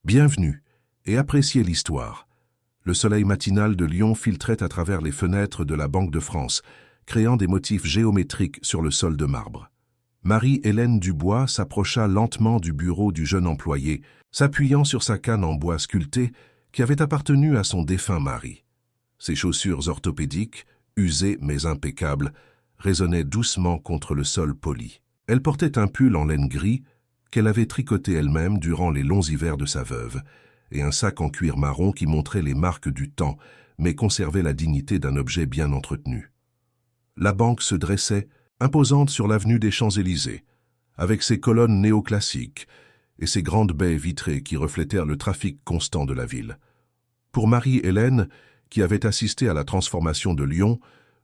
Bienvenue, et appréciez l'histoire. Le soleil matinal de Lyon filtrait à travers les fenêtres de la Banque de France, créant des motifs géométriques sur le sol de marbre. Marie-Hélène Dubois s'approcha lentement du bureau du jeune employé, s'appuyant sur sa canne en bois sculpté qui avait appartenu à son défunt mari. Ses chaussures orthopédiques, usées mais impeccables, résonnaient doucement contre le sol poli. Elle portait un pull en laine gris qu'elle avait tricoté elle-même durant les longs hivers de sa veuve, et un sac en cuir marron qui montrait les marques du temps, mais conservait la dignité d'un objet bien entretenu. La banque se dressait, imposante sur l'avenue des Champs-Élysées, avec ses colonnes néoclassiques et ses grandes baies vitrées qui reflétèrent le trafic constant de la ville. Pour Marie-Hélène, qui avait assisté à la transformation de Lyon,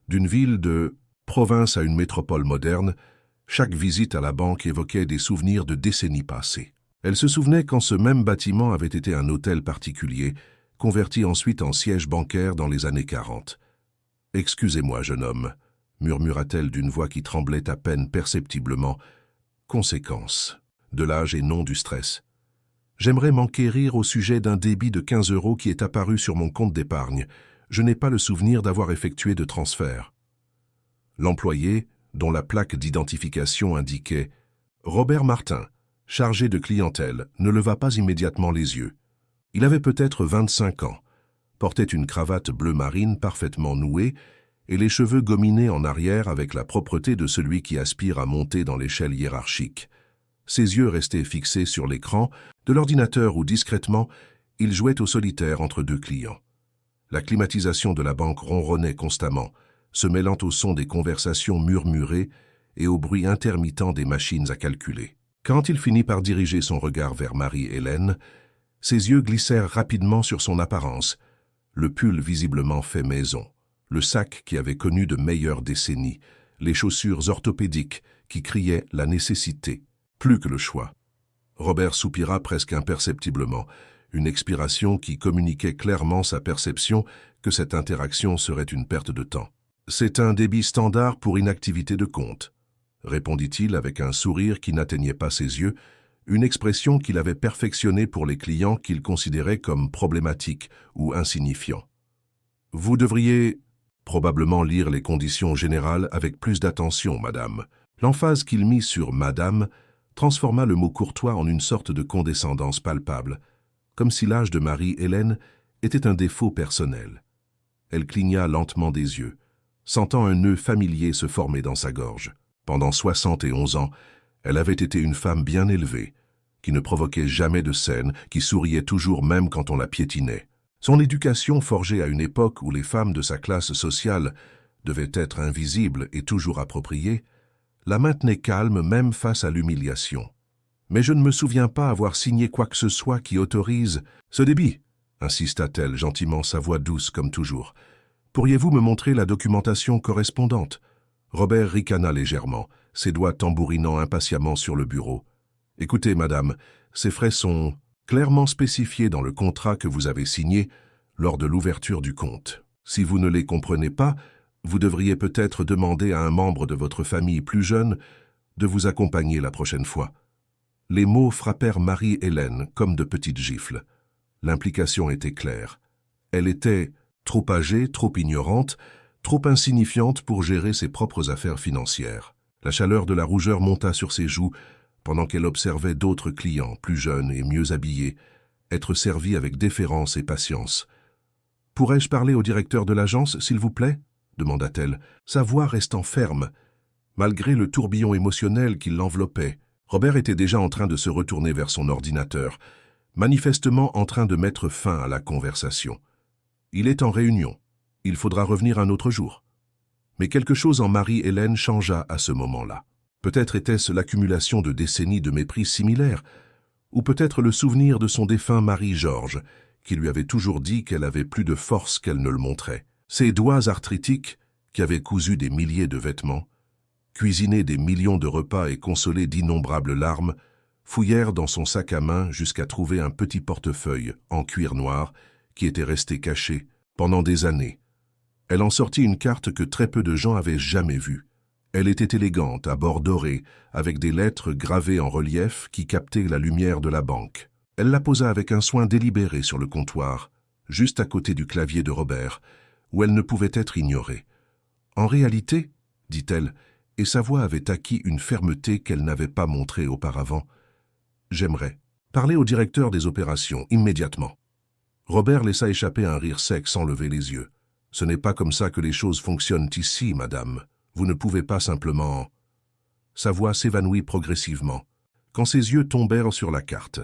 d'une ville de province à une métropole moderne, chaque visite à la banque évoquait des souvenirs de décennies passées. Elle se souvenait quand ce même bâtiment avait été un hôtel particulier, converti ensuite en siège bancaire dans les années 40. « Excusez-moi, jeune homme », murmura-t-elle d'une voix qui tremblait à peine perceptiblement. « Conséquence de l'âge et non du stress. J'aimerais m'enquérir au sujet d'un débit de 15 € qui est apparu sur mon compte d'épargne. Je n'ai pas le souvenir d'avoir effectué de transfert. » L'employé, dont la plaque d'identification indiquait « Robert Martin, chargé de clientèle », ne leva pas immédiatement les yeux. Il avait peut-être 25 ans, portait une cravate bleu marine parfaitement nouée et les cheveux gominés en arrière avec la propreté de celui qui aspire à monter dans l'échelle hiérarchique. Ses yeux restaient fixés sur l'écran de l'ordinateur où discrètement il jouait au solitaire entre deux clients. La climatisation de la banque ronronnait constamment, se mêlant au son des conversations murmurées et au bruit intermittent des machines à calculer. Quand il finit par diriger son regard vers Marie-Hélène, ses yeux glissèrent rapidement sur son apparence, le pull visiblement fait maison, le sac qui avait connu de meilleures décennies, les chaussures orthopédiques qui criaient la nécessité, plus que le choix. Robert soupira presque imperceptiblement, une expiration qui communiquait clairement sa perception que cette interaction serait une perte de temps. « C'est un débit standard pour inactivité de compte », répondit-il avec un sourire qui n'atteignait pas ses yeux, une expression qu'il avait perfectionnée pour les clients qu'il considérait comme problématiques ou insignifiants. « Vous devriez probablement lire les conditions générales avec plus d'attention, madame. » L'emphase qu'il mit sur « madame » transforma le mot courtois en une sorte de condescendance palpable, comme si l'âge de Marie-Hélène était un défaut personnel. Elle cligna lentement des yeux, sentant un nœud familier se former dans sa gorge. Pendant 71 ans, elle avait été une femme bien élevée, qui ne provoquait jamais de scène, qui souriait toujours même quand on la piétinait. Son éducation, forgée à une époque où les femmes de sa classe sociale devaient être invisibles et toujours appropriées, la maintenait calme même face à l'humiliation. « Mais je ne me souviens pas avoir signé quoi que ce soit qui autorise ce débit, » insista-t-elle gentiment, sa voix douce comme toujours. « Pourriez-vous me montrer la documentation correspondante ?» Robert ricana légèrement, ses doigts tambourinant impatiemment sur le bureau. « Écoutez, madame, ces frais sont clairement spécifiés dans le contrat que vous avez signé lors de l'ouverture du compte. Si vous ne les comprenez pas, vous devriez peut-être demander à un membre de votre famille plus jeune de vous accompagner la prochaine fois. » Les mots frappèrent Marie-Hélène comme de petites gifles. L'implication était claire. Elle était trop âgée, trop ignorante, trop insignifiante pour gérer ses propres affaires financières. La chaleur de la rougeur monta sur ses joues pendant qu'elle observait d'autres clients, plus jeunes et mieux habillés, être servis avec déférence et patience. « Pourrais-je parler au directeur de l'agence, s'il vous plaît ?» demanda-t-elle, sa voix restant ferme. Malgré le tourbillon émotionnel qui l'enveloppait, Robert était déjà en train de se retourner vers son ordinateur, manifestement en train de mettre fin à la conversation. « Il est en réunion. Il faudra revenir un autre jour. » Mais quelque chose en Marie-Hélène changea à ce moment-là. Peut-être était-ce l'accumulation de décennies de mépris similaires, ou peut-être le souvenir de son défunt mari Georges, qui lui avait toujours dit qu'elle avait plus de force qu'elle ne le montrait. Ses doigts arthritiques, qui avaient cousu des milliers de vêtements, cuisiné des millions de repas et consolé d'innombrables larmes, fouillèrent dans son sac à main jusqu'à trouver un petit portefeuille en cuir noir qui était resté caché pendant des années. Elle en sortit une carte que très peu de gens avaient jamais vue. Elle était élégante, à bord doré, avec des lettres gravées en relief qui captaient la lumière de la banque. Elle la posa avec un soin délibéré sur le comptoir, juste à côté du clavier de Robert, où elle ne pouvait être ignorée. « En réalité, dit-elle, et sa voix avait acquis une fermeté qu'elle n'avait pas montrée auparavant, j'aimerais parler au directeur des opérations immédiatement. » Robert laissa échapper un rire sec sans lever les yeux. « Ce n'est pas comme ça que les choses fonctionnent ici, madame. Vous ne pouvez pas simplement... » Sa voix s'évanouit progressivement, quand ses yeux tombèrent sur la carte.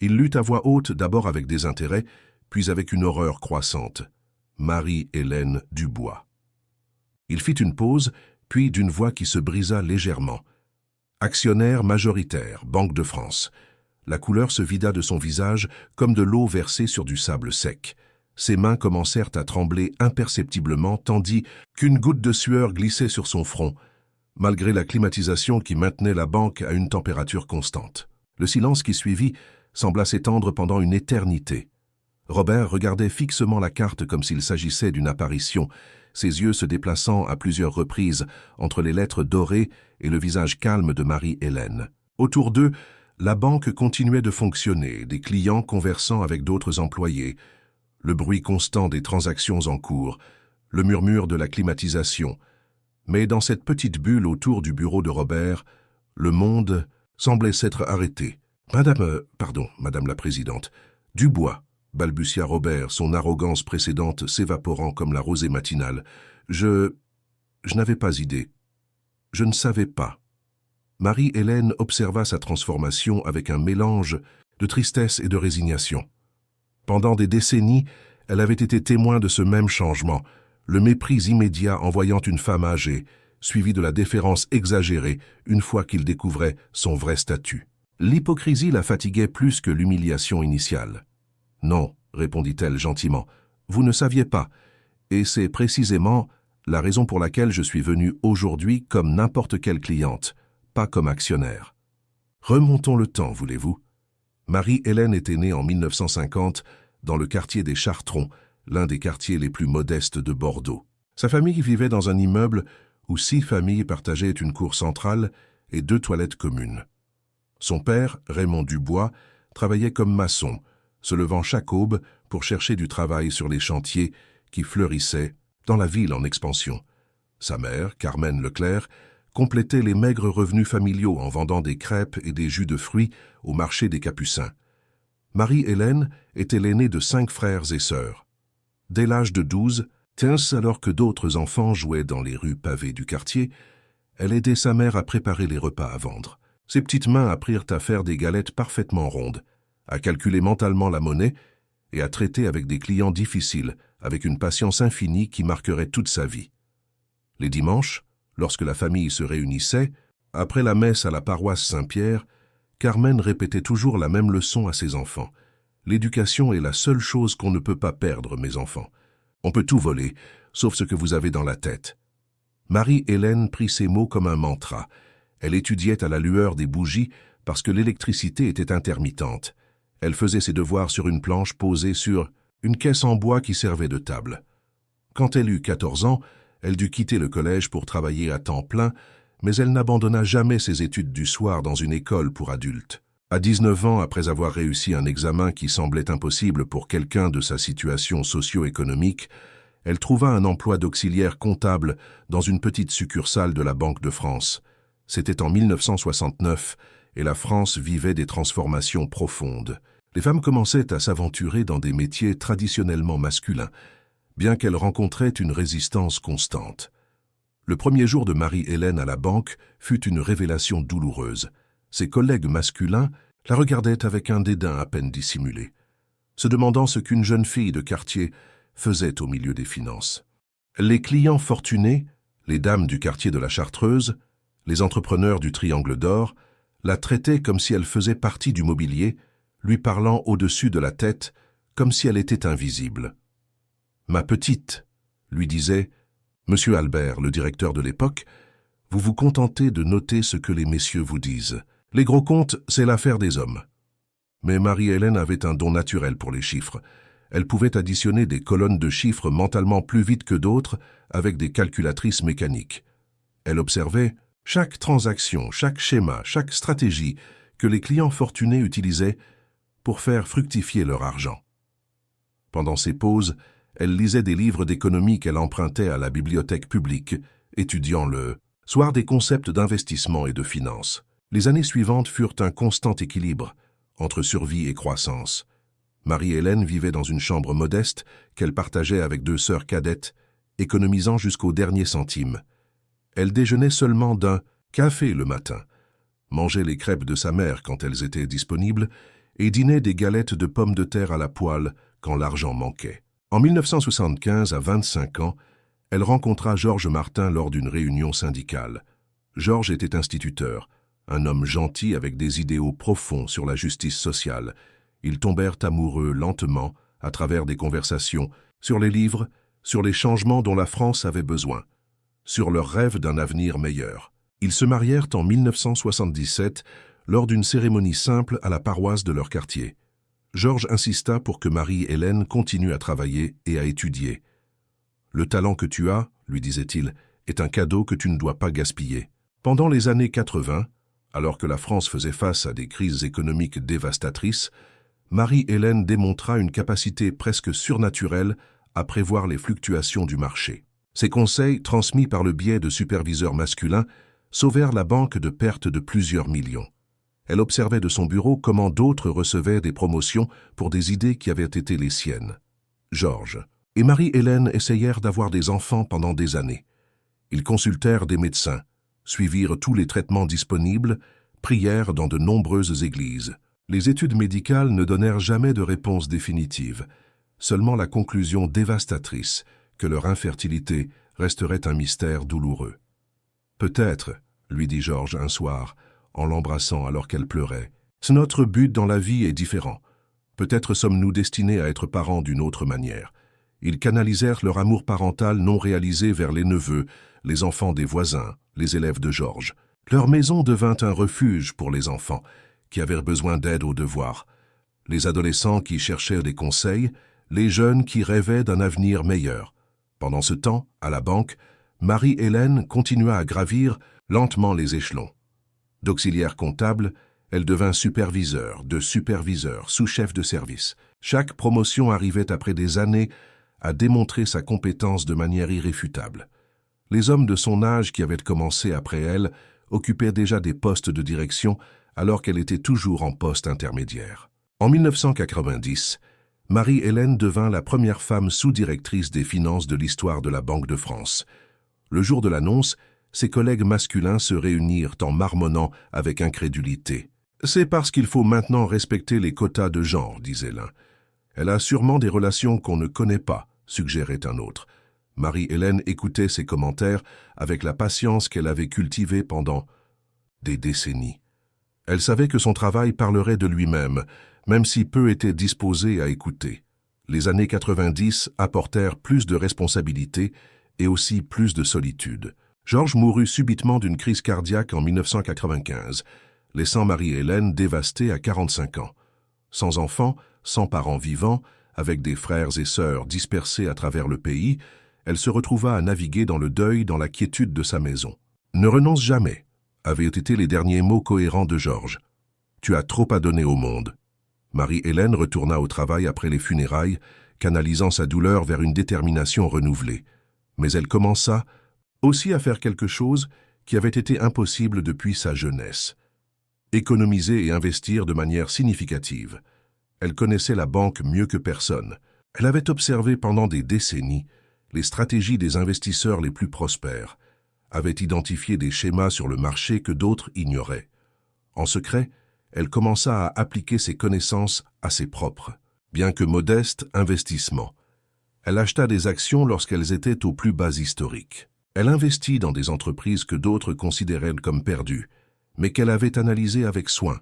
Il lut à voix haute d'abord avec désintérêt, puis avec une horreur croissante. Marie-Hélène Dubois. Il fit une pause, puis d'une voix qui se brisa légèrement. Actionnaire majoritaire, Banque de France. La couleur se vida de son visage comme de l'eau versée sur du sable sec. Ses mains commencèrent à trembler imperceptiblement tandis qu'une goutte de sueur glissait sur son front, malgré la climatisation qui maintenait la banque à une température constante. Le silence qui suivit sembla s'étendre pendant une éternité. Robert regardait fixement la carte comme s'il s'agissait d'une apparition, ses yeux se déplaçant à plusieurs reprises entre les lettres dorées et le visage calme de Marie-Hélène. Autour d'eux, la banque continuait de fonctionner, des clients conversant avec d'autres employés, le bruit constant des transactions en cours, le murmure de la climatisation. Mais dans cette petite bulle autour du bureau de Robert, le monde semblait s'être arrêté. « Madame la Présidente, Dubois », balbutia Robert, son arrogance précédente s'évaporant comme la rosée matinale. « Je n'avais pas idée. Je ne savais pas. » Marie-Hélène observa sa transformation avec un mélange de tristesse et de résignation. Pendant des décennies, elle avait été témoin de ce même changement, le mépris immédiat en voyant une femme âgée, suivi de la déférence exagérée une fois qu'il découvrait son vrai statut. L'hypocrisie la fatiguait plus que l'humiliation initiale. « Non, répondit-elle gentiment, vous ne saviez pas, et c'est précisément la raison pour laquelle je suis venue aujourd'hui comme n'importe quelle cliente, pas comme actionnaire. Remontons le temps, voulez-vous? Marie-Hélène était née en 1950 dans le quartier des Chartrons, l'un des quartiers les plus modestes de Bordeaux. Sa famille vivait dans un immeuble où 6 familles partageaient une cour centrale et 2 toilettes communes. Son père, Raymond Dubois, travaillait comme maçon, se levant chaque aube pour chercher du travail sur les chantiers qui fleurissaient dans la ville en expansion. Sa mère, Carmen Leclerc, complétait les maigres revenus familiaux en vendant des crêpes et des jus de fruits au marché des Capucins. Marie-Hélène était l'aînée de 5 frères et sœurs. Dès l'âge de 12, alors que d'autres enfants jouaient dans les rues pavées du quartier, elle aidait sa mère à préparer les repas à vendre. Ses petites mains apprirent à faire des galettes parfaitement rondes, à calculer mentalement la monnaie et à traiter avec des clients difficiles avec une patience infinie qui marquerait toute sa vie. Les dimanches, lorsque la famille se réunissait, après la messe à la paroisse Saint-Pierre, Carmen répétait toujours la même leçon à ses enfants. « L'éducation est la seule chose qu'on ne peut pas perdre, mes enfants. On peut tout voler, sauf ce que vous avez dans la tête. » Marie-Hélène prit ces mots comme un mantra. Elle étudiait à la lueur des bougies parce que l'électricité était intermittente. Elle faisait ses devoirs sur une planche posée sur une caisse en bois qui servait de table. Quand elle eut 14 ans, elle dut quitter le collège pour travailler à temps plein, mais elle n'abandonna jamais ses études du soir dans une école pour adultes. À 19 ans, après avoir réussi un examen qui semblait impossible pour quelqu'un de sa situation socio-économique, elle trouva un emploi d'auxiliaire comptable dans une petite succursale de la Banque de France. C'était en 1969 et la France vivait des transformations profondes. Les femmes commençaient à s'aventurer dans des métiers traditionnellement masculins, bien qu'elles rencontraient une résistance constante. Le premier jour de Marie-Hélène à la banque fut une révélation douloureuse. Ses collègues masculins la regardaient avec un dédain à peine dissimulé, se demandant ce qu'une jeune fille de quartier faisait au milieu des finances. Les clients fortunés, les dames du quartier de la Chartreuse, les entrepreneurs du Triangle d'Or, la traitaient comme si elle faisait partie du mobilier, lui parlant au-dessus de la tête, comme si elle était invisible. « Ma petite », lui disait Monsieur Albert, le directeur de l'époque, « vous vous contentez de noter ce que les messieurs vous disent. Les gros comptes, c'est l'affaire des hommes. » Mais Marie-Hélène avait un don naturel pour les chiffres. Elle pouvait additionner des colonnes de chiffres mentalement plus vite que d'autres avec des calculatrices mécaniques. Elle observait chaque transaction, chaque schéma, chaque stratégie que les clients fortunés utilisaient pour faire fructifier leur argent. Pendant ses pauses, elle lisait des livres d'économie qu'elle empruntait à la bibliothèque publique, étudiant le soir des concepts d'investissement et de finance. Les années suivantes furent un constant équilibre entre survie et croissance. Marie-Hélène vivait dans une chambre modeste qu'elle partageait avec 2 sœurs cadettes, économisant jusqu'au dernier centime. Elle déjeunait seulement d'un café le matin, mangeait les crêpes de sa mère quand elles étaient disponibles et dînait des galettes de pommes de terre à la poêle quand l'argent manquait. En 1975, à 25 ans, elle rencontra Georges Martin lors d'une réunion syndicale. Georges était instituteur, un homme gentil avec des idéaux profonds sur la justice sociale. Ils tombèrent amoureux lentement, à travers des conversations, sur les livres, sur les changements dont la France avait besoin, sur leur rêve d'un avenir meilleur. Ils se marièrent en 1977 lors d'une cérémonie simple à la paroisse de leur quartier. Georges insista pour que Marie-Hélène continue à travailler et à étudier. « Le talent que tu as, lui disait-il, est un cadeau que tu ne dois pas gaspiller. » Pendant les années 80, alors que la France faisait face à des crises économiques dévastatrices, Marie-Hélène démontra une capacité presque surnaturelle à prévoir les fluctuations du marché. Ses conseils, transmis par le biais de superviseurs masculins, sauvèrent la banque de pertes de plusieurs millions. Elle observait de son bureau comment d'autres recevaient des promotions pour des idées qui avaient été les siennes. Georges et Marie-Hélène essayèrent d'avoir des enfants pendant des années. Ils consultèrent des médecins, suivirent tous les traitements disponibles, prièrent dans de nombreuses églises. Les études médicales ne donnèrent jamais de réponse définitive, seulement la conclusion dévastatrice que leur infertilité resterait un mystère douloureux. « Peut-être, lui dit Georges un soir, en l'embrassant alors qu'elle pleurait, « notre but dans la vie est différent. Peut-être sommes-nous destinés à être parents d'une autre manière. » Ils canalisèrent leur amour parental non réalisé vers les neveux, les enfants des voisins, les élèves de Georges. Leur maison devint un refuge pour les enfants, qui avaient besoin d'aide aux devoirs, les adolescents qui cherchaient des conseils, les jeunes qui rêvaient d'un avenir meilleur. Pendant ce temps, à la banque, Marie-Hélène continua à gravir lentement les échelons. D'auxiliaire comptable, elle devint superviseur, de superviseur, sous-chef de service. Chaque promotion arrivait après des années à démontrer sa compétence de manière irréfutable. Les hommes de son âge qui avaient commencé après elle occupaient déjà des postes de direction alors qu'elle était toujours en poste intermédiaire. En 1990, Marie-Hélène devint la première femme sous-directrice des finances de l'histoire de la Banque de France. Le jour de l'annonce, ses collègues masculins se réunirent en marmonnant avec incrédulité. « C'est parce qu'il faut maintenant respecter les quotas de genre, disait l'un. Elle a sûrement des relations qu'on ne connaît pas, suggérait un autre. Marie-Hélène écoutait ces commentaires avec la patience qu'elle avait cultivée pendant des décennies. Elle savait que son travail parlerait de lui-même, même si peu étaient disposés à écouter. Les années 90 apportèrent plus de responsabilités et aussi plus de solitude. Georges mourut subitement d'une crise cardiaque en 1995, laissant Marie-Hélène dévastée à 45 ans. Sans enfants, sans parents vivants, avec des frères et sœurs dispersés à travers le pays, elle se retrouva à naviguer dans le deuil dans la quiétude de sa maison. « Ne renonce jamais », avaient été les derniers mots cohérents de Georges. « Tu as trop à donner au monde. » Marie-Hélène retourna au travail après les funérailles, canalisant sa douleur vers une détermination renouvelée. Mais elle commença aussi à faire quelque chose qui avait été impossible depuis sa jeunesse. Économiser et investir de manière significative. Elle connaissait la banque mieux que personne. Elle avait observé pendant des décennies les stratégies des investisseurs les plus prospères, avait identifié des schémas sur le marché que d'autres ignoraient. En secret, elle commença à appliquer ses connaissances à ses propres, bien que modestes, investissements. Elle acheta des actions lorsqu'elles étaient au plus bas historique. Elle investit dans des entreprises que d'autres considéraient comme perdues, mais qu'elle avait analysées avec soin.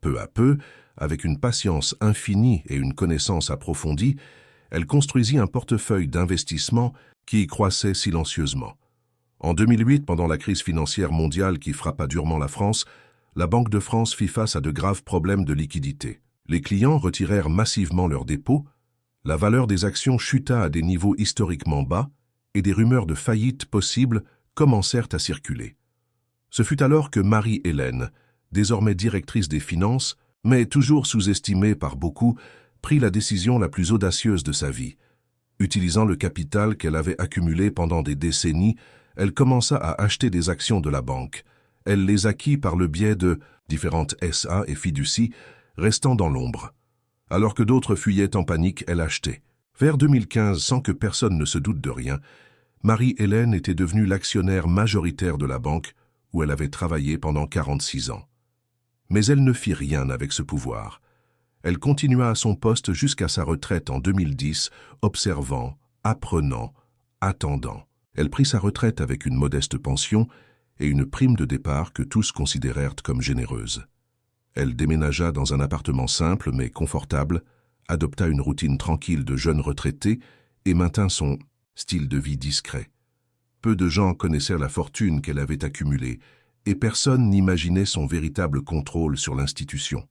Peu à peu, avec une patience infinie et une connaissance approfondie, elle construisit un portefeuille d'investissement qui croissait silencieusement. En 2008, pendant la crise financière mondiale qui frappa durement la France, la Banque de France fit face à de graves problèmes de liquidité. Les clients retirèrent massivement leurs dépôts, la valeur des actions chuta à des niveaux historiquement bas et des rumeurs de faillite possibles commencèrent à circuler. Ce fut alors que Marie-Hélène, désormais directrice des finances, mais toujours sous-estimée par beaucoup, prit la décision la plus audacieuse de sa vie. Utilisant le capital qu'elle avait accumulé pendant des décennies, elle commença à acheter des actions de la banque. Elle les acquit par le biais de différentes SA et fiducies, restant dans l'ombre. Alors que d'autres fuyaient en panique, elle achetait. Vers 2015, sans que personne ne se doute de rien, Marie-Hélène était devenue l'actionnaire majoritaire de la banque où elle avait travaillé pendant 46 ans. Mais elle ne fit rien avec ce pouvoir. Elle continua à son poste jusqu'à sa retraite en 2010, observant, apprenant, attendant. Elle prit sa retraite avec une modeste pension et une prime de départ que tous considérèrent comme généreuse. Elle déménagea dans un appartement simple mais confortable, adopta une routine tranquille de jeune retraité et maintint son style de vie discret. Peu de gens connaissaient la fortune qu'elle avait accumulée et personne n'imaginait son véritable contrôle sur l'institution.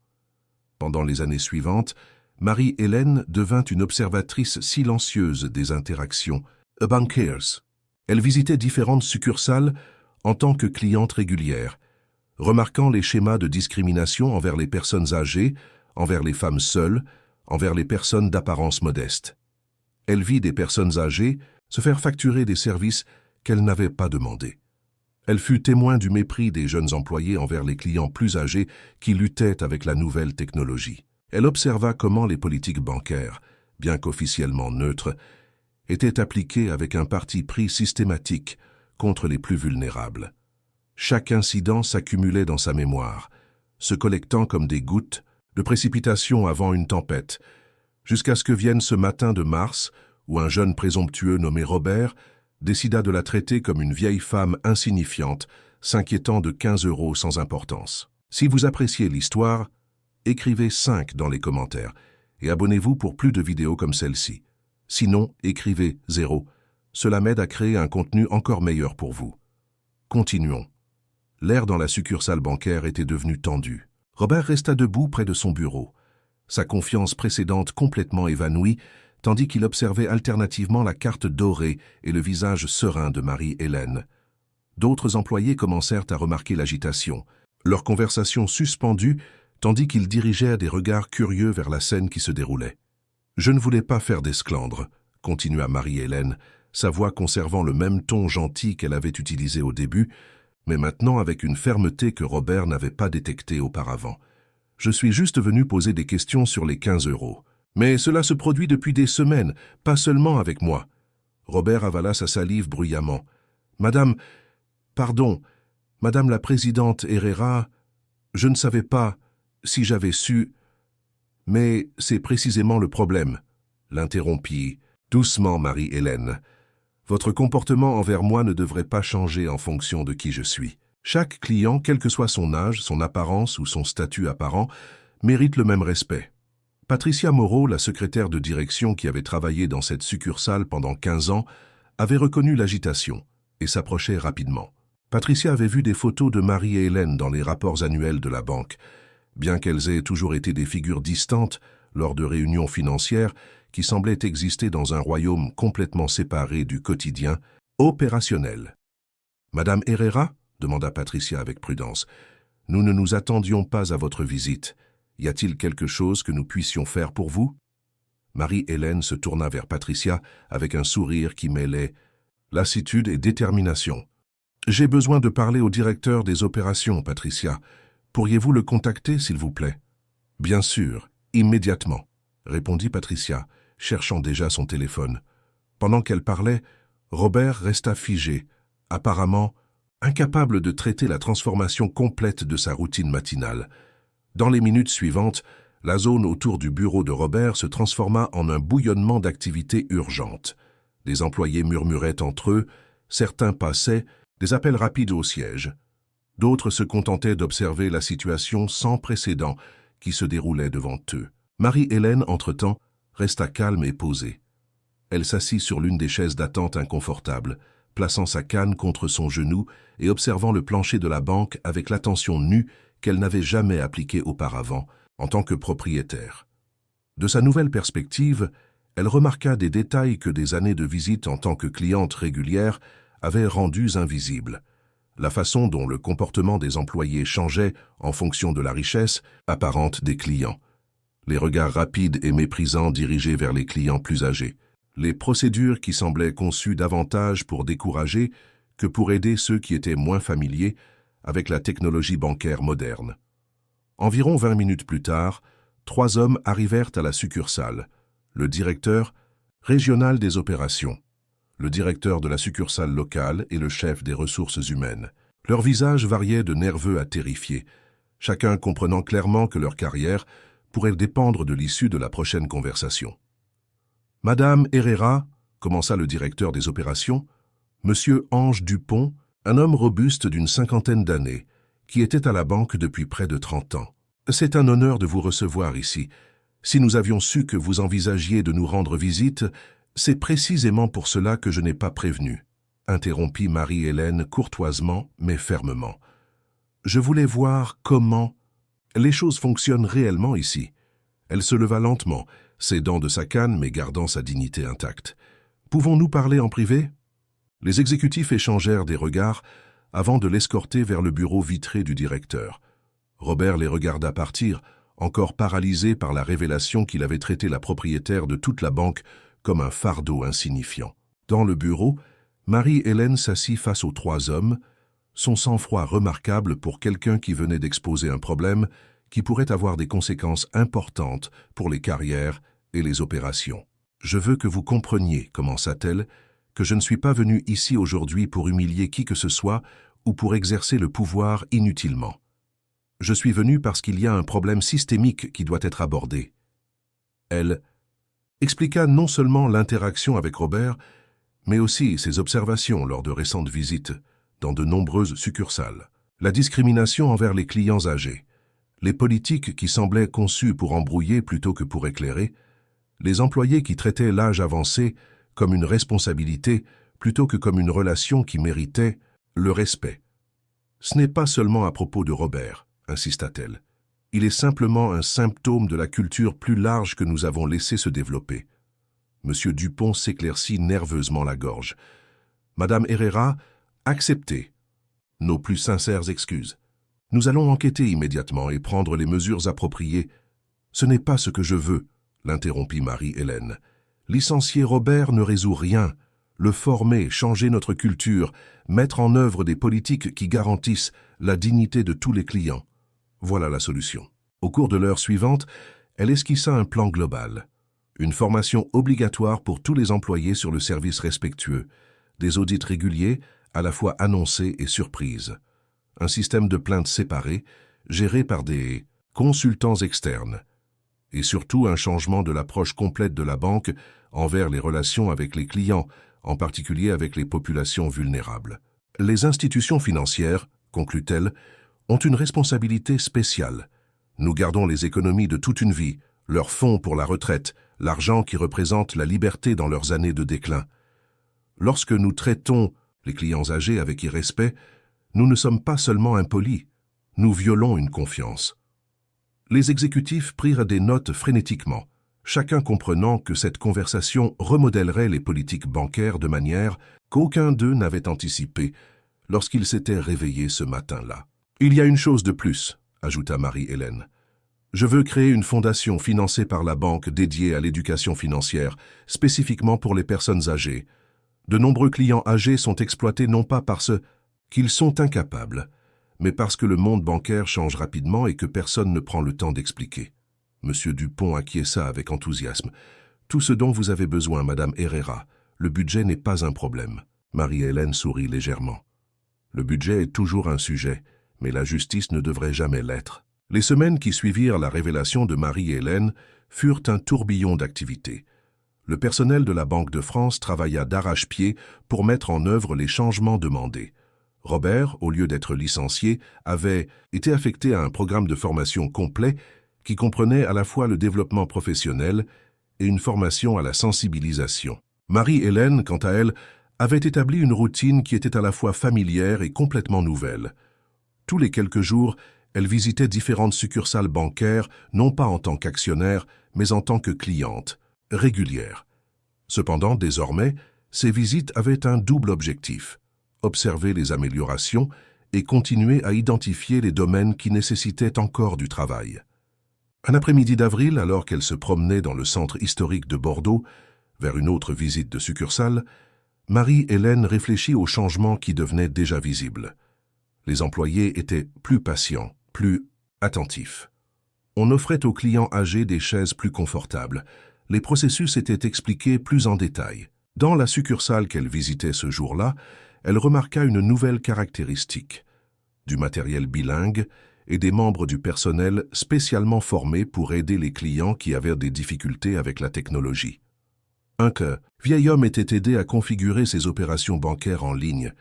Pendant les années suivantes, Marie-Hélène devint une observatrice silencieuse des interactions, a bankers. Elle visitait différentes succursales en tant que cliente régulière, remarquant les schémas de discrimination envers les personnes âgées, envers les femmes seules, envers les personnes d'apparence modeste. Elle vit des personnes âgées se faire facturer des services qu'elles n'avaient pas demandés. Elle fut témoin du mépris des jeunes employés envers les clients plus âgés qui luttaient avec la nouvelle technologie. Elle observa comment les politiques bancaires, bien qu'officiellement neutres, étaient appliquées avec un parti pris systématique contre les plus vulnérables. Chaque incident s'accumulait dans sa mémoire, se collectant comme des gouttes de précipitation avant une tempête, jusqu'à ce que vienne ce matin de mars où un jeune présomptueux nommé Robert décida de la traiter comme une vieille femme insignifiante, s'inquiétant de 15 € sans importance. Si vous appréciez l'histoire, écrivez 5 dans les commentaires et abonnez-vous pour plus de vidéos comme celle-ci. Sinon, écrivez 0. Cela m'aide à créer un contenu encore meilleur pour vous. Continuons. L'air dans la succursale bancaire était devenu tendu. Robert resta debout près de son bureau, sa confiance précédente complètement évanouie, tandis qu'il observait alternativement la carte dorée et le visage serein de Marie-Hélène. D'autres employés commencèrent à remarquer l'agitation, leur conversation suspendue, tandis qu'ils dirigeaient des regards curieux vers la scène qui se déroulait. « Je ne voulais pas faire d'esclandre », continua Marie-Hélène, sa voix conservant le même ton gentil qu'elle avait utilisé au début, mais maintenant avec une fermeté que Robert n'avait pas détectée auparavant. « Je suis juste venu poser des questions sur les 15 €. Mais cela se produit depuis des semaines, pas seulement avec moi. » Robert avala sa salive bruyamment. « Madame la présidente Herrera, je ne savais pas si j'avais su. » « Mais c'est précisément le problème, » l'interrompit doucement Marie-Hélène. « Votre comportement envers moi ne devrait pas changer en fonction de qui je suis. Chaque client, quel que soit son âge, son apparence ou son statut apparent, mérite le même respect. » Patricia Moreau, la secrétaire de direction qui avait travaillé dans cette succursale pendant 15 ans, avait reconnu l'agitation et s'approchait rapidement. Patricia avait vu des photos de Marie-Hélène dans les rapports annuels de la banque, bien qu'elles aient toujours été des figures distantes lors de réunions financières qui semblaient exister dans un royaume complètement séparé du quotidien opérationnel. « Madame Herrera ?» demanda Patricia avec prudence. « Nous ne nous attendions pas à votre visite. Y a-t-il quelque chose que nous puissions faire pour vous ?» Marie-Hélène se tourna vers Patricia avec un sourire qui mêlait lassitude et détermination. « J'ai besoin de parler au directeur des opérations, Patricia. Pourriez-vous le contacter, s'il vous plaît ?»« Bien sûr, immédiatement, » répondit Patricia, cherchant déjà son téléphone. Pendant qu'elle parlait, Robert resta figé, apparemment incapable de traiter la transformation complète de sa routine matinale. Dans les minutes suivantes, la zone autour du bureau de Robert se transforma en un bouillonnement d'activités urgentes. Des employés murmuraient entre eux, certains passaient, des appels rapides au siège. D'autres se contentaient d'observer la situation sans précédent qui se déroulait devant eux. Marie-Hélène, entre-temps, resta calme et posée. Elle s'assit sur l'une des chaises d'attente inconfortables, plaçant sa canne contre son genou et observant le plancher de la banque avec l'attention nue qu'elle n'avait jamais appliquée auparavant en tant que propriétaire. De sa nouvelle perspective, elle remarqua des détails que des années de visite en tant que cliente régulière avaient rendus invisibles. la façon dont le comportement des employés changeait en fonction de la richesse apparente des clients, les regards rapides et méprisants dirigés vers les clients plus âgés, les procédures qui semblaient conçues davantage pour décourager que pour aider ceux qui étaient moins familiers avec la technologie bancaire moderne. Environ 20 minutes plus tard, 3 hommes arrivèrent à la succursale, le directeur régional des opérations, le directeur de la succursale locale et le chef des ressources humaines. Leurs visages variaient de nerveux à terrifiés, chacun comprenant clairement que leur carrière pourrait dépendre de l'issue de la prochaine conversation. « Madame Herrera, » commença le directeur des opérations, « Monsieur Ange Dupont, un homme robuste d'une 50aine d'années, qui était à la banque depuis près de 30 ans. C'est un honneur de vous recevoir ici. Si nous avions su que vous envisagiez de nous rendre visite, c'est précisément pour cela que je n'ai pas prévenu, » interrompit Marie-Hélène courtoisement mais fermement. « Je voulais voir comment les choses fonctionnent réellement ici. » Elle se leva lentement, s'aidant de sa canne mais gardant sa dignité intacte. « Pouvons-nous parler en privé ?» Les exécutifs échangèrent des regards avant de l'escorter vers le bureau vitré du directeur. Robert les regarda partir, encore paralysé par la révélation qu'il avait traité la propriétaire de toute la banque comme un fardeau insignifiant. Dans le bureau, Marie-Hélène s'assit face aux 3 hommes, son sang-froid remarquable pour quelqu'un qui venait d'exposer un problème qui pourrait avoir des conséquences importantes pour les carrières et les opérations. « Je veux que vous compreniez, » commença-t-elle, « que je ne suis pas venue ici aujourd'hui pour humilier qui que ce soit ou pour exercer le pouvoir inutilement. Je suis venue parce qu'il y a un problème systémique qui doit être abordé. » Elle expliqua non seulement l'interaction avec Robert, mais aussi ses observations lors de récentes visites dans de nombreuses succursales. La discrimination envers les clients âgés, les politiques qui semblaient conçues pour embrouiller plutôt que pour éclairer, les employés qui traitaient l'âge avancé comme une responsabilité plutôt que comme une relation qui méritait le respect. « Ce n'est pas seulement à propos de Robert, » insista-t-elle. « Il est simplement un symptôme de la culture plus large que nous avons laissé se développer. » Monsieur Dupont s'éclaircit nerveusement la gorge. « Madame Herrera, acceptez nos plus sincères excuses. Nous allons enquêter immédiatement et prendre les mesures appropriées. »« Ce n'est pas ce que je veux, » l'interrompit Marie-Hélène. « Licencier Robert ne résout rien. Le former, changer notre culture, mettre en œuvre des politiques qui garantissent la dignité de tous les clients. Voilà la solution. » Au cours de l'heure suivante, elle esquissa un plan global. Une formation obligatoire pour tous les employés sur le service respectueux, des audits réguliers, à la fois annoncés et surprises, un système de plaintes séparées, géré par des consultants externes, et surtout un changement de l'approche complète de la banque envers les relations avec les clients, en particulier avec les populations vulnérables. Les institutions financières, conclut-elle, ont une responsabilité spéciale. Nous gardons les économies de toute une vie, leurs fonds pour la retraite, l'argent qui représente la liberté dans leurs années de déclin. Lorsque nous traitons les clients âgés avec irrespect, nous ne sommes pas seulement impolis, nous violons une confiance. Les exécutifs prirent des notes frénétiquement, chacun comprenant que cette conversation remodèlerait les politiques bancaires de manière qu'aucun d'eux n'avait anticipé lorsqu'ils s'étaient réveillés ce matin-là. « Il y a une chose de plus, » ajouta Marie-Hélène. « Je veux créer une fondation financée par la banque dédiée à l'éducation financière, spécifiquement pour les personnes âgées. De nombreux clients âgés sont exploités non pas parce qu'ils sont incapables, mais parce que le monde bancaire change rapidement et que personne ne prend le temps d'expliquer. » Monsieur Dupont acquiesça avec enthousiasme. « Tout ce dont vous avez besoin, Madame Herrera, le budget n'est pas un problème. » Marie-Hélène sourit légèrement. « Le budget est toujours un sujet, mais la justice ne devrait jamais l'être. » Les semaines qui suivirent la révélation de Marie-Hélène furent un tourbillon d'activités. Le personnel de la Banque de France travailla d'arrache-pied pour mettre en œuvre les changements demandés. Robert, au lieu d'être licencié, avait été affecté à un programme de formation complet qui comprenait à la fois le développement professionnel et une formation à la sensibilisation. Marie-Hélène, quant à elle, avait établi une routine qui était à la fois familière et complètement nouvelle. Tous les quelques jours, elle visitait différentes succursales bancaires, non pas en tant qu'actionnaire, mais en tant que cliente, régulière. Cependant, désormais, ces visites avaient un double objectif: observer les améliorations et continuer à identifier les domaines qui nécessitaient encore du travail. Un après-midi d'avril, alors qu'elle se promenait dans le centre historique de Bordeaux, vers une autre visite de succursale, Marie-Hélène réfléchit aux changements qui devenaient déjà visibles. Les employés étaient plus patients, plus attentifs. On offrait aux clients âgés des chaises plus confortables. Les processus étaient expliqués plus en détail. Dans la succursale qu'elle visitait ce jour-là, elle remarqua une nouvelle caractéristique: du matériel bilingue et des membres du personnel spécialement formés pour aider les clients qui avaient des difficultés avec la technologie. Un vieil homme était aidé à configurer ses opérations bancaires en ligne,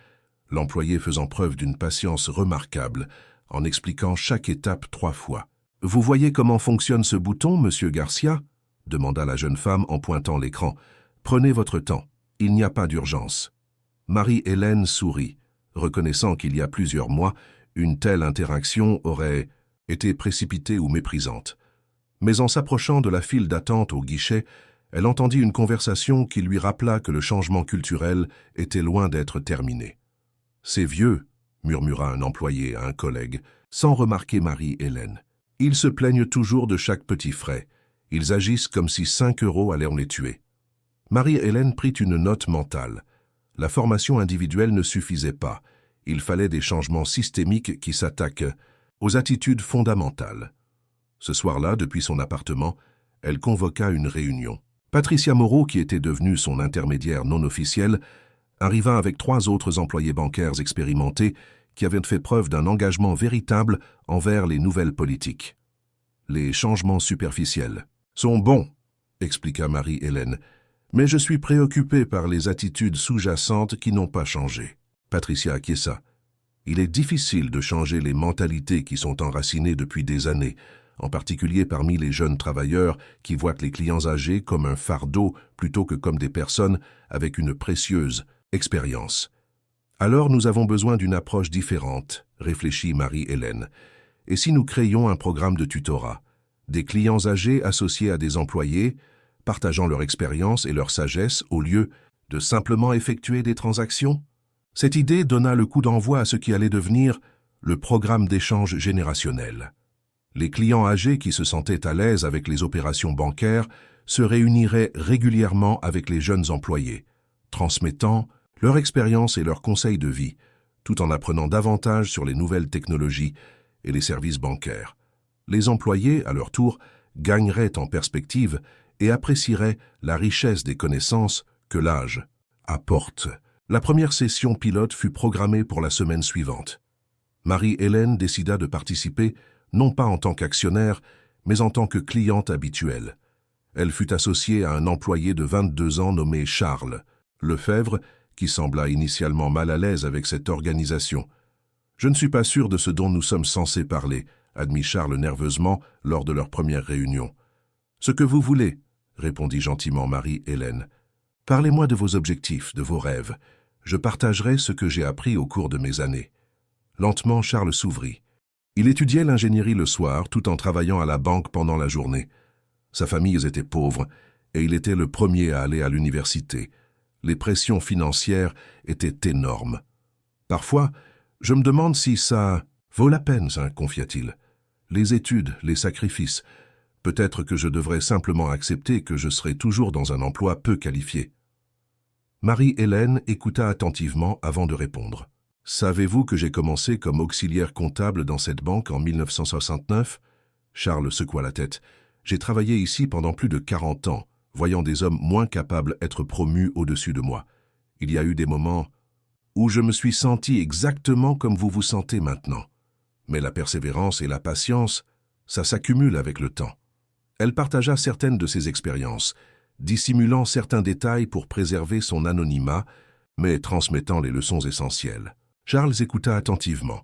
l'employé faisant preuve d'une patience remarquable en expliquant chaque étape 3 fois. « Vous voyez comment fonctionne ce bouton, Monsieur Garcia ?» demanda la jeune femme en pointant l'écran. « Prenez votre temps, il n'y a pas d'urgence. » Marie-Hélène sourit, reconnaissant qu'il y a plusieurs mois, une telle interaction aurait été précipitée ou méprisante. Mais en s'approchant de la file d'attente au guichet, elle entendit une conversation qui lui rappela que le changement culturel était loin d'être terminé. « C'est vieux », murmura un employé à un collègue, sans remarquer Marie-Hélène. « Ils se plaignent toujours de chaque petit frais. Ils agissent comme si 5 € allaient en les tuer. » Marie-Hélène prit une note mentale. La formation individuelle ne suffisait pas. Il fallait des changements systémiques qui s'attaquent aux attitudes fondamentales. Ce soir-là, depuis son appartement, elle convoqua une réunion. Patricia Moreau, qui était devenue son intermédiaire non officiel, arriva avec 3 autres employés bancaires expérimentés qui avaient fait preuve d'un engagement véritable envers les nouvelles politiques. Les changements superficiels sont bons, expliqua Marie-Hélène, mais je suis préoccupée par les attitudes sous-jacentes qui n'ont pas changé. Patricia acquiesça. Il est difficile de changer les mentalités qui sont enracinées depuis des années, en particulier parmi les jeunes travailleurs qui voient les clients âgés comme un fardeau plutôt que comme des personnes avec une précieuse expérience. Alors nous avons besoin d'une approche différente, réfléchit Marie-Hélène. Et si nous créions un programme de tutorat, des clients âgés associés à des employés, partageant leur expérience et leur sagesse au lieu de simplement effectuer des transactions? Cette idée donna le coup d'envoi à ce qui allait devenir le programme d'échange générationnel. Les clients âgés qui se sentaient à l'aise avec les opérations bancaires se réuniraient régulièrement avec les jeunes employés, transmettant leur expérience et leurs conseils de vie, tout en apprenant davantage sur les nouvelles technologies et les services bancaires. Les employés, à leur tour, gagneraient en perspective et apprécieraient la richesse des connaissances que l'âge apporte. La première session pilote fut programmée pour la semaine suivante. Marie-Hélène décida de participer non pas en tant qu'actionnaire, mais en tant que cliente habituelle. Elle fut associée à un employé de 22 ans nommé Charles Lefebvre, qui sembla initialement mal à l'aise avec cette organisation. « Je ne suis pas sûr de ce dont nous sommes censés parler », admit Charles nerveusement lors de leur première réunion. « Ce que vous voulez », répondit gentiment Marie-Hélène. « Parlez-moi de vos objectifs, de vos rêves. Je partagerai ce que j'ai appris au cours de mes années. » Lentement, Charles s'ouvrit. Il étudiait l'ingénierie le soir tout en travaillant à la banque pendant la journée. Sa famille était pauvre et il était le premier à aller à l'université. Les pressions financières étaient énormes. « Parfois, je me demande si ça vaut la peine, ça, confia-t-il. Les études, les sacrifices. Peut-être que je devrais simplement accepter que je serai toujours dans un emploi peu qualifié. » Marie-Hélène écouta attentivement avant de répondre. « Savez-vous que j'ai commencé comme auxiliaire comptable dans cette banque en 1969 ?» Charles secoua la tête. « J'ai travaillé ici pendant plus de 40 ans, voyant des hommes moins capables être promus au-dessus de moi. Il y a eu des moments où je me suis senti exactement comme vous vous sentez maintenant. Mais la persévérance et la patience, ça s'accumule avec le temps. » Elle partagea certaines de ses expériences, dissimulant certains détails pour préserver son anonymat, mais transmettant les leçons essentielles. Charles écouta attentivement,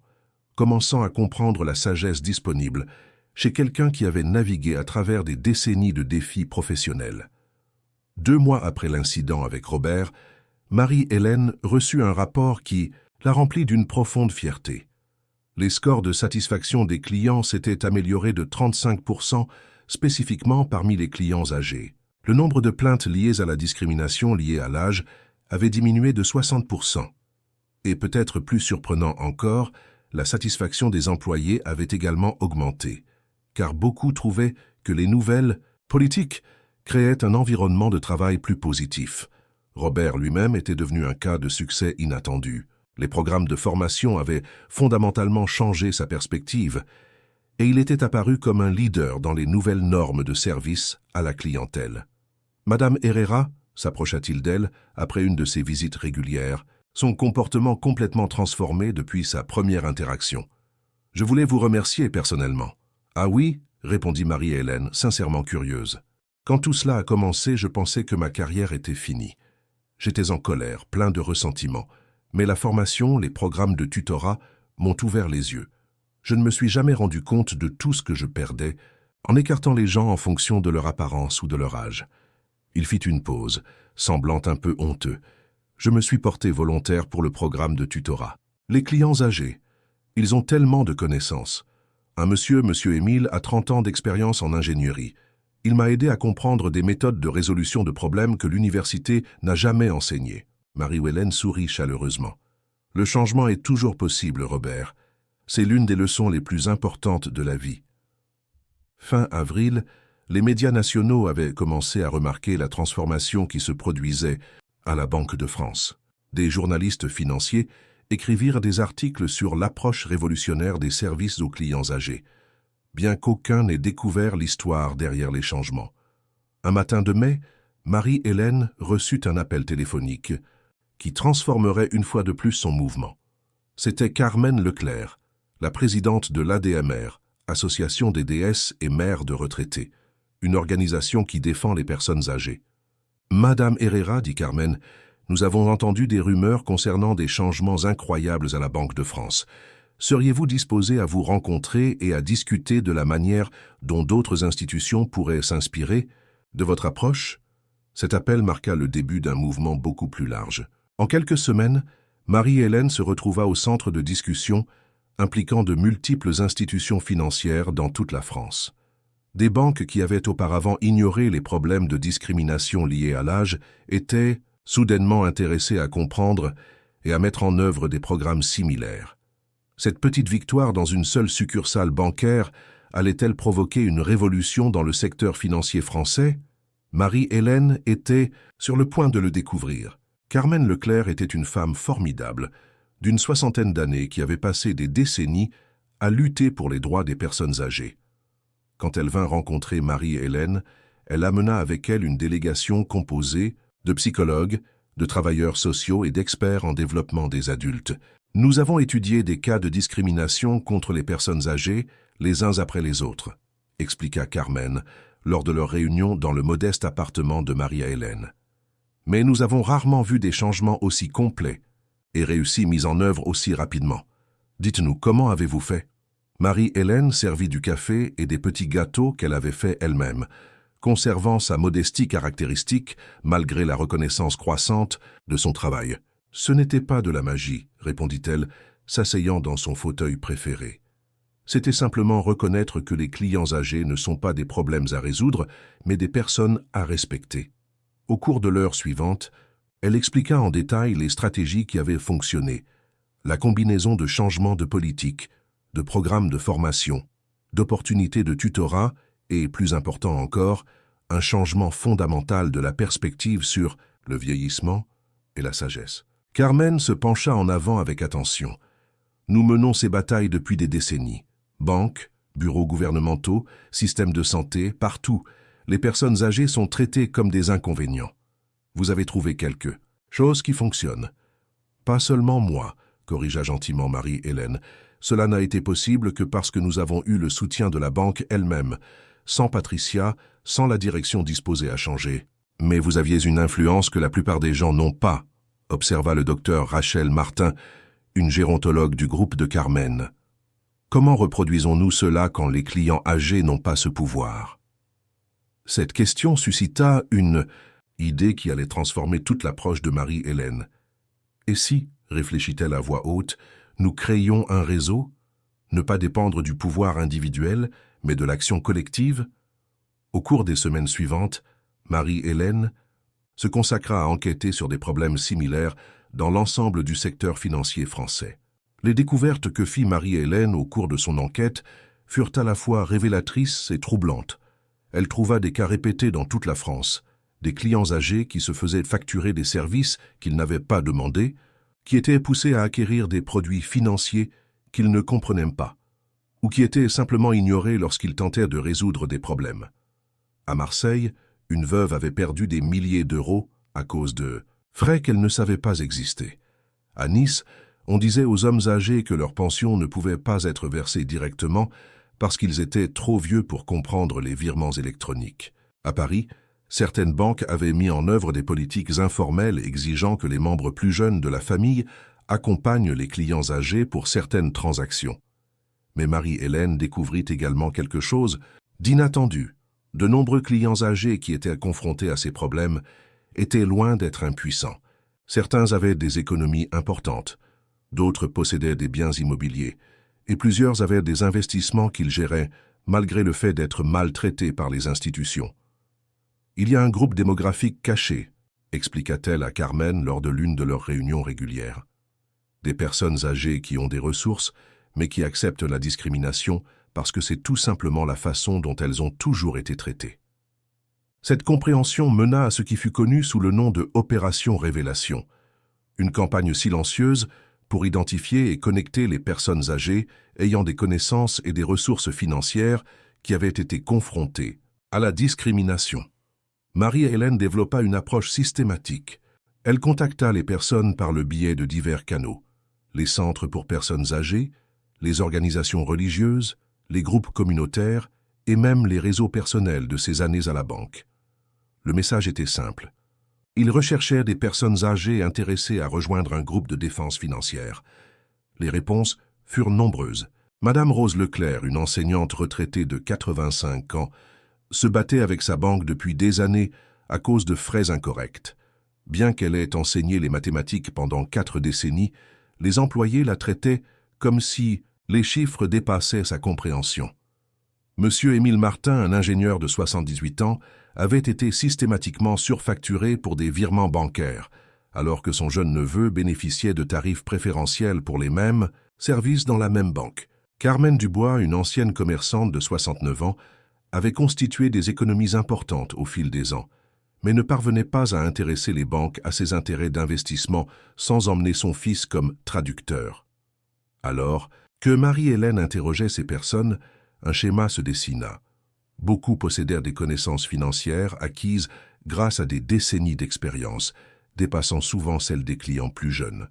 commençant à comprendre la sagesse disponible chez quelqu'un qui avait navigué à travers des décennies de défis professionnels. 2 mois après l'incident avec Robert, Marie-Hélène reçut un rapport qui la remplit d'une profonde fierté. Les scores de satisfaction des clients s'étaient améliorés de 35%, spécifiquement parmi les clients âgés. Le nombre de plaintes liées à la discrimination liée à l'âge avait diminué de 60%. Et peut-être plus surprenant encore, la satisfaction des employés avait également augmenté, car beaucoup trouvaient que les nouvelles politiques créaient un environnement de travail plus positif. Robert lui-même était devenu un cas de succès inattendu. Les programmes de formation avaient fondamentalement changé sa perspective, et il était apparu comme un leader dans les nouvelles normes de service à la clientèle. Madame Herrera, s'approcha-t-il d'elle après une de ses visites régulières, son comportement complètement transformé depuis sa première interaction. « Je voulais vous remercier personnellement. »« Ah oui ?» répondit Marie-Hélène, sincèrement curieuse. « Quand tout cela a commencé, je pensais que ma carrière était finie. J'étais en colère, plein de ressentiment, mais la formation, les programmes de tutorat m'ont ouvert les yeux. Je ne me suis jamais rendu compte de tout ce que je perdais en écartant les gens en fonction de leur apparence ou de leur âge. » Il fit une pause, semblant un peu honteux. « Je me suis porté volontaire pour le programme de tutorat. Les clients âgés, ils ont tellement de connaissances. Un monsieur Émile, a 30 ans d'expérience en ingénierie. Il m'a aidé à comprendre des méthodes de résolution de problèmes que l'université n'a jamais enseignées. » Marie-Hélène sourit chaleureusement. « Le changement est toujours possible, Robert. C'est l'une des leçons les plus importantes de la vie. » Fin avril, les médias nationaux avaient commencé à remarquer la transformation qui se produisait à la Banque de France. Des journalistes financiers écrivirent des articles sur l'approche révolutionnaire des services aux clients âgés, bien qu'aucun n'ait découvert l'histoire derrière les changements. Un matin de mai, Marie-Hélène reçut un appel téléphonique qui transformerait une fois de plus son mouvement. C'était Carmen Leclerc, la présidente de l'ADMR, Association des déesses et mères de retraités, une organisation qui défend les personnes âgées. « Madame Herrera, dit Carmen, nous avons entendu des rumeurs concernant des changements incroyables à la Banque de France. Seriez-vous disposée à vous rencontrer et à discuter de la manière dont d'autres institutions pourraient s'inspirer de votre approche ?» Cet appel marqua le début d'un mouvement beaucoup plus large. En quelques semaines, Marie-Hélène se retrouva au centre de discussion impliquant de multiples institutions financières dans toute la France. Des banques qui avaient auparavant ignoré les problèmes de discrimination liés à l'âge étaient soudainement intéressées à comprendre et à mettre en œuvre des programmes similaires. Cette petite victoire dans une seule succursale bancaire allait-elle provoquer une révolution dans le secteur financier français? Marie-Hélène était sur le point de le découvrir. Carmen Leclerc était une femme formidable, d'une 60aine d'années qui avait passé des décennies à lutter pour les droits des personnes âgées. Quand elle vint rencontrer Marie-Hélène, elle amena avec elle une délégation composée de psychologues, de travailleurs sociaux et d'experts en développement des adultes. « Nous avons étudié des cas de discrimination contre les personnes âgées les uns après les autres », expliqua Carmen lors de leur réunion dans le modeste appartement de Marie-Hélène. « Mais nous avons rarement vu des changements aussi complets et réussis mis en œuvre aussi rapidement. Dites-nous, comment avez-vous fait ?» Marie-Hélène servit du café et des petits gâteaux qu'elle avait faits elle-même, conservant sa modestie caractéristique malgré la reconnaissance croissante de son travail. « Ce n'était pas de la magie, » répondit-elle, s'asseyant dans son fauteuil préféré. « C'était simplement reconnaître que les clients âgés ne sont pas des problèmes à résoudre, mais des personnes à respecter. » Au cours de l'heure suivante, elle expliqua en détail les stratégies qui avaient fonctionné, la combinaison de changements de politique, de programmes de formation, d'opportunités de tutorat et, plus important encore, un changement fondamental de la perspective sur le vieillissement et la sagesse. Carmen se pencha en avant avec attention. « Nous menons ces batailles depuis des décennies. Banques, bureaux gouvernementaux, systèmes de santé, partout, les personnes âgées sont traitées comme des inconvénients. Vous avez trouvé quelque chose qui fonctionne. »« Pas seulement moi, » corrigea gentiment Marie-Hélène. « Cela n'a été possible que parce que nous avons eu le soutien de la banque elle-même, sans Patricia, sans la direction disposée à changer. Mais vous aviez une influence que la plupart des gens n'ont pas, » observa le docteur Rachel Martin, une gérontologue du groupe de Carmen. « Comment reproduisons-nous cela quand les clients âgés n'ont pas ce pouvoir ?» Cette question suscita une idée qui allait transformer toute l'approche de Marie-Hélène. « Et si, réfléchit-elle à voix haute, nous créions un réseau, ne pas dépendre du pouvoir individuel, mais de l'action collective ?» Au cours des semaines suivantes, Marie-Hélène se consacra à enquêter sur des problèmes similaires dans l'ensemble du secteur financier français. Les découvertes que fit Marie-Hélène au cours de son enquête furent à la fois révélatrices et troublantes. Elle trouva des cas répétés dans toute la France, des clients âgés qui se faisaient facturer des services qu'ils n'avaient pas demandés, qui étaient poussés à acquérir des produits financiers qu'ils ne comprenaient pas, ou qui étaient simplement ignorés lorsqu'ils tentèrent de résoudre des problèmes. À Marseille, une veuve avait perdu des milliers d'euros à cause de frais qu'elle ne savait pas exister. À Nice, on disait aux hommes âgés que leur pension ne pouvait pas être versée directement parce qu'ils étaient trop vieux pour comprendre les virements électroniques. À Paris, certaines banques avaient mis en œuvre des politiques informelles exigeant que les membres plus jeunes de la famille accompagnent les clients âgés pour certaines transactions. Mais Marie-Hélène découvrit également quelque chose d'inattendu. De nombreux clients âgés qui étaient confrontés à ces problèmes étaient loin d'être impuissants. Certains avaient des économies importantes, d'autres possédaient des biens immobiliers, et plusieurs avaient des investissements qu'ils géraient malgré le fait d'être maltraités par les institutions. Il y a un groupe démographique caché, expliqua-t-elle à Carmen lors de l'une de leurs réunions régulières. Des personnes âgées qui ont des ressources, mais qui acceptent la discrimination parce que c'est tout simplement la façon dont elles ont toujours été traitées. Cette compréhension mena à ce qui fut connu sous le nom de Opération Révélation, une campagne silencieuse pour identifier et connecter les personnes âgées ayant des connaissances et des ressources financières qui avaient été confrontées à la discrimination. Marie-Hélène développa une approche systématique. Elle contacta les personnes par le biais de divers canaux, les centres pour personnes âgées, les organisations religieuses, les groupes communautaires et même les réseaux personnels de ces années à la banque. Le message était simple. Ils recherchaient des personnes âgées intéressées à rejoindre un groupe de défense financière. Les réponses furent nombreuses. Madame Rose Leclerc, une enseignante retraitée de 85 ans, se battait avec sa banque depuis des années à cause de frais incorrects. Bien qu'elle ait enseigné les mathématiques pendant 4 décennies, les employés la traitaient comme si les chiffres dépassaient sa compréhension. Monsieur Émile Martin, un ingénieur de 78 ans, avait été systématiquement surfacturé pour des virements bancaires, alors que son jeune neveu bénéficiait de tarifs préférentiels pour les mêmes services dans la même banque. Carmen Dubois, une ancienne commerçante de 69 ans, avait constitué des économies importantes au fil des ans, mais ne parvenait pas à intéresser les banques à ses intérêts d'investissement sans emmener son fils comme traducteur. Alors que Marie-Hélène interrogeait ces personnes, un schéma se dessina. Beaucoup possédèrent des connaissances financières acquises grâce à des décennies d'expérience, dépassant souvent celles des clients plus jeunes.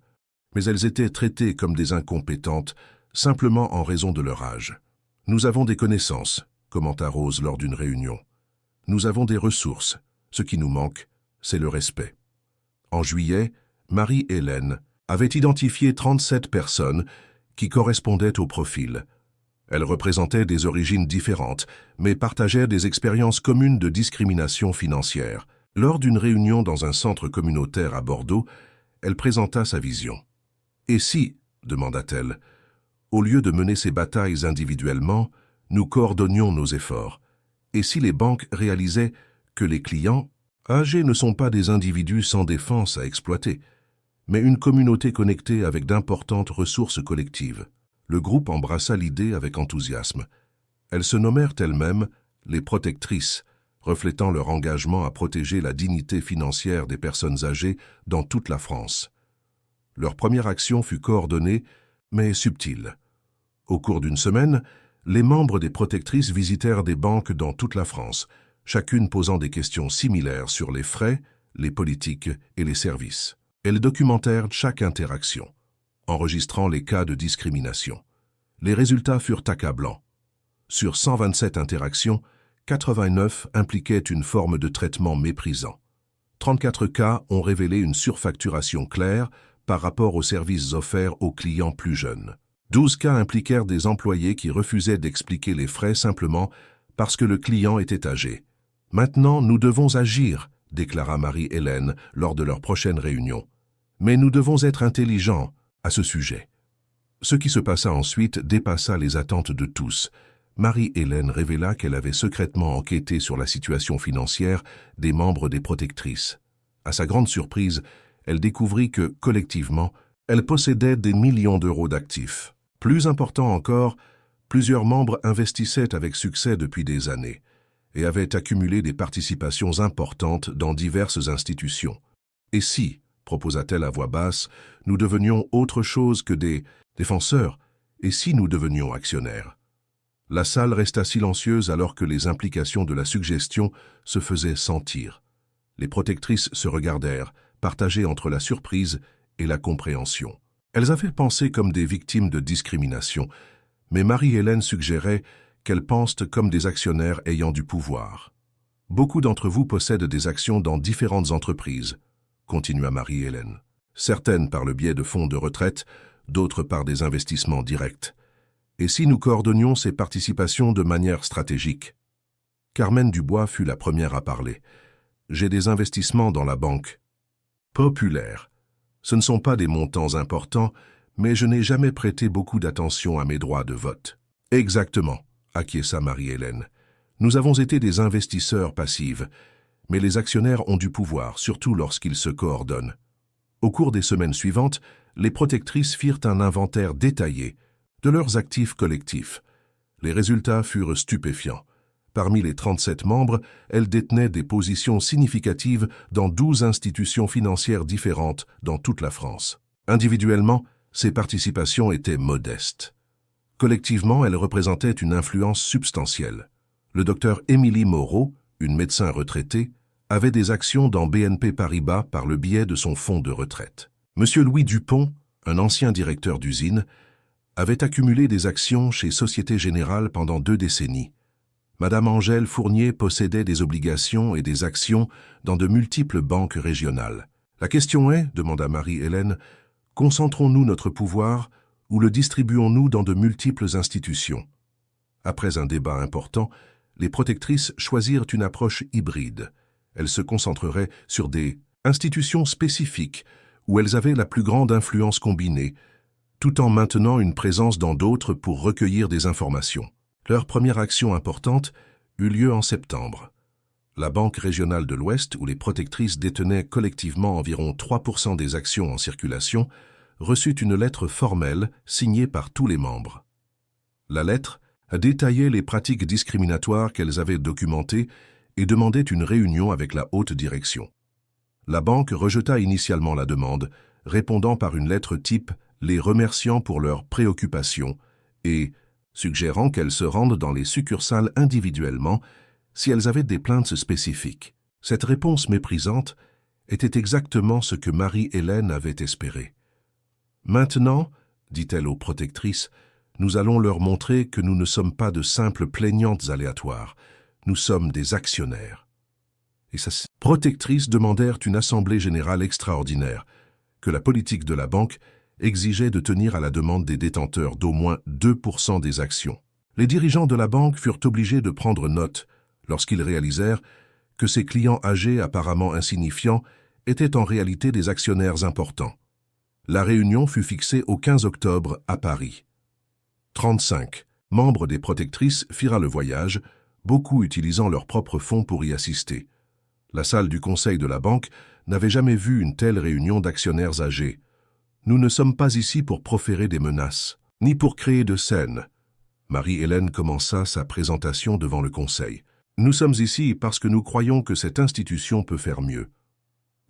Mais elles étaient traitées comme des incompétentes, simplement en raison de leur âge. « Nous avons des connaissances », commenta Rose lors d'une réunion. « Nous avons des ressources. Ce qui nous manque, c'est le respect. » En juillet, Marie-Hélène avait identifié 37 personnes qui correspondaient au profil. Elles représentaient des origines différentes, mais partageaient des expériences communes de discrimination financière. Lors d'une réunion dans un centre communautaire à Bordeaux, elle présenta sa vision. « Et si, demanda-t-elle, au lieu de mener ces batailles individuellement, nous coordonnions nos efforts? Et si les banques réalisaient que les clients âgés ne sont pas des individus sans défense à exploiter, mais une communauté connectée avec d'importantes ressources collectives? » Le groupe embrassa l'idée avec enthousiasme. Elles se nommèrent elles-mêmes les protectrices, reflétant leur engagement à protéger la dignité financière des personnes âgées dans toute la France. Leur première action fut coordonnée, mais subtile. Au cours d'une semaine, les membres des protectrices visitèrent des banques dans toute la France, chacune posant des questions similaires sur les frais, les politiques et les services. Elles documentèrent chaque interaction, enregistrant les cas de discrimination. Les résultats furent accablants. Sur 127 interactions, 89 impliquaient une forme de traitement méprisant. 34 cas ont révélé une surfacturation claire par rapport aux services offerts aux clients plus jeunes. 12 cas impliquèrent des employés qui refusaient d'expliquer les frais simplement parce que le client était âgé. « Maintenant, nous devons agir », déclara Marie-Hélène lors de leur prochaine réunion. « Mais nous devons être intelligents à ce sujet. » Ce qui se passa ensuite dépassa les attentes de tous. Marie-Hélène révéla qu'elle avait secrètement enquêté sur la situation financière des membres des protectrices. À sa grande surprise, elle découvrit que, collectivement, elle possédait des millions d'euros d'actifs. Plus important encore, plusieurs membres investissaient avec succès depuis des années et avaient accumulé des participations importantes dans diverses institutions. Et si, proposa-t-elle à voix basse, nous devenions autre chose que des défenseurs, et si nous devenions actionnaires? La salle resta silencieuse alors que les implications de la suggestion se faisaient sentir. Les protectrices se regardèrent, partagées entre la surprise et la compréhension. Elles avaient pensé comme des victimes de discrimination, mais Marie-Hélène suggérait qu'elles pensent comme des actionnaires ayant du pouvoir. Beaucoup d'entre vous possèdent des actions dans différentes entreprises, continua Marie-Hélène. Certaines par le biais de fonds de retraite, d'autres par des investissements directs. Et si nous coordonnions ces participations de manière stratégique? Carmen Dubois fut la première à parler. J'ai des investissements dans la banque Populaire. Ce ne sont pas des montants importants, mais je n'ai jamais prêté beaucoup d'attention à mes droits de vote. Exactement, acquiesça Marie-Hélène. Nous avons été des investisseurs passifs, mais les actionnaires ont du pouvoir, surtout lorsqu'ils se coordonnent. Au cours des semaines suivantes, les protectrices firent un inventaire détaillé de leurs actifs collectifs. Les résultats furent stupéfiants. Parmi les 37 membres, elles détenaient des positions significatives dans 12 institutions financières différentes dans toute la France. Individuellement, ces participations étaient modestes. Collectivement, elles représentaient une influence substantielle. Le docteur Émilie Moreau, une médecin retraitée, avait des actions dans BNP Paribas par le biais de son fonds de retraite. Monsieur Louis Dupont, un ancien directeur d'usine, avait accumulé des actions chez Société Générale pendant 2 décennies. Madame Angèle Fournier possédait des obligations et des actions dans de multiples banques régionales. La question est, demanda Marie-Hélène, concentrons-nous notre pouvoir ou le distribuons-nous dans de multiples institutions? Après un débat important, les protectrices choisirent une approche hybride. Elles se concentreraient sur des institutions spécifiques où elles avaient la plus grande influence combinée, tout en maintenant une présence dans d'autres pour recueillir des informations. Leur première action importante eut lieu en septembre. La Banque régionale de l'Ouest, où les protectrices détenaient collectivement environ 3% des actions en circulation, reçut une lettre formelle signée par tous les membres. La lettre détaillait les pratiques discriminatoires qu'elles avaient documentées et demandait une réunion avec la haute direction. La banque rejeta initialement la demande, répondant par une lettre type les remerciant pour leurs préoccupations et suggérant qu'elles se rendent dans les succursales individuellement si elles avaient des plaintes spécifiques. Cette réponse méprisante était exactement ce que Marie-Hélène avait espéré. « Maintenant, dit-elle aux protectrices, nous allons leur montrer que nous ne sommes pas de simples plaignantes aléatoires, nous sommes des actionnaires. » Et ces protectrices demandèrent une assemblée générale extraordinaire, que la politique de la banque exigeait de tenir à la demande des détenteurs d'au moins 2% des actions. Les dirigeants de la banque furent obligés de prendre note lorsqu'ils réalisèrent que ces clients âgés apparemment insignifiants étaient en réalité des actionnaires importants. La réunion fut fixée au 15 octobre à Paris. 35 membres des protectrices firent le voyage, beaucoup utilisant leurs propres fonds pour y assister. La salle du conseil de la banque n'avait jamais vu une telle réunion d'actionnaires âgés. Nous ne sommes pas ici pour proférer des menaces, ni pour créer de scènes. Marie-Hélène commença sa présentation devant le conseil. Nous sommes ici parce que nous croyons que cette institution peut faire mieux.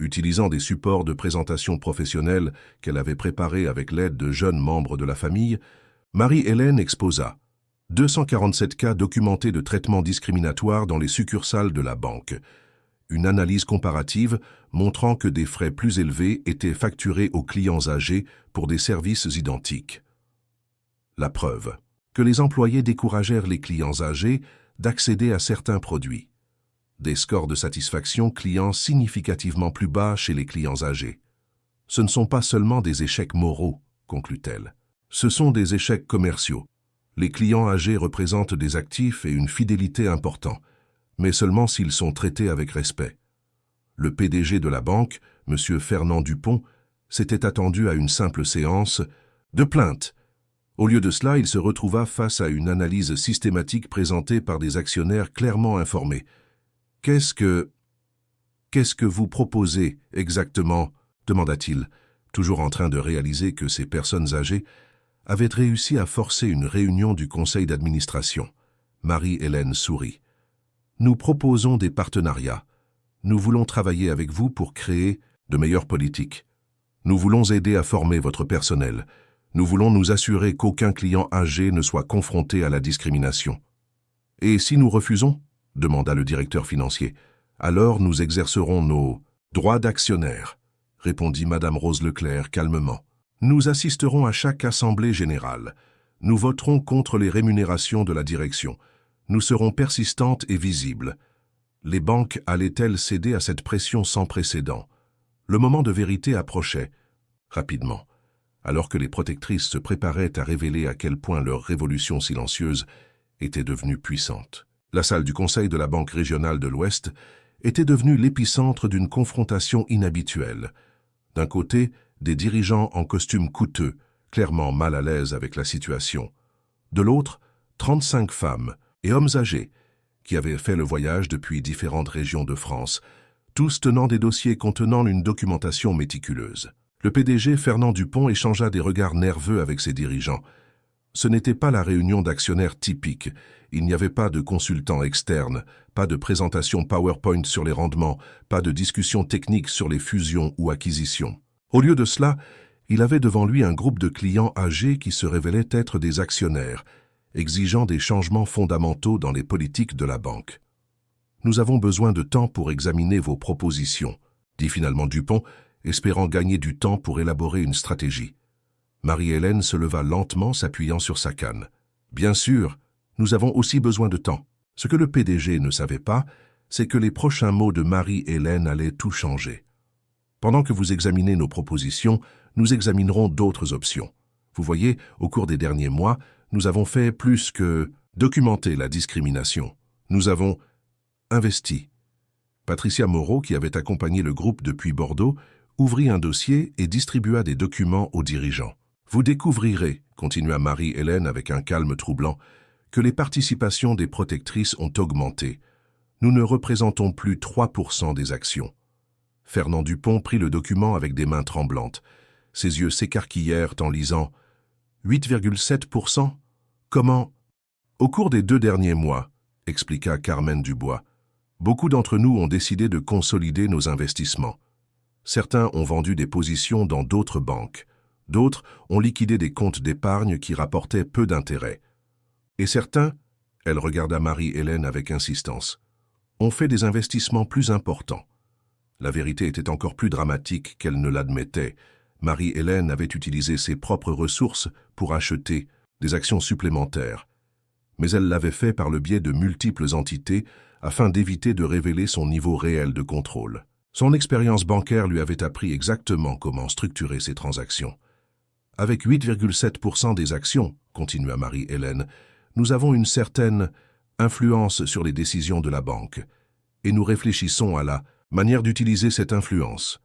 Utilisant des supports de présentation professionnels qu'elle avait préparés avec l'aide de jeunes membres de la famille, Marie-Hélène exposa 247 cas documentés de traitements discriminatoires dans les succursales de la banque. Une analyse comparative montrant que des frais plus élevés étaient facturés aux clients âgés pour des services identiques. La preuve que les employés découragèrent les clients âgés d'accéder à certains produits. Des scores de satisfaction clients significativement plus bas chez les clients âgés. Ce ne sont pas seulement des échecs moraux, conclut-elle. Ce sont des échecs commerciaux. Les clients âgés représentent des actifs et une fidélité importante, mais seulement s'ils sont traités avec respect. Le PDG de la banque, M. Fernand Dupont, s'était attendu à une simple séance de plainte. Au lieu de cela, il se retrouva face à une analyse systématique présentée par des actionnaires clairement informés. « Qu'est-ce que vous proposez exactement ?» demanda-t-il, toujours en train de réaliser que ces personnes âgées avaient réussi à forcer une réunion du conseil d'administration. Marie-Hélène sourit. Nous proposons des partenariats. Nous voulons travailler avec vous pour créer de meilleures politiques. Nous voulons aider à former votre personnel. Nous voulons nous assurer qu'aucun client âgé ne soit confronté à la discrimination. Et si nous refusons, demanda le directeur financier, alors nous exercerons nos droits d'actionnaire, répondit Madame Rose Leclerc calmement. Nous assisterons à chaque assemblée générale. Nous voterons contre les rémunérations de la direction. Nous serons persistantes et visibles. Les banques allaient-elles céder à cette pression sans précédent? Le moment de vérité approchait, rapidement, alors que les protectrices se préparaient à révéler à quel point leur révolution silencieuse était devenue puissante. La salle du conseil de la Banque régionale de l'Ouest était devenue l'épicentre d'une confrontation inhabituelle. D'un côté, des dirigeants en costumes coûteux, clairement mal à l'aise avec la situation. De l'autre, 35 femmes et hommes âgés qui avaient fait le voyage depuis différentes régions de France, tous tenant des dossiers contenant une documentation méticuleuse. Le PDG Fernand Dupont échangea des regards nerveux avec ses dirigeants. Ce n'était pas la réunion d'actionnaires typique. Il n'y avait pas de consultants externes, pas de présentation PowerPoint sur les rendements, pas de discussion technique sur les fusions ou acquisitions. Au lieu de cela, il avait devant lui un groupe de clients âgés qui se révélaient être des actionnaires, exigeant des changements fondamentaux dans les politiques de la banque. « Nous avons besoin de temps pour examiner vos propositions », dit finalement Dupont, espérant gagner du temps pour élaborer une stratégie. Marie-Hélène se leva lentement, s'appuyant sur sa canne. « Bien sûr, nous avons aussi besoin de temps. Ce que le PDG ne savait pas, c'est que les prochains mots de Marie-Hélène allaient tout changer. Pendant que vous examinez nos propositions, nous examinerons d'autres options. Vous voyez, au cours des derniers mois, nous avons fait plus que documenter la discrimination. Nous avons investi. » Patricia Moreau, qui avait accompagné le groupe depuis Bordeaux, ouvrit un dossier et distribua des documents aux dirigeants. « Vous découvrirez, » continua Marie-Hélène avec un calme troublant, « que les participations des protectrices ont augmenté. Nous ne représentons plus 3% des actions. » Fernand Dupont prit le document avec des mains tremblantes. Ses yeux s'écarquillèrent en lisant « 8,7%? Comment ?»« Au cours des 2 derniers mois, » expliqua Carmen Dubois, « beaucoup d'entre nous ont décidé de consolider nos investissements. Certains ont vendu des positions dans d'autres banques. D'autres ont liquidé des comptes d'épargne qui rapportaient peu d'intérêt. Et certains, elle regarda Marie-Hélène avec insistance, ont fait des investissements plus importants. » La vérité était encore plus dramatique qu'elle ne l'admettait. Marie-Hélène avait utilisé ses propres ressources pour acheter des actions supplémentaires. Mais elle l'avait fait par le biais de multiples entités afin d'éviter de révéler son niveau réel de contrôle. Son expérience bancaire lui avait appris exactement comment structurer ces transactions. « Avec 8,7% des actions, » continua Marie-Hélène, « nous avons une certaine influence sur les décisions de la banque. Et nous réfléchissons à la manière d'utiliser cette influence. »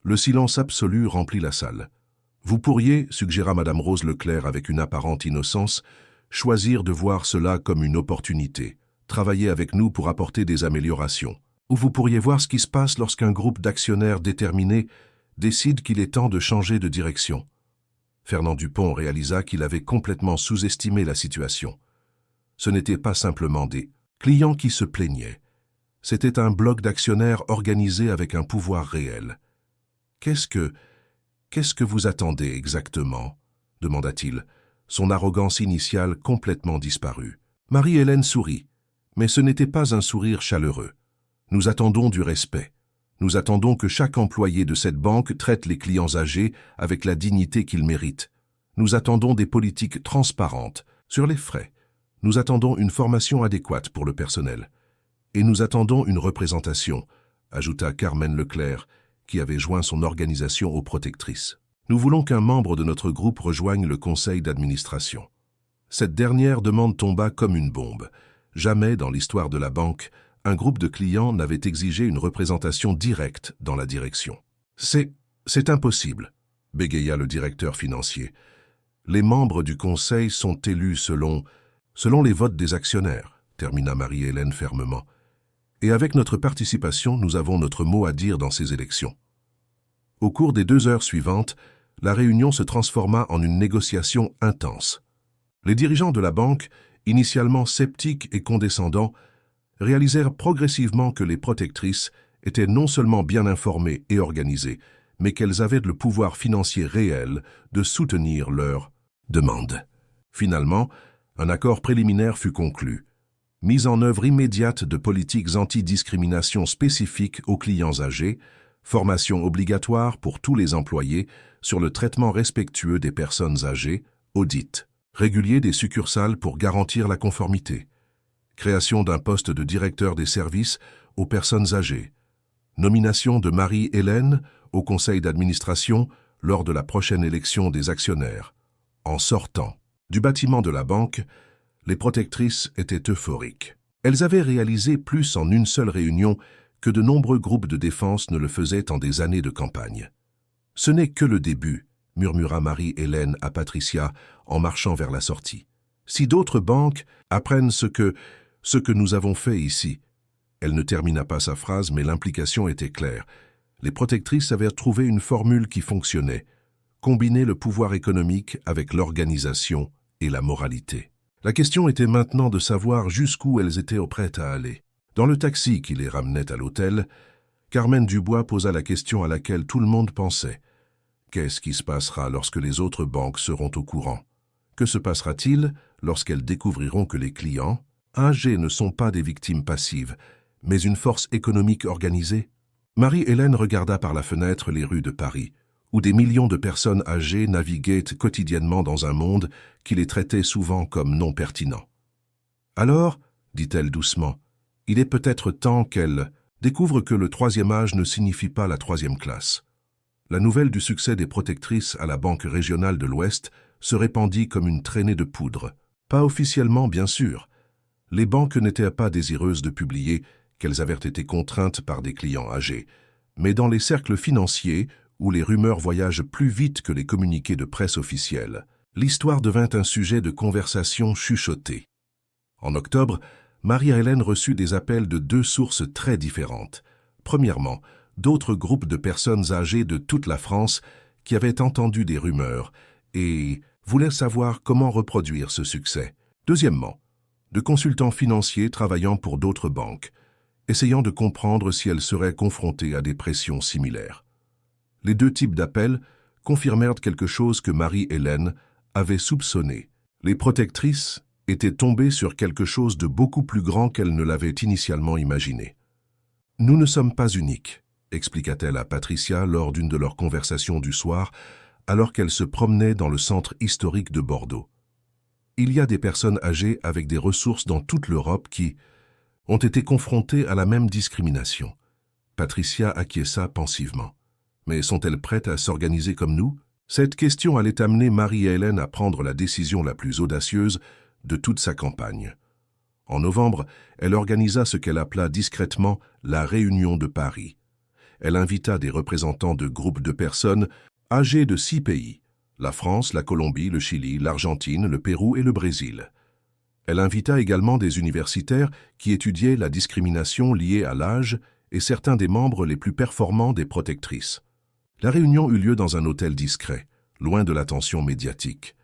Le silence absolu remplit la salle. « Vous pourriez, » suggéra Madame Rose Leclerc avec une apparente innocence, « choisir de voir cela comme une opportunité, travailler avec nous pour apporter des améliorations. Ou vous pourriez voir ce qui se passe lorsqu'un groupe d'actionnaires déterminés décide qu'il est temps de changer de direction. » Fernand Dupont réalisa qu'il avait complètement sous-estimé la situation. Ce n'était pas simplement des clients qui se plaignaient. C'était un bloc d'actionnaires organisé avec un pouvoir réel. « Qu'est-ce que vous attendez exactement ?» demanda-t-il, son arrogance initiale complètement disparue. Marie-Hélène sourit, mais ce n'était pas un sourire chaleureux. « Nous attendons du respect. Nous attendons que chaque employé de cette banque traite les clients âgés avec la dignité qu'ils méritent. Nous attendons des politiques transparentes sur les frais. Nous attendons une formation adéquate pour le personnel. Et nous attendons une représentation, » ajouta Carmen Leclerc, qui avait joint son organisation aux protectrices. « Nous voulons qu'un membre de notre groupe rejoigne le conseil d'administration. » Cette dernière demande tomba comme une bombe. Jamais dans l'histoire de la banque, un groupe de clients n'avait exigé une représentation directe dans la direction. « C'est impossible, » bégaya le directeur financier. « Les membres du conseil sont élus selon les votes des actionnaires, » termina Marie-Hélène fermement. « Et avec notre participation, nous avons notre mot à dire dans ces élections. » Au cours des 2 heures suivantes, la réunion se transforma en une négociation intense. Les dirigeants de la banque, initialement sceptiques et condescendants, réalisèrent progressivement que les protectrices étaient non seulement bien informées et organisées, mais qu'elles avaient le pouvoir financier réel de soutenir leurs demandes. Finalement, un accord préliminaire fut conclu. Mise en œuvre immédiate de politiques anti-discrimination spécifiques aux clients âgés, formation obligatoire pour tous les employés sur le traitement respectueux des personnes âgées, audit régulier des succursales pour garantir la conformité, création d'un poste de directeur des services aux personnes âgées, nomination de Marie-Hélène au conseil d'administration lors de la prochaine élection des actionnaires. En sortant du bâtiment de la banque, les protectrices étaient euphoriques. Elles avaient réalisé plus en une seule réunion que de nombreux groupes de défense ne le faisaient en des années de campagne. « Ce n'est que le début », murmura Marie-Hélène à Patricia en marchant vers la sortie. « Si d'autres banques apprennent ce que nous avons fait ici. » Elle ne termina pas sa phrase, mais l'implication était claire. Les protectrices avaient trouvé une formule qui fonctionnait, combiner le pouvoir économique avec l'organisation et la moralité. La question était maintenant de savoir jusqu'où elles étaient prêtes à aller. Dans le taxi qui les ramenait à l'hôtel, Carmen Dubois posa la question à laquelle tout le monde pensait. Qu'est-ce qui se passera lorsque les autres banques seront au courant? Que se passera-t-il lorsqu'elles découvriront que les clients âgés ne sont pas des victimes passives, mais une force économique organisée? Marie-Hélène regarda par la fenêtre les rues de Paris, où des millions de personnes âgées naviguaient quotidiennement dans un monde qui les traitait souvent comme non pertinents. « Alors, dit-elle doucement, il est peut-être temps qu'elle découvre que le 3e âge ne signifie pas la 3e classe. » La nouvelle du succès des protectrices à la Banque régionale de l'Ouest se répandit comme une traînée de poudre. Pas officiellement, bien sûr. Les banques n'étaient pas désireuses de publier qu'elles avaient été contraintes par des clients âgés, mais dans les cercles financiers, où les rumeurs voyagent plus vite que les communiqués de presse officiels, l'histoire devint un sujet de conversation chuchoté. En octobre, Marie-Hélène reçut des appels de 2 sources très différentes. Premièrement, d'autres groupes de personnes âgées de toute la France qui avaient entendu des rumeurs et voulaient savoir comment reproduire ce succès. Deuxièmement, de consultants financiers travaillant pour d'autres banques, essayant de comprendre si elles seraient confrontées à des pressions similaires. Les 2 types d'appels confirmèrent quelque chose que Marie-Hélène avait soupçonné. Les protectrices étaient tombées sur quelque chose de beaucoup plus grand qu'elles ne l'avaient initialement imaginé. « Nous ne sommes pas uniques », expliqua-t-elle à Patricia lors d'une de leurs conversations du soir, alors qu'elle se promenait dans le centre historique de Bordeaux. « Il y a des personnes âgées avec des ressources dans toute l'Europe qui ont été confrontées à la même discrimination. » Patricia acquiesça pensivement. « Mais sont-elles prêtes à s'organiser comme nous ?» Cette question allait amener Marie-Hélène à prendre la décision la plus audacieuse de toute sa campagne. En novembre, elle organisa ce qu'elle appela discrètement la Réunion de Paris. Elle invita des représentants de groupes de personnes âgées de 6 pays, la France, la Colombie, le Chili, l'Argentine, le Pérou et le Brésil. Elle invita également des universitaires qui étudiaient la discrimination liée à l'âge et certains des membres les plus performants des protectrices. La réunion eut lieu dans un hôtel discret, loin de l'attention médiatique.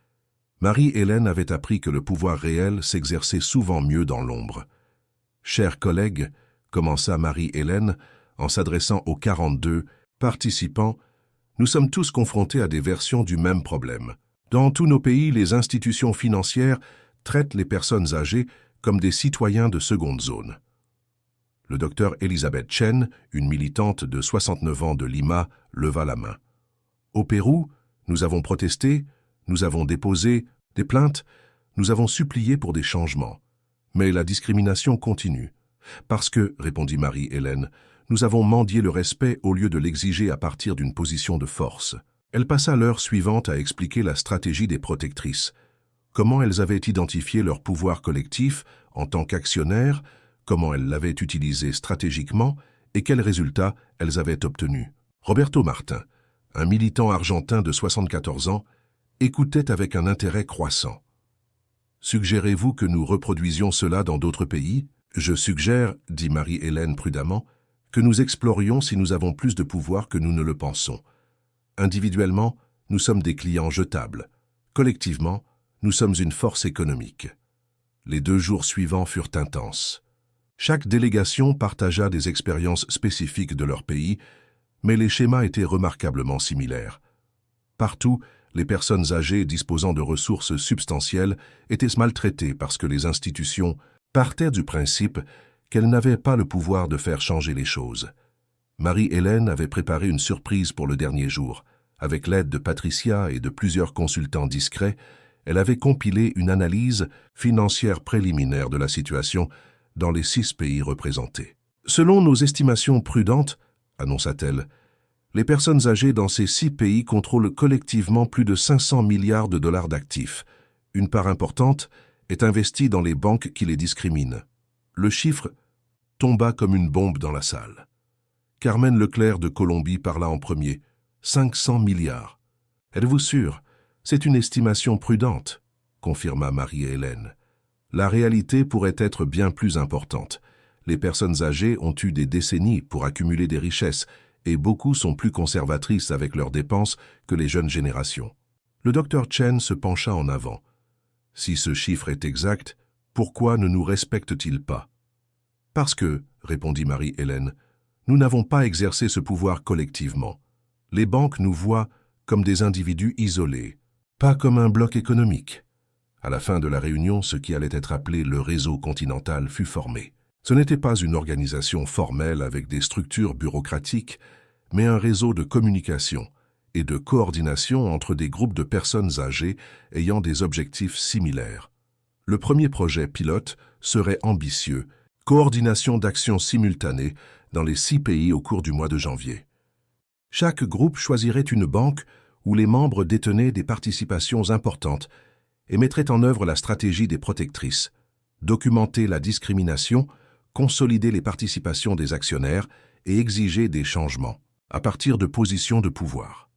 Marie-Hélène avait appris que le pouvoir réel s'exerçait souvent mieux dans l'ombre. « Chers collègues, » commença Marie-Hélène en s'adressant aux 42 participants, « nous sommes tous confrontés à des versions du même problème. Dans tous nos pays, les institutions financières traitent les personnes âgées comme des citoyens de seconde zone. » Le docteur Elisabeth Chen, une militante de 69 ans de Lima, leva la main. « Au Pérou, nous avons protesté, nous avons déposé des plaintes, nous avons supplié pour des changements. Mais la discrimination continue. Parce que, répondit Marie-Hélène, nous avons mendié le respect au lieu de l'exiger à partir d'une position de force. » Elle passa l'heure suivante à expliquer la stratégie des protectrices, comment elles avaient identifié leur pouvoir collectif en tant qu'actionnaires, comment elles l'avaient utilisé stratégiquement et quels résultats elles avaient obtenus. Roberto Martin, un militant argentin de 74 ans, écoutait avec un intérêt croissant. « Suggérez-vous que nous reproduisions cela dans d'autres pays ? Je suggère, dit Marie-Hélène prudemment, que nous explorions si nous avons plus de pouvoir que nous ne le pensons. Individuellement, nous sommes des clients jetables. Collectivement, nous sommes une force économique. Les 2 jours suivants furent intenses. Chaque délégation partagea des expériences spécifiques de leur pays, mais les schémas étaient remarquablement similaires. Partout, les personnes âgées disposant de ressources substantielles étaient maltraitées parce que les institutions partaient du principe qu'elles n'avaient pas le pouvoir de faire changer les choses. Marie-Hélène avait préparé une surprise pour le dernier jour. Avec l'aide de Patricia et de plusieurs consultants discrets, elle avait compilé une analyse financière préliminaire de la situation dans les 6 pays représentés. Selon nos estimations prudentes, annonça-t-elle, les personnes âgées dans ces 6 pays contrôlent collectivement plus de 500 milliards de dollars d'actifs. Une part importante est investie dans les banques qui les discriminent. Le chiffre tomba comme une bombe dans la salle. Carmen Leclerc de Colombie parla en premier. 500 milliards. Êtes-vous sûr? C'est une estimation prudente, confirma Marie-Hélène. La réalité pourrait être bien plus importante. Les personnes âgées ont eu des décennies pour accumuler des richesses et beaucoup sont plus conservatrices avec leurs dépenses que les jeunes générations. Le docteur Chen se pencha en avant. Si ce chiffre est exact, pourquoi ne nous respecte-t-il pas? Parce que, répondit Marie-Hélène, nous n'avons pas exercé ce pouvoir collectivement. Les banques nous voient comme des individus isolés, pas comme un bloc économique. À la fin de la réunion, ce qui allait être appelé le réseau continental fut formé. Ce n'était pas une organisation formelle avec des structures bureaucratiques, mais un réseau de communication et de coordination entre des groupes de personnes âgées ayant des objectifs similaires. Le premier projet pilote serait ambitieux, coordination d'actions simultanées dans les 6 pays au cours du mois de janvier. Chaque groupe choisirait une banque où les membres détenaient des participations importantes et mettrait en œuvre la stratégie des protectrices, documenter la discrimination, consolider les participations des actionnaires et exiger des changements, à partir de positions de pouvoir.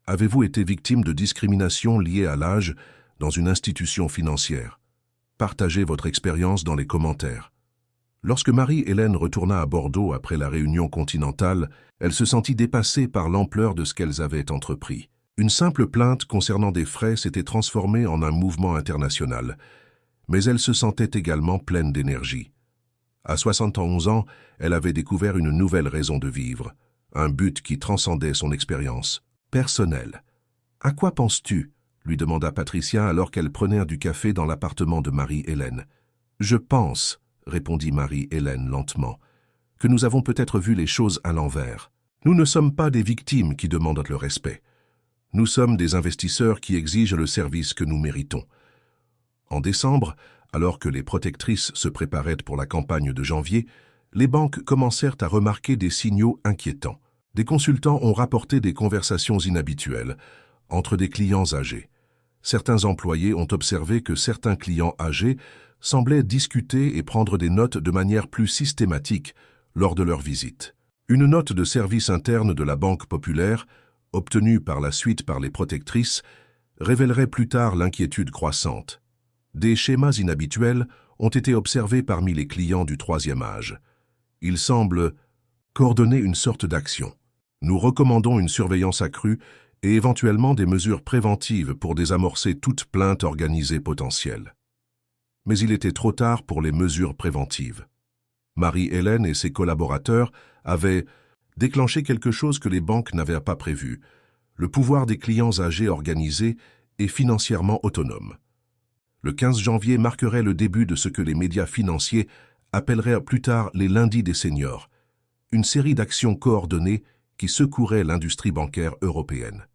Avez-vous été victime de discrimination liée à l'âge dans une institution financière? Partagez votre expérience dans les commentaires. Lorsque Marie-Hélène retourna à Bordeaux après la réunion continentale, elle se sentit dépassée par l'ampleur de ce qu'elles avaient entrepris. Une simple plainte concernant des frais s'était transformée en un mouvement international, mais elle se sentait également pleine d'énergie. À 71 ans, elle avait découvert une nouvelle raison de vivre, un but qui transcendait son expérience personnelle. « À quoi penses-tu » lui demanda Patricia alors qu'elle prenait du café dans l'appartement de Marie-Hélène. « Je pense » répondit Marie-Hélène lentement, « que nous avons peut-être vu les choses à l'envers. Nous ne sommes pas des victimes qui demandent le respect. Nous sommes des investisseurs qui exigent le service que nous méritons. » En décembre, alors que les protectrices se préparaient pour la campagne de janvier, les banques commencèrent à remarquer des signaux inquiétants. Des consultants ont rapporté des conversations inhabituelles entre des clients âgés. Certains employés ont observé que certains clients âgés semblaient discuter et prendre des notes de manière plus systématique lors de leur visite. Une note de service interne de la Banque populaire, obtenue par la suite par les protectrices, révélerait plus tard l'inquiétude croissante. Des schémas inhabituels ont été observés parmi les clients du 3e âge. Ils semblent coordonner une sorte d'action. Nous recommandons une surveillance accrue et éventuellement des mesures préventives pour désamorcer toute plainte organisée potentielle. Mais il était trop tard pour les mesures préventives. Marie-Hélène et ses collaborateurs avaient déclenché quelque chose que les banques n'avaient pas prévu, le pouvoir des clients âgés organisés et financièrement autonomes. Le 15 janvier marquerait le début de ce que les médias financiers appelleraient plus tard les lundis des seniors, une série d'actions coordonnées qui secouraient l'industrie bancaire européenne.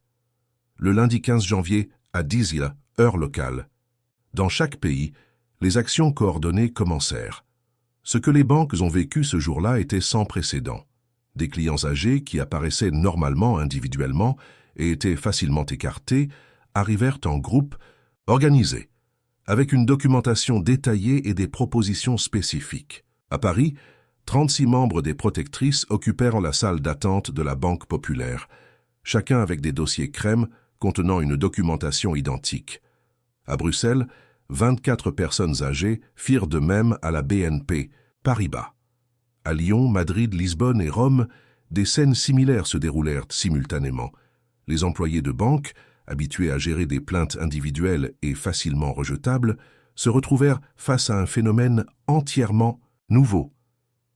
Le lundi 15 janvier, à 10h, heure locale, dans chaque pays, les actions coordonnées commencèrent. Ce que les banques ont vécu ce jour-là était sans précédent. Des clients âgés qui apparaissaient normalement individuellement et étaient facilement écartés arrivèrent en groupe organisés, avec une documentation détaillée et des propositions spécifiques. À Paris, 36 membres des protectrices occupèrent la salle d'attente de la Banque populaire, chacun avec des dossiers crème contenant une documentation identique. À Bruxelles, 24 personnes âgées firent de même à la BNP Paribas. À Lyon, Madrid, Lisbonne et Rome, des scènes similaires se déroulèrent simultanément. Les employés de banque, habitués à gérer des plaintes individuelles et facilement rejetables, se retrouvèrent face à un phénomène entièrement nouveau.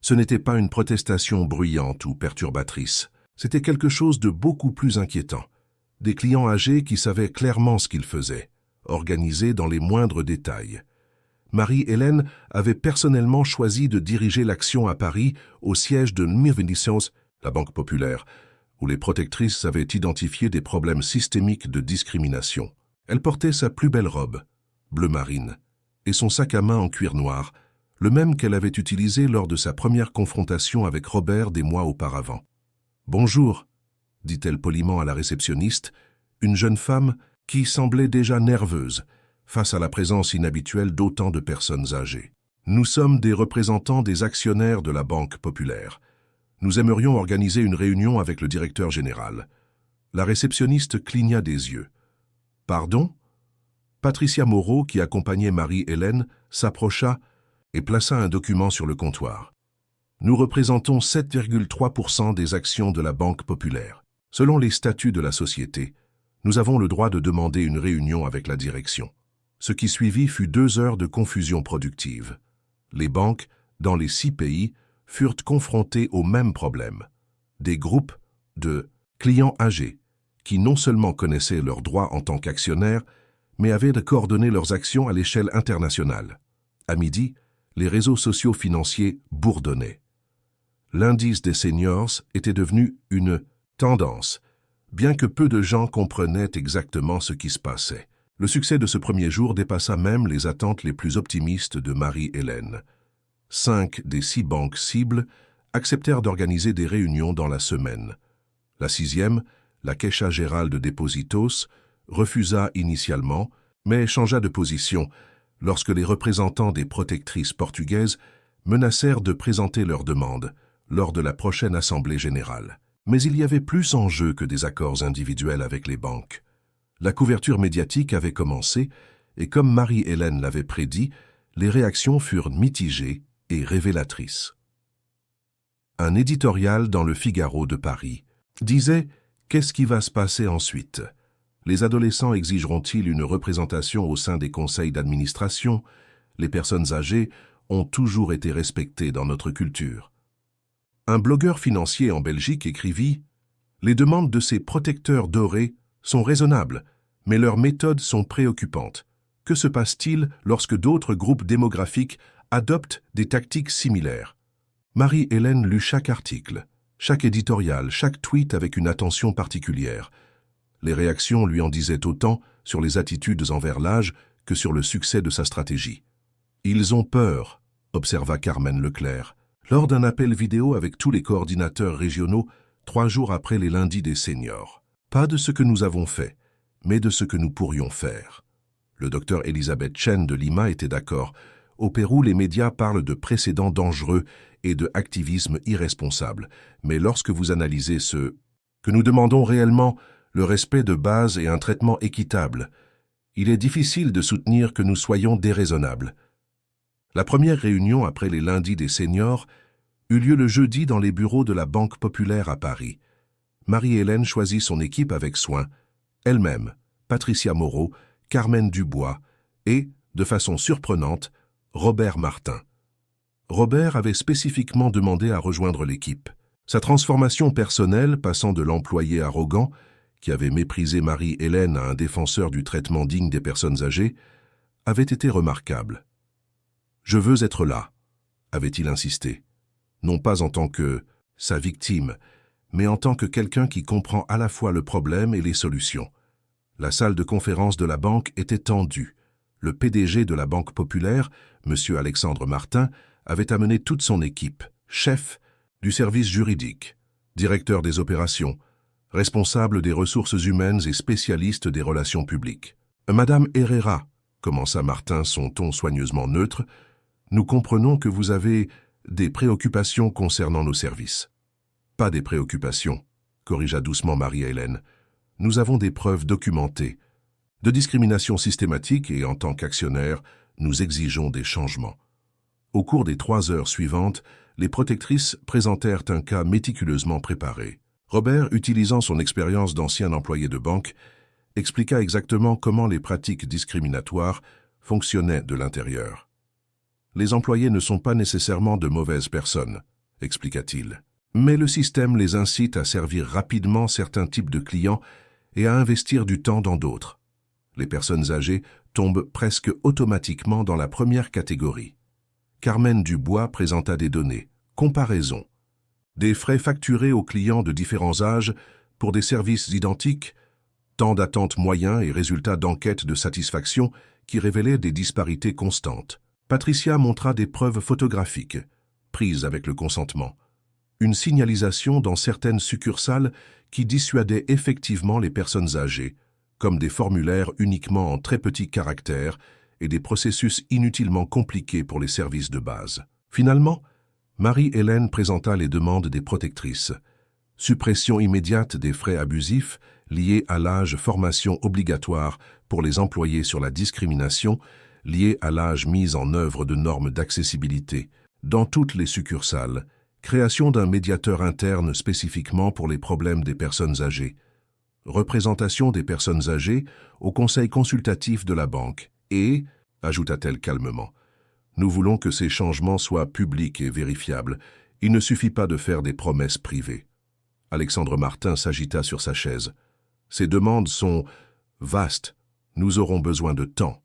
Ce n'était pas une protestation bruyante ou perturbatrice, c'était quelque chose de beaucoup plus inquiétant. Des clients âgés qui savaient clairement ce qu'ils faisaient, organisés dans les moindres détails. Marie-Hélène avait personnellement choisi de diriger l'action à Paris, au siège de Mirvenissance, la Banque populaire, où les protectrices avaient identifié des problèmes systémiques de discrimination. Elle portait sa plus belle robe, bleu marine, et son sac à main en cuir noir, le même qu'elle avait utilisé lors de sa première confrontation avec Robert des mois auparavant. « Bonjour », dit-elle poliment à la réceptionniste, une jeune femme qui semblait déjà nerveuse face à la présence inhabituelle d'autant de personnes âgées. « Nous sommes des représentants des actionnaires de la Banque populaire. Nous aimerions organiser une réunion avec le directeur général. » La réceptionniste cligna des yeux. « Pardon ?» Patricia Moreau, qui accompagnait Marie-Hélène, s'approcha et plaça un document sur le comptoir. « Nous représentons 7,3% des actions de la Banque populaire. Selon les statuts de la société, nous avons le droit de demander une réunion avec la direction. » Ce qui suivit fut 2 heures de confusion productive. Les banques, dans les 6 pays, furent confrontées au même problème. Des groupes de clients âgés qui non seulement connaissaient leurs droits en tant qu'actionnaires, mais avaient coordonné leurs actions à l'échelle internationale. À midi, les réseaux sociaux financiers bourdonnaient. L'indice des seniors était devenu une tendance, bien que peu de gens comprenaient exactement ce qui se passait. Le succès de ce premier jour dépassa même les attentes les plus optimistes de Marie-Hélène. 5 des 6 banques cibles acceptèrent d'organiser des réunions dans la semaine. La 6e, la Caixa Geral de Depósitos, refusa initialement, mais changea de position lorsque les représentants des protectrices portugaises menacèrent de présenter leurs demandes lors de la prochaine Assemblée générale. Mais il y avait plus en jeu que des accords individuels avec les banques. La couverture médiatique avait commencé, et comme Marie-Hélène l'avait prédit, les réactions furent mitigées et révélatrices. Un éditorial dans le Figaro de Paris disait « Qu'est-ce qui va se passer ensuite ? Les adolescents exigeront-ils une représentation au sein des conseils d'administration ? Les personnes âgées ont toujours été respectées dans notre culture. » Un blogueur financier en Belgique écrivit « Les demandes de ces protecteurs dorés sont raisonnables, mais leurs méthodes sont préoccupantes. Que se passe-t-il lorsque d'autres groupes démographiques adoptent des tactiques similaires ?» Marie-Hélène lut chaque article, chaque éditorial, chaque tweet avec une attention particulière. Les réactions lui en disaient autant sur les attitudes envers l'âge que sur le succès de sa stratégie. « Ils ont peur », observa Carmen Leclerc, lors d'un appel vidéo avec tous les coordinateurs régionaux 3 jours après les lundis des seniors. Pas de ce que nous avons fait, mais de ce que nous pourrions faire. Le docteur Elisabeth Chen de Lima était d'accord. Au Pérou, les médias parlent de précédents dangereux et de activisme irresponsable. Mais lorsque vous analysez ce que nous demandons réellement, le respect de base et un traitement équitable, il est difficile de soutenir que nous soyons déraisonnables. La première réunion après les lundis des seniors eut lieu le jeudi dans les bureaux de la Banque populaire à Paris. Marie-Hélène choisit son équipe avec soin, elle-même, Patricia Moreau, Carmen Dubois et, de façon surprenante, Robert Martin. Robert avait spécifiquement demandé à rejoindre l'équipe. Sa transformation personnelle, passant de l'employé arrogant, qui avait méprisé Marie-Hélène à un défenseur du traitement digne des personnes âgées, avait été remarquable. « Je veux être là », avait-il insisté, non pas en tant que sa victime, mais en tant que quelqu'un qui comprend à la fois le problème et les solutions. La salle de conférence de la banque était tendue. Le PDG de la Banque populaire, M. Alexandre Martin, avait amené toute son équipe, chef du service juridique, directeur des opérations, responsable des ressources humaines et spécialiste des relations publiques. « Madame Herrera », commença Martin son ton soigneusement neutre, « nous comprenons que vous avez des préoccupations concernant nos services. » « Pas des préoccupations, corrigea doucement Marie-Hélène. Nous avons des preuves documentées de discrimination systématique et en tant qu'actionnaires, nous exigeons des changements. Au cours des 3 heures suivantes, les protectrices présentèrent un cas méticuleusement préparé. Robert, utilisant son expérience d'ancien employé de banque, expliqua exactement comment les pratiques discriminatoires fonctionnaient de l'intérieur. Les employés ne sont pas nécessairement de mauvaises personnes, expliqua-t-il. Mais le système les incite à servir rapidement certains types de clients et à investir du temps dans d'autres. Les personnes âgées tombent presque automatiquement dans la première catégorie. Carmen Dubois présenta des données. Comparaison. Des frais facturés aux clients de différents âges pour des services identiques, temps d'attente moyen et résultats d'enquêtes de satisfaction qui révélaient des disparités constantes. Patricia montra des preuves photographiques, prises avec le consentement. Une signalisation dans certaines succursales qui dissuadait effectivement les personnes âgées, comme des formulaires uniquement en très petits caractères et des processus inutilement compliqués pour les services de base. Finalement, Marie-Hélène présenta les demandes des protectrices. Suppression immédiate des frais abusifs liés à l'âge, formation obligatoire pour les employés sur la discrimination liée à l'âge, mise en œuvre de normes d'accessibilité dans toutes les succursales, création d'un médiateur interne spécifiquement pour les problèmes des personnes âgées, représentation des personnes âgées au conseil consultatif de la banque et, ajouta-t-elle calmement, nous voulons que ces changements soient publics et vérifiables. Il ne suffit pas de faire des promesses privées. Alexandre Martin s'agita sur sa chaise. Ces demandes sont vastes. Nous aurons besoin de temps.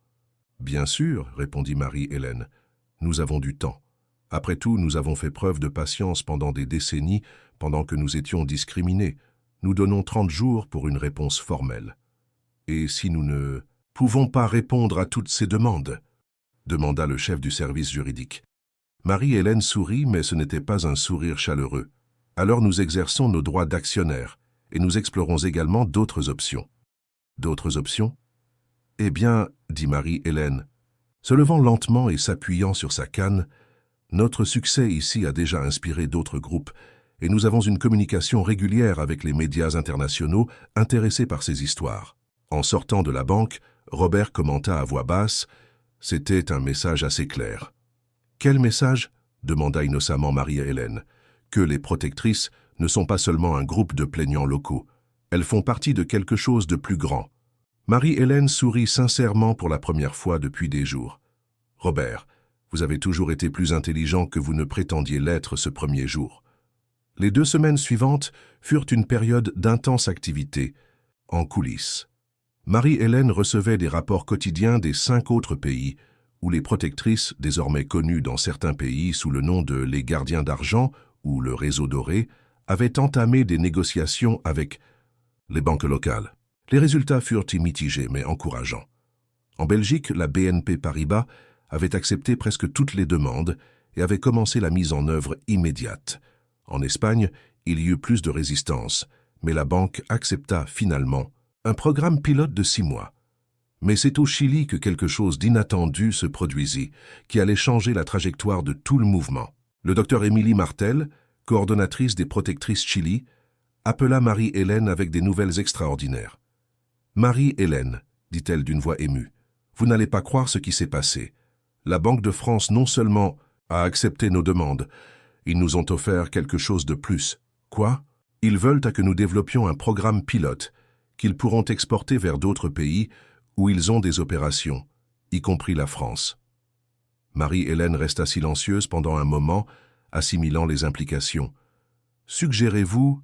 Bien sûr, répondit Marie-Hélène. Nous avons du temps. Après tout, nous avons fait preuve de patience pendant des décennies, pendant que nous étions discriminés. Nous donnons 30 jours pour une réponse formelle. Et si nous ne pouvons pas répondre à toutes ces demandes, demanda le chef du service juridique. Marie-Hélène sourit, mais ce n'était pas un sourire chaleureux. Alors nous exerçons nos droits d'actionnaire, et nous explorons également d'autres options. D'autres options? Eh bien, dit Marie-Hélène, se levant lentement et s'appuyant sur sa canne, notre succès ici a déjà inspiré d'autres groupes, et nous avons une communication régulière avec les médias internationaux intéressés par ces histoires. En sortant de la banque, Robert commenta à voix basse. C'était un message assez clair. Quel message? Demanda innocemment Marie-Hélène. Que les protectrices ne sont pas seulement un groupe de plaignants locaux. Elles font partie de quelque chose de plus grand. Marie-Hélène sourit sincèrement pour la première fois depuis des jours. Robert, vous avez toujours été plus intelligent que vous ne prétendiez l'être ce premier jour. Les 2 semaines suivantes furent une période d'intense activité, en coulisses. Marie-Hélène recevait des rapports quotidiens des 5 autres pays, où les protectrices, désormais connues dans certains pays sous le nom de les gardiens d'argent ou le réseau doré, avaient entamé des négociations avec les banques locales. Les résultats furent mitigés mais encourageants. En Belgique, la BNP Paribas avait accepté presque toutes les demandes et avait commencé la mise en œuvre immédiate. En Espagne, il y eut plus de résistance, mais la banque accepta finalement un programme pilote de 6 mois. Mais c'est au Chili que quelque chose d'inattendu se produisit, qui allait changer la trajectoire de tout le mouvement. Le docteur Émilie Martel, coordonnatrice des protectrices Chili, appela Marie-Hélène avec des nouvelles extraordinaires. « Marie-Hélène, dit-elle d'une voix émue, vous n'allez pas croire ce qui s'est passé. La Banque de France non seulement a accepté nos demandes, ils nous ont offert quelque chose de plus. Quoi? Ils veulent que nous développions un programme pilote qu'ils pourront exporter vers d'autres pays où ils ont des opérations, y compris la France. » Marie-Hélène resta silencieuse pendant un moment, assimilant les implications. « Suggérez-vous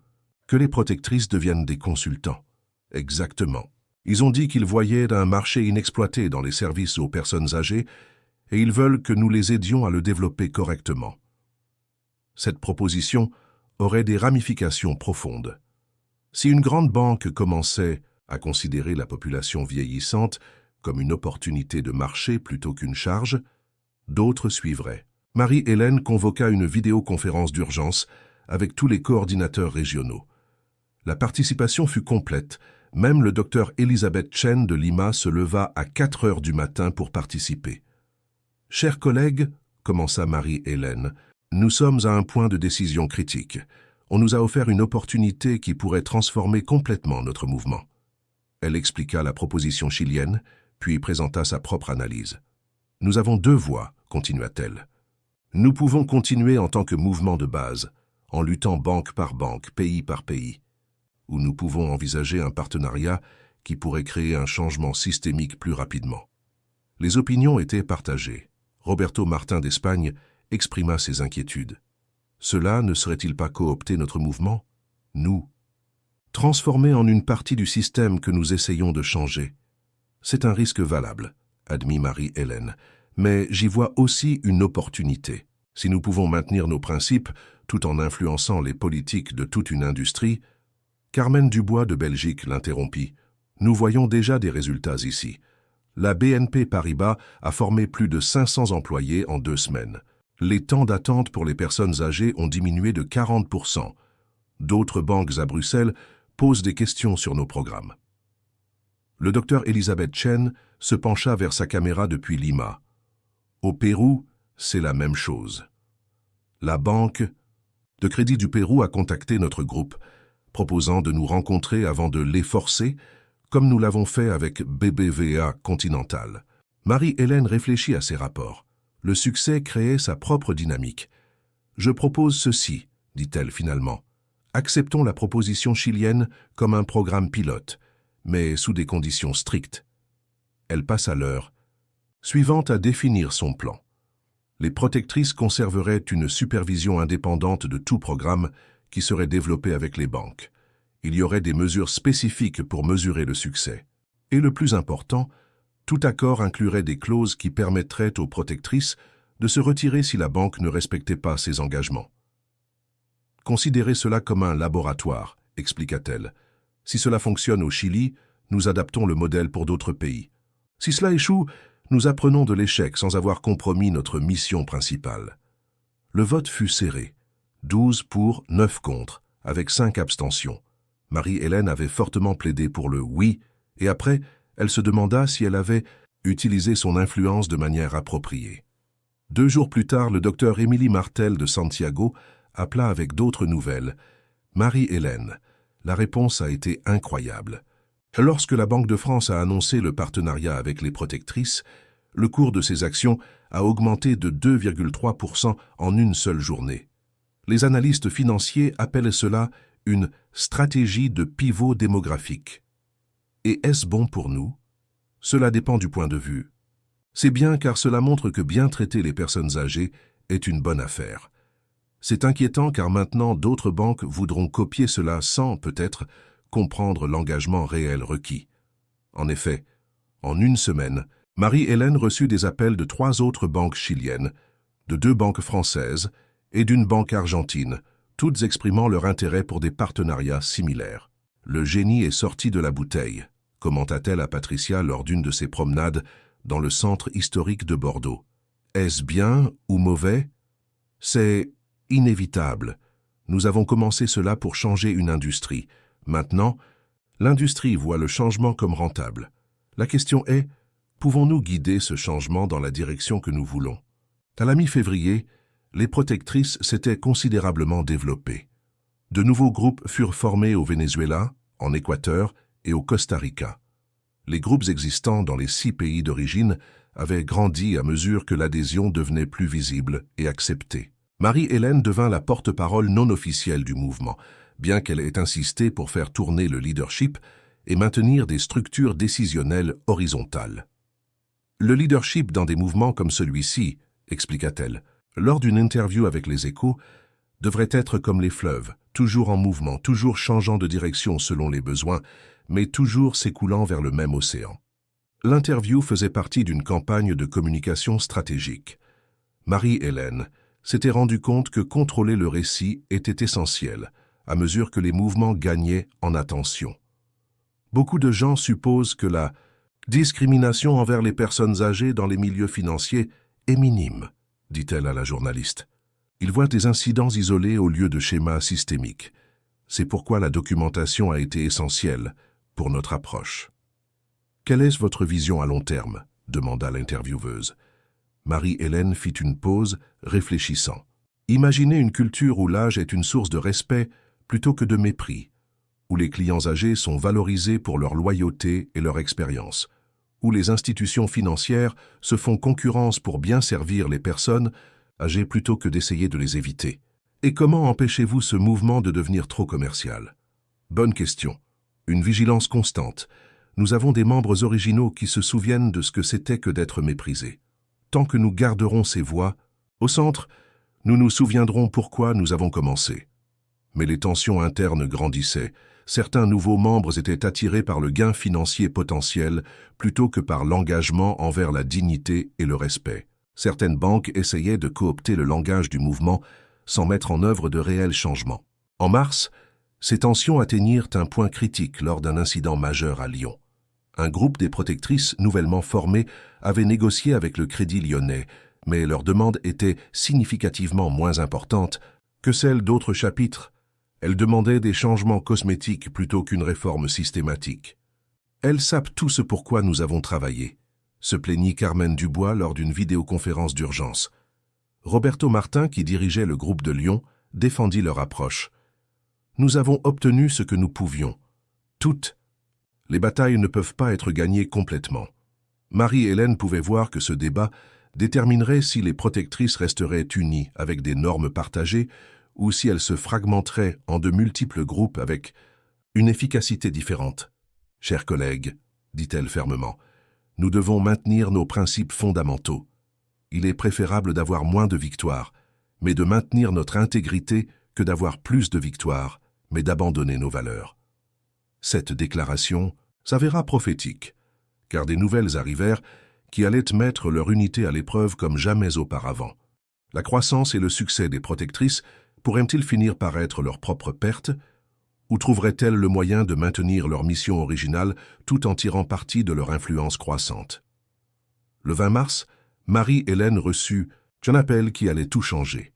que les protectrices deviennent des consultants? » « Exactement. Ils ont dit qu'ils voyaient un marché inexploité dans les services aux personnes âgées et ils veulent que nous les aidions à le développer correctement. Cette proposition aurait des ramifications profondes. Si une grande banque commençait à considérer la population vieillissante comme une opportunité de marché plutôt qu'une charge, d'autres suivraient. Marie-Hélène convoqua une vidéoconférence d'urgence avec tous les coordinateurs régionaux. La participation fut complète. Même le docteur Elisabeth Chen de Lima se leva à 4 heures du matin pour participer. « Chers collègues, commença Marie-Hélène, nous sommes à un point de décision critique. On nous a offert une opportunité qui pourrait transformer complètement notre mouvement. » Elle expliqua la proposition chilienne, puis présenta sa propre analyse. « Nous avons 2 voies, continua-t-elle. Nous pouvons continuer en tant que mouvement de base, en luttant banque par banque, pays par pays. où nous pouvons envisager un partenariat qui pourrait créer un changement systémique plus rapidement. Les opinions étaient partagées. Roberto Martin d'Espagne exprima ses inquiétudes. Cela ne serait-il pas coopter notre mouvement? Nous, transformer en une partie du système que nous essayons de changer. C'est un risque valable, admit Marie-Hélène, mais j'y vois aussi une opportunité. Si nous pouvons maintenir nos principes tout en influençant les politiques de toute une industrie, Carmen Dubois de Belgique l'interrompit. Nous voyons déjà des résultats ici. La BNP Paribas a formé plus de 500 employés en 2 semaines. Les temps d'attente pour les personnes âgées ont diminué de 40%. D'autres banques à Bruxelles posent des questions sur nos programmes. Le docteur Elisabeth Chen se pencha vers sa caméra depuis Lima. Au Pérou, c'est la même chose. La Banque de Crédit du Pérou a contacté notre groupe, proposant de nous rencontrer avant de les forcer, comme nous l'avons fait avec BBVA Continental. Marie-Hélène réfléchit à ces rapports. Le succès créait sa propre dynamique. « Je propose ceci, dit-elle finalement. Acceptons la proposition chilienne comme un programme pilote, mais sous des conditions strictes. » Elle passe à l'heure suivante à définir son plan. Les protectrices conserveraient une supervision indépendante de tout programme qui serait développé avec les banques. Il y aurait des mesures spécifiques pour mesurer le succès. Et le plus important, tout accord inclurait des clauses qui permettraient aux protectrices de se retirer si la banque ne respectait pas ses engagements. Considérez cela comme un laboratoire, expliqua-t-elle. Si cela fonctionne au Chili, nous adaptons le modèle pour d'autres pays. Si cela échoue, nous apprenons de l'échec sans avoir compromis notre mission principale. Le vote fut serré, 12 pour, 9 contre, avec 5 abstentions. Marie-Hélène avait fortement plaidé pour le « oui » et après, elle se demanda si elle avait utilisé son influence de manière appropriée. 2 jours plus tard, le docteur Émilie Martel de Santiago appela avec d'autres nouvelles. « Marie-Hélène, la réponse a été incroyable. Lorsque la Banque de France a annoncé le partenariat avec les protectrices, le cours de ses actions a augmenté de 2,3% en une seule journée. Les analystes financiers appellent cela une stratégie de pivot démographique. Et est-ce bon pour nous? Cela dépend du point de vue. C'est bien car cela montre que bien traiter les personnes âgées est une bonne affaire. C'est inquiétant car maintenant d'autres banques voudront copier cela sans, peut-être, comprendre l'engagement réel requis. En effet, en une semaine, Marie-Hélène reçut des appels de 3 autres banques chiliennes, de 2 banques françaises et d'une banque argentine, toutes exprimant leur intérêt pour des partenariats similaires. Le génie est sorti de la bouteille, commenta-t-elle à Patricia lors d'une de ses promenades dans le centre historique de Bordeaux. Est-ce bien ou mauvais? C'est inévitable. Nous avons commencé cela pour changer une industrie. Maintenant, l'industrie voit le changement comme rentable. La question est, pouvons-nous guider ce changement dans la direction que nous voulons? À la mi-février, les protectrices s'étaient considérablement développées. De nouveaux groupes furent formés au Venezuela, en Équateur et au Costa Rica. Les groupes existants dans les 6 pays d'origine avaient grandi à mesure que l'adhésion devenait plus visible et acceptée. Marie-Hélène devint la porte-parole non officielle du mouvement, bien qu'elle ait insisté pour faire tourner le leadership et maintenir des structures décisionnelles horizontales. Le leadership dans des mouvements comme celui-ci, expliqua-t-elle, lors d'une interview avec les Échos, devrait être comme les fleuves, toujours en mouvement, toujours changeant de direction selon les besoins, mais toujours s'écoulant vers le même océan. L'interview faisait partie d'une campagne de communication stratégique. Marie-Hélène s'était rendue compte que contrôler le récit était essentiel, à mesure que les mouvements gagnaient en attention. Beaucoup de gens supposent que la discrimination envers les personnes âgées dans les milieux financiers est minime, dit-elle à la journaliste. Ils voient des incidents isolés au lieu de schémas systémiques. C'est pourquoi la documentation a été essentielle pour notre approche. « Quelle est votre vision à long terme ?» demanda l'intervieweuse. Marie-Hélène fit une pause, réfléchissant. « Imaginez une culture où l'âge est une source de respect plutôt que de mépris, où les clients âgés sont valorisés pour leur loyauté et leur expérience, où les institutions financières se font concurrence pour bien servir les personnes âgées plutôt que d'essayer de les éviter. Et comment empêchez-vous ce mouvement de devenir trop commercial? Bonne question. Une vigilance constante. Nous avons des membres originaux qui se souviennent de ce que c'était que d'être méprisés. Tant que nous garderons ces voix, au centre, nous nous souviendrons pourquoi nous avons commencé. Mais les tensions internes grandissaient. Certains nouveaux membres étaient attirés par le gain financier potentiel plutôt que par l'engagement envers la dignité et le respect. Certaines banques essayaient de coopter le langage du mouvement sans mettre en œuvre de réels changements. En mars, ces tensions atteignirent un point critique lors d'un incident majeur à Lyon. Un groupe des protectrices nouvellement formées avait négocié avec le Crédit Lyonnais, mais leur demande était significativement moins importante que celle d'autres chapitres. Elles demandaient des changements cosmétiques plutôt qu'une réforme systématique. Elles sapent tout ce pourquoi nous avons travaillé, se plaignit Carmen Dubois lors d'une vidéoconférence d'urgence. Roberto Martin, qui dirigeait le groupe de Lyon, défendit leur approche. Nous avons obtenu ce que nous pouvions. Toutes. Les batailles ne peuvent pas être gagnées complètement. Marie-Hélène pouvait voir que ce débat déterminerait si les protectrices resteraient unies avec des normes partagées ou si elles se fragmenteraient en de multiples groupes avec une efficacité différente. « Chers collègues, dit-elle fermement, nous devons maintenir nos principes fondamentaux. Il est préférable d'avoir moins de victoires, mais de maintenir notre intégrité que d'avoir plus de victoires, mais d'abandonner nos valeurs. » Cette déclaration s'avéra prophétique, car des nouvelles arrivèrent qui allaient mettre leur unité à l'épreuve comme jamais auparavant. La croissance et le succès des protectrices pourraient-ils finir par être leur propre perte, ou trouveraient-elles le moyen de maintenir leur mission originale tout en tirant parti de leur influence croissante? Le 20 mars, Marie-Hélène reçut un appel qui allait tout changer.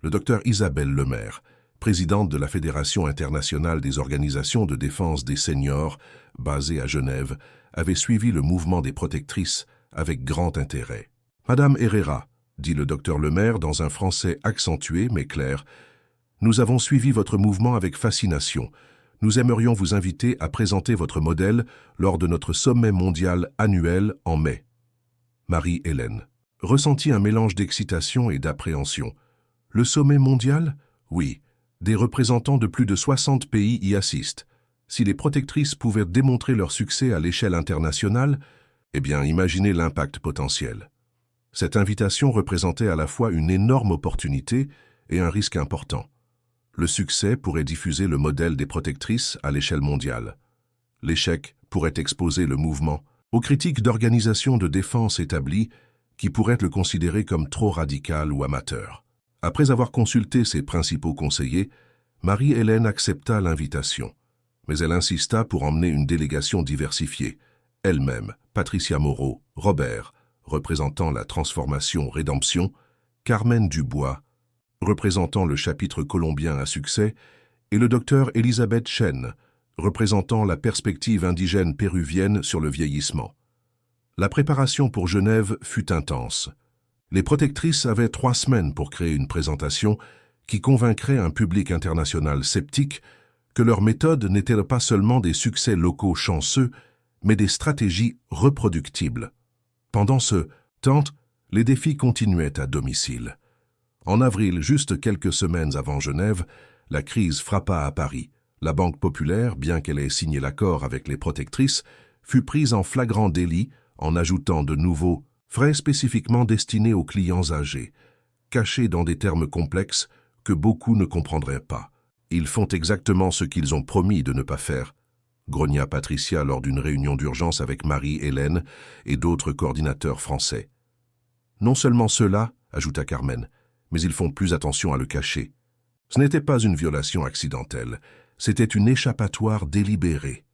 Le docteur Isabelle Lemaire, présidente de la Fédération internationale des organisations de défense des seniors, basée à Genève, avait suivi le mouvement des protectrices avec grand intérêt. « Madame Herrera, dit le docteur Lemaire dans un français accentué mais clair, nous avons suivi votre mouvement avec fascination. Nous aimerions vous inviter à présenter votre modèle lors de notre sommet mondial annuel en mai. » Marie-Hélène ressentit un mélange d'excitation et d'appréhension. Le sommet mondial? Oui. Des représentants de plus de 60 pays y assistent. Si les protectrices pouvaient démontrer leur succès à l'échelle internationale, eh bien, imaginez l'impact potentiel. Cette invitation représentait à la fois une énorme opportunité et un risque important. Le succès pourrait diffuser le modèle des protectrices à l'échelle mondiale. L'échec pourrait exposer le mouvement aux critiques d'organisations de défense établies qui pourraient le considérer comme trop radical ou amateur. Après avoir consulté ses principaux conseillers, Marie-Hélène accepta l'invitation, mais elle insista pour emmener une délégation diversifiée. Elle-même, Patricia Moreau, Robert, représentant la transformation Rédemption, Carmen Dubois, représentant le chapitre colombien à succès, et le docteur Elisabeth Chen, représentant la perspective indigène péruvienne sur le vieillissement. La préparation pour Genève fut intense. Les protectrices avaient 3 semaines pour créer une présentation qui convaincrait un public international sceptique que leur méthode n'était pas seulement des succès locaux chanceux, mais des stratégies reproductibles. Pendant ce temps, les défis continuaient à domicile. En avril, juste quelques semaines avant Genève, la crise frappa à Paris. La Banque populaire, bien qu'elle ait signé l'accord avec les protectrices, fut prise en flagrant délit en ajoutant de nouveaux frais spécifiquement destinés aux clients âgés, cachés dans des termes complexes que beaucoup ne comprendraient pas. Ils font exactement ce qu'ils ont promis de ne pas faire, grogna Patricia lors d'une réunion d'urgence avec Marie-Hélène et d'autres coordinateurs français. Non seulement cela, ajouta Carmen, mais ils font plus attention à le cacher. Ce n'était pas une violation accidentelle, c'était une échappatoire délibérée.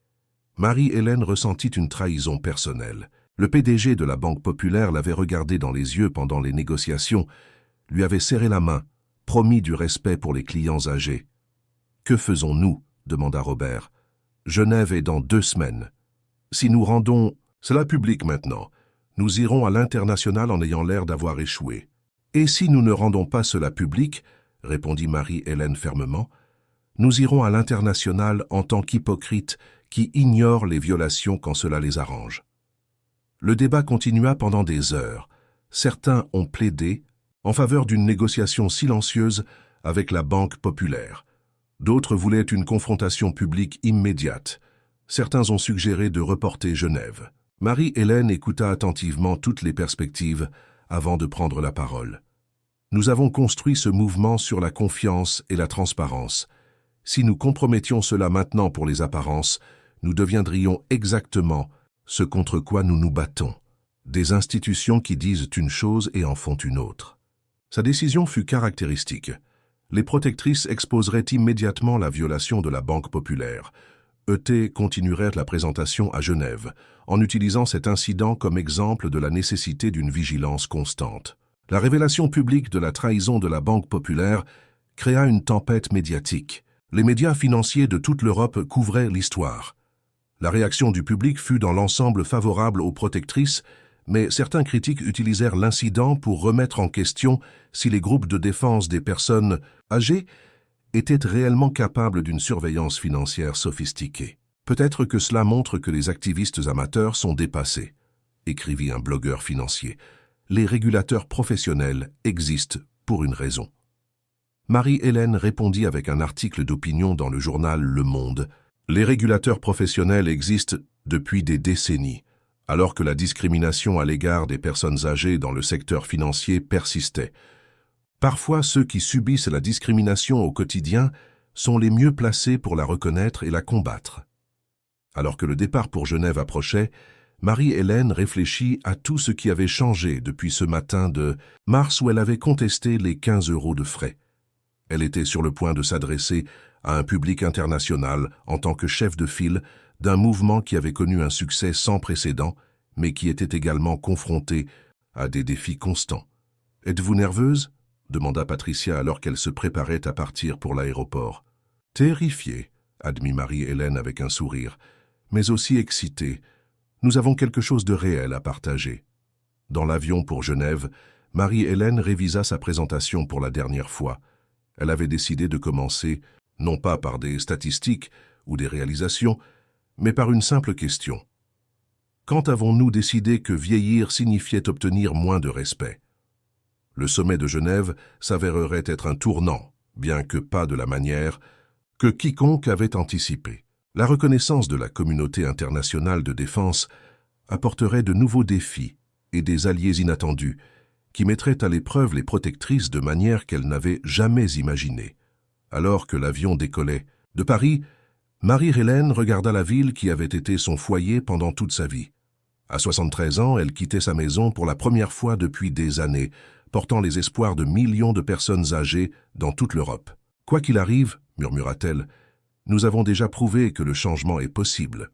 Marie-Hélène ressentit une trahison personnelle. Le PDG de la Banque populaire l'avait regardé dans les yeux pendant les négociations, lui avait serré la main, promis du respect pour les clients âgés. « Que faisons-nous » demanda Robert. « Genève est dans 2 semaines. Si nous rendons cela public maintenant, nous irons à l'international en ayant l'air d'avoir échoué. Et si nous ne rendons pas cela public, répondit Marie-Hélène fermement, nous irons à l'international en tant qu'hypocrites qui ignorent les violations quand cela les arrange. » Le débat continua pendant des heures. Certains ont plaidé en faveur d'une négociation silencieuse avec la Banque populaire. D'autres voulaient une confrontation publique immédiate. Certains ont suggéré de reporter Genève. Marie-Hélène écouta attentivement toutes les perspectives avant de prendre la parole. Nous avons construit ce mouvement sur la confiance et la transparence. Si nous compromettions cela maintenant pour les apparences, nous deviendrions exactement ce contre quoi nous nous battons. Des institutions qui disent une chose et en font une autre. Sa décision fut caractéristique. Les protectrices exposeraient immédiatement la violation de la Banque populaire. ET continuerait la présentation à Genève, en utilisant cet incident comme exemple de la nécessité d'une vigilance constante. La révélation publique de la trahison de la Banque populaire créa une tempête médiatique. Les médias financiers de toute l'Europe couvraient l'histoire. La réaction du public fut dans l'ensemble favorable aux protectrices, mais certains critiques utilisèrent l'incident pour remettre en question si les groupes de défense des personnes âgées étaient réellement capables d'une surveillance financière sophistiquée. Peut-être que cela montre que les activistes amateurs sont dépassés, écrivit un blogueur financier. Les régulateurs professionnels existent pour une raison. Marie-Hélène répondit avec un article d'opinion dans le journal Le Monde. Les régulateurs professionnels existent depuis des décennies, alors que la discrimination à l'égard des personnes âgées dans le secteur financier persistait. Parfois, ceux qui subissent la discrimination au quotidien sont les mieux placés pour la reconnaître et la combattre. Alors que le départ pour Genève approchait, Marie-Hélène réfléchit à tout ce qui avait changé depuis ce matin de mars où elle avait contesté les 15 € de frais. Elle était sur le point de s'adresser à un public international en tant que chef de file d'un mouvement qui avait connu un succès sans précédent, mais qui était également confronté à des défis constants. « Êtes-vous nerveuse ?» demanda Patricia alors qu'elle se préparait à partir pour l'aéroport. « Terrifiée », admit Marie-Hélène avec un sourire, mais aussi excitée. Nous avons quelque chose de réel à partager. Dans l'avion pour Genève, Marie-Hélène révisa sa présentation pour la dernière fois. Elle avait décidé de commencer, non pas par des statistiques ou des réalisations, mais par une simple question. Quand avons-nous décidé que vieillir signifiait obtenir moins de respect? Le sommet de Genève s'avérerait être un tournant, bien que pas de la manière que quiconque avait anticipé. La reconnaissance de la communauté internationale de défense apporterait de nouveaux défis et des alliés inattendus qui mettraient à l'épreuve les protectrices de manière qu'elles n'avaient jamais imaginées. Alors que l'avion décollait de Paris, Marie-Hélène regarda la ville qui avait été son foyer pendant toute sa vie. À 73 ans, elle quittait sa maison pour la première fois depuis des années, portant les espoirs de millions de personnes âgées dans toute l'Europe. « Quoi qu'il arrive, » murmura-t-elle, « nous avons déjà prouvé que le changement est possible. »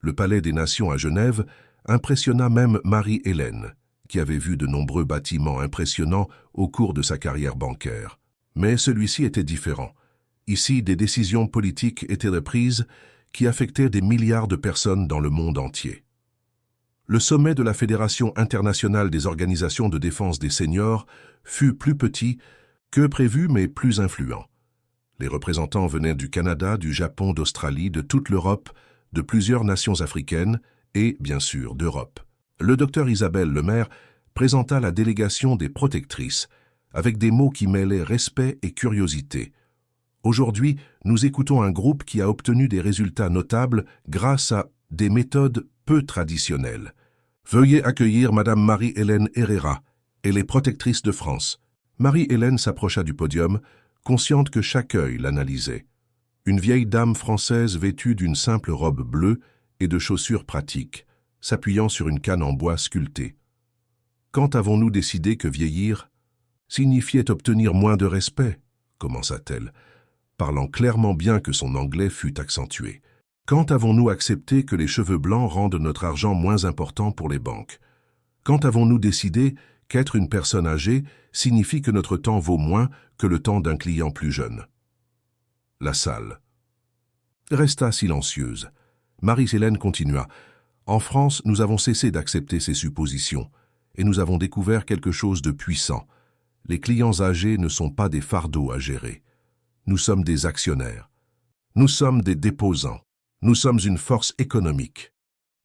Le Palais des Nations à Genève impressionna même Marie-Hélène, qui avait vu de nombreux bâtiments impressionnants au cours de sa carrière bancaire. Mais celui-ci était différent. Ici, des décisions politiques étaient prises qui affectaient des milliards de personnes dans le monde entier. Le sommet de la Fédération internationale des organisations de défense des seniors fut plus petit que prévu mais plus influent. Les représentants venaient du Canada, du Japon, d'Australie, de toute l'Europe, de plusieurs nations africaines et, bien sûr, d'Europe. Le docteur Isabelle Lemaire présenta la délégation des protectrices avec des mots qui mêlaient respect et curiosité. Aujourd'hui, nous écoutons un groupe qui a obtenu des résultats notables grâce à des méthodes peu traditionnelles. Veuillez accueillir Madame Marie-Hélène Herrera et les protectrices de France. Marie-Hélène s'approcha du podium, consciente que chaque œil l'analysait. Une vieille dame française vêtue d'une simple robe bleue et de chaussures pratiques, s'appuyant sur une canne en bois sculptée. Quand avons-nous décidé que vieillir signifiait obtenir moins de respect, commença-t-elle, parlant clairement bien que son anglais fût accentué. Quand avons-nous accepté que les cheveux blancs rendent notre argent moins important pour les banques? Quand avons-nous décidé qu'être une personne âgée signifie que notre temps vaut moins que le temps d'un client plus jeune? La salle resta silencieuse. Marie-Hélène continua. En France, nous avons cessé d'accepter ces suppositions et nous avons découvert quelque chose de puissant. Les clients âgés ne sont pas des fardeaux à gérer. Nous sommes des actionnaires. Nous sommes des déposants. Nous sommes une force économique.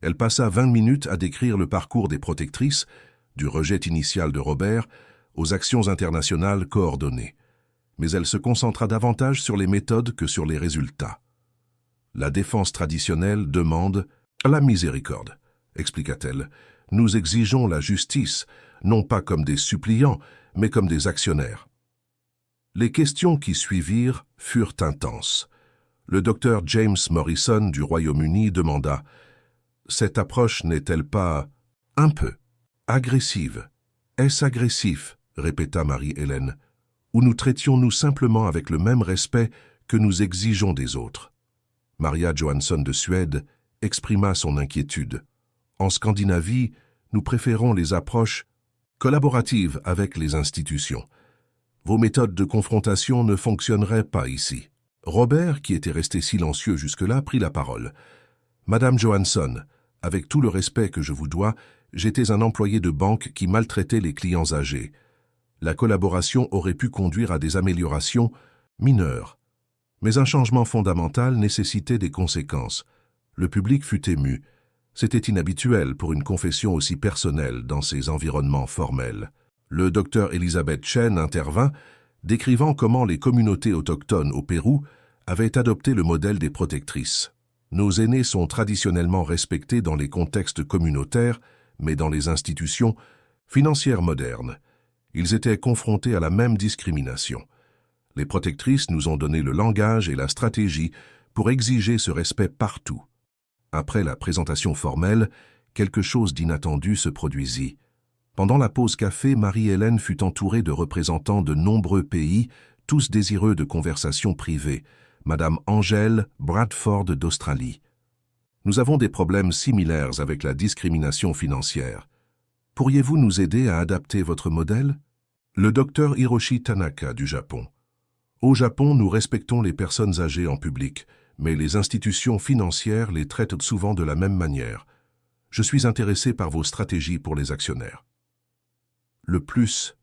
Elle passa 20 minutes à décrire le parcours des protectrices, du rejet initial de Robert aux actions internationales coordonnées. mais elle se concentra davantage sur les méthodes que sur les résultats. La défense traditionnelle demande la miséricorde, expliqua-t-elle. Nous exigeons la justice, non pas comme des suppliants, mais comme des actionnaires. Les questions qui suivirent furent intenses. Le docteur James Morrison du Royaume-Uni demanda « Cette approche n'est-elle pas un peu agressive ?»« Est-ce agressif ?» répéta Marie-Hélène. « Ou nous traitions-nous simplement avec le même respect que nous exigeons des autres ?» Maria Johansson de Suède exprima son inquiétude. « En Scandinavie, nous préférons les approches collaboratives avec les institutions. Vos méthodes de confrontation ne fonctionneraient pas ici. » Robert, qui était resté silencieux jusque-là, prit la parole. « Madame Johansson, avec tout le respect que je vous dois, j'étais un employé de banque qui maltraitait les clients âgés. La collaboration aurait pu conduire à des améliorations mineures. Mais un changement fondamental nécessitait des conséquences. Le public fut ému. C'était inhabituel pour une confession aussi personnelle dans ces environnements formels. Le docteur Elizabeth Chen intervint, décrivant comment les communautés autochtones au Pérou avaient adopté le modèle des protectrices. Nos aînés sont traditionnellement respectés dans les contextes communautaires, mais dans les institutions financières modernes. Ils étaient confrontés à la même discrimination. Les protectrices nous ont donné le langage et la stratégie pour exiger ce respect partout. Après la présentation formelle, quelque chose d'inattendu se produisit. Pendant la pause café, Marie-Hélène fut entourée de représentants de nombreux pays, tous désireux de conversations privées. Madame Angèle Bradford d'Australie. Nous avons des problèmes similaires avec la discrimination financière. Pourriez-vous nous aider à adapter votre modèle? Le docteur Hiroshi Tanaka du Japon. Au Japon, nous respectons les personnes âgées en public, mais les institutions financières les traitent souvent de la même manière. Je suis intéressé par vos stratégies pour les actionnaires. Le plus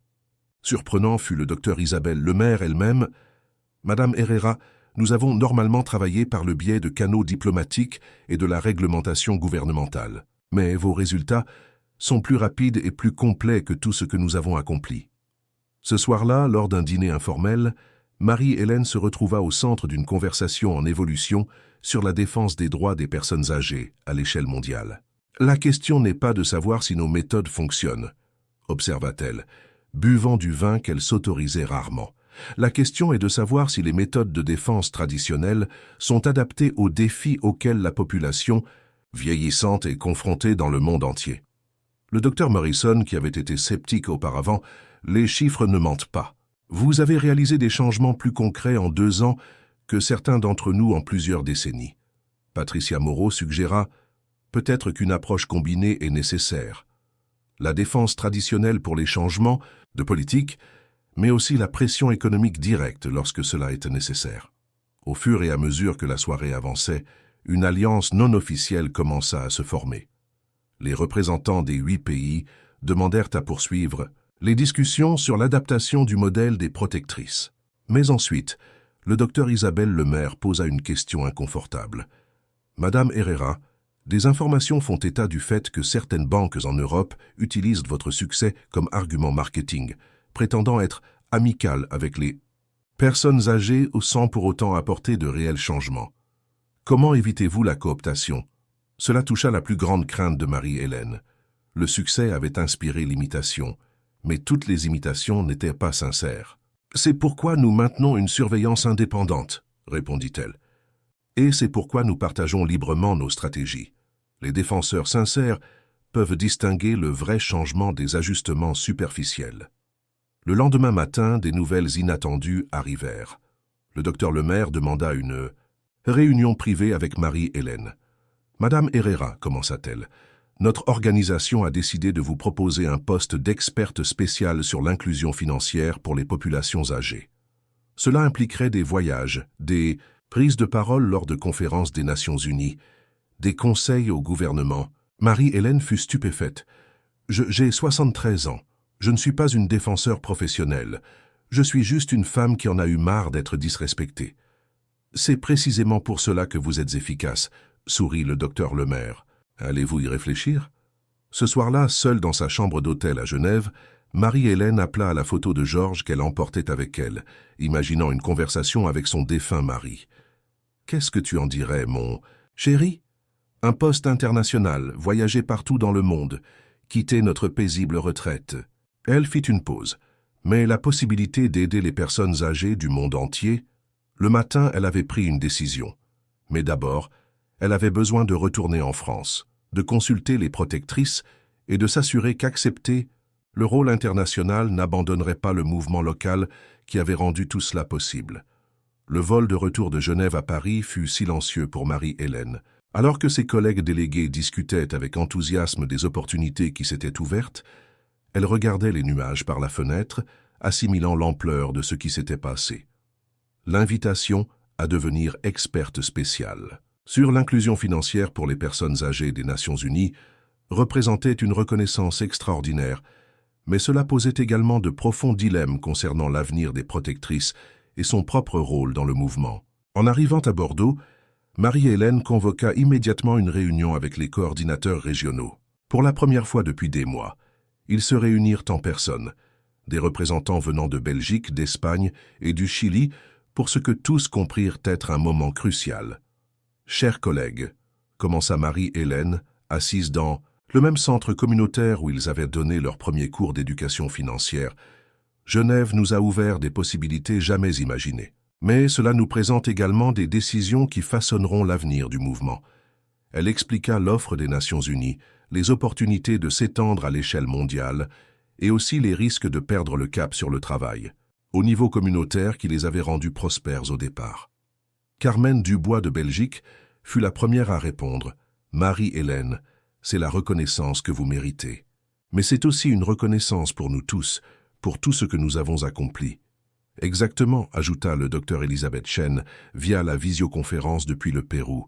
surprenant fut le docteur Isabelle Lemaire elle-même. Madame Herrera, nous avons normalement travaillé par le biais de canaux diplomatiques et de la réglementation gouvernementale. Mais vos résultats sont plus rapides et plus complets que tout ce que nous avons accompli. Ce soir-là, lors d'un dîner informel, Marie-Hélène se retrouva au centre d'une conversation en évolution sur la défense des droits des personnes âgées à l'échelle mondiale. La question n'est pas de savoir si nos méthodes fonctionnent, observa-t-elle, buvant du vin qu'elle s'autorisait rarement. La question est de savoir si les méthodes de défense traditionnelles sont adaptées aux défis auxquels la population vieillissante est confrontée dans le monde entier. Le docteur Morrison, qui avait été sceptique auparavant, les chiffres ne mentent pas. Vous avez réalisé des changements plus concrets en 2 ans que certains d'entre nous en plusieurs décennies. Patricia Moreau suggéra peut-être qu'une approche combinée est nécessaire. La défense traditionnelle pour les changements de politique, mais aussi la pression économique directe lorsque cela est nécessaire. Au fur et à mesure que la soirée avançait, une alliance non officielle commença à se former. Les représentants des 8 pays demandèrent à poursuivre les discussions sur l'adaptation du modèle des protectrices. Mais ensuite, le docteur Isabelle Lemaire posa une question inconfortable. « Madame Herrera, des informations font état du fait que certaines banques en Europe utilisent votre succès comme argument marketing, prétendant être amicales avec les personnes âgées sans pour autant apporter de réels changements. Comment évitez-vous la cooptation ?» Cela toucha la plus grande crainte de Marie-Hélène. Le succès avait inspiré l'imitation, mais toutes les imitations n'étaient pas sincères. « C'est pourquoi nous maintenons une surveillance indépendante, » répondit-elle. « Et c'est pourquoi nous partageons librement nos stratégies. Les défenseurs sincères peuvent distinguer le vrai changement des ajustements superficiels. » Le lendemain matin, des nouvelles inattendues arrivèrent. Le docteur Lemaire demanda une réunion privée avec Marie-Hélène. « Madame Herrera, commença-t-elle, notre organisation a décidé de vous proposer un poste d'experte spéciale sur l'inclusion financière pour les populations âgées. Cela impliquerait des voyages, des prises de parole lors de conférences des Nations Unies, des conseils au gouvernement. » Marie-Hélène fut stupéfaite. « J'ai 73 ans. Je ne suis pas une défenseur professionnelle. Je suis juste une femme qui en a eu marre d'être disrespectée. »« C'est précisément pour cela que vous êtes efficace, » sourit le docteur Lemaire. « Allez-vous y réfléchir ?» Ce soir-là, seule dans sa chambre d'hôtel à Genève, Marie-Hélène appela à la photo de Georges qu'elle emportait avec elle, imaginant une conversation avec son défunt mari. « Qu'est-ce que tu en dirais, mon chéri ? Un poste international, voyager partout dans le monde, quitter notre paisible retraite. » Elle fit une pause, mais la possibilité d'aider les personnes âgées du monde entier. Le matin, elle avait pris une décision. Mais d'abord, elle avait besoin de retourner en France, de consulter les protectrices et de s'assurer qu'accepter le rôle international n'abandonnerait pas le mouvement local qui avait rendu tout cela possible. Le vol de retour de Genève à Paris fut silencieux pour Marie-Hélène. Alors que ses collègues délégués discutaient avec enthousiasme des opportunités qui s'étaient ouvertes, elle regardait les nuages par la fenêtre, assimilant l'ampleur de ce qui s'était passé. L'invitation à devenir experte spéciale sur l'inclusion financière pour les personnes âgées des Nations Unies représentait une reconnaissance extraordinaire, mais cela posait également de profonds dilemmes concernant l'avenir des protectrices et son propre rôle dans le mouvement. En arrivant à Bordeaux, Marie-Hélène convoqua immédiatement une réunion avec les coordinateurs régionaux. Pour la première fois depuis des mois, ils se réunirent en personne, des représentants venant de Belgique, d'Espagne et du Chili, pour ce que tous comprirent être un moment crucial. « Chers collègues », commença Marie-Hélène, assise dans le même centre communautaire où ils avaient donné leur premier cours d'éducation financière, « Genève nous a ouvert des possibilités jamais imaginées. Mais cela nous présente également des décisions qui façonneront l'avenir du mouvement. » Elle expliqua l'offre des Nations Unies, les opportunités de s'étendre à l'échelle mondiale et aussi les risques de perdre le cap sur le travail, au niveau communautaire qui les avait rendus prospères au départ. Carmen Dubois de Belgique fut la première à répondre. « Marie-Hélène, c'est la reconnaissance que vous méritez. Mais c'est aussi une reconnaissance pour nous tous, pour tout ce que nous avons accompli. » Exactement, ajouta le docteur Elisabeth Chen via la visioconférence depuis le Pérou.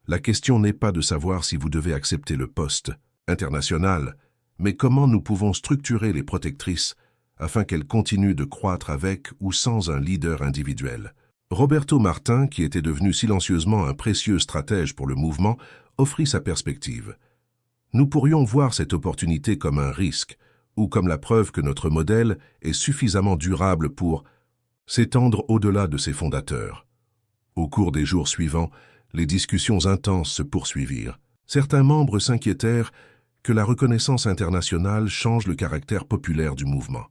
La question n'est pas de savoir si vous devez accepter le poste international, mais comment nous pouvons structurer les protectrices afin qu'elles continuent de croître avec ou sans un leader individuel. Roberto Martin, qui était devenu silencieusement un précieux stratège pour le mouvement, offrit sa perspective. Nous pourrions voir cette opportunité comme un risque, ou comme la preuve que notre modèle est suffisamment durable pour s'étendre au-delà de ses fondateurs. Au cours des jours suivants, les discussions intenses se poursuivirent. Certains membres s'inquiétèrent que la reconnaissance internationale change le caractère populaire du mouvement.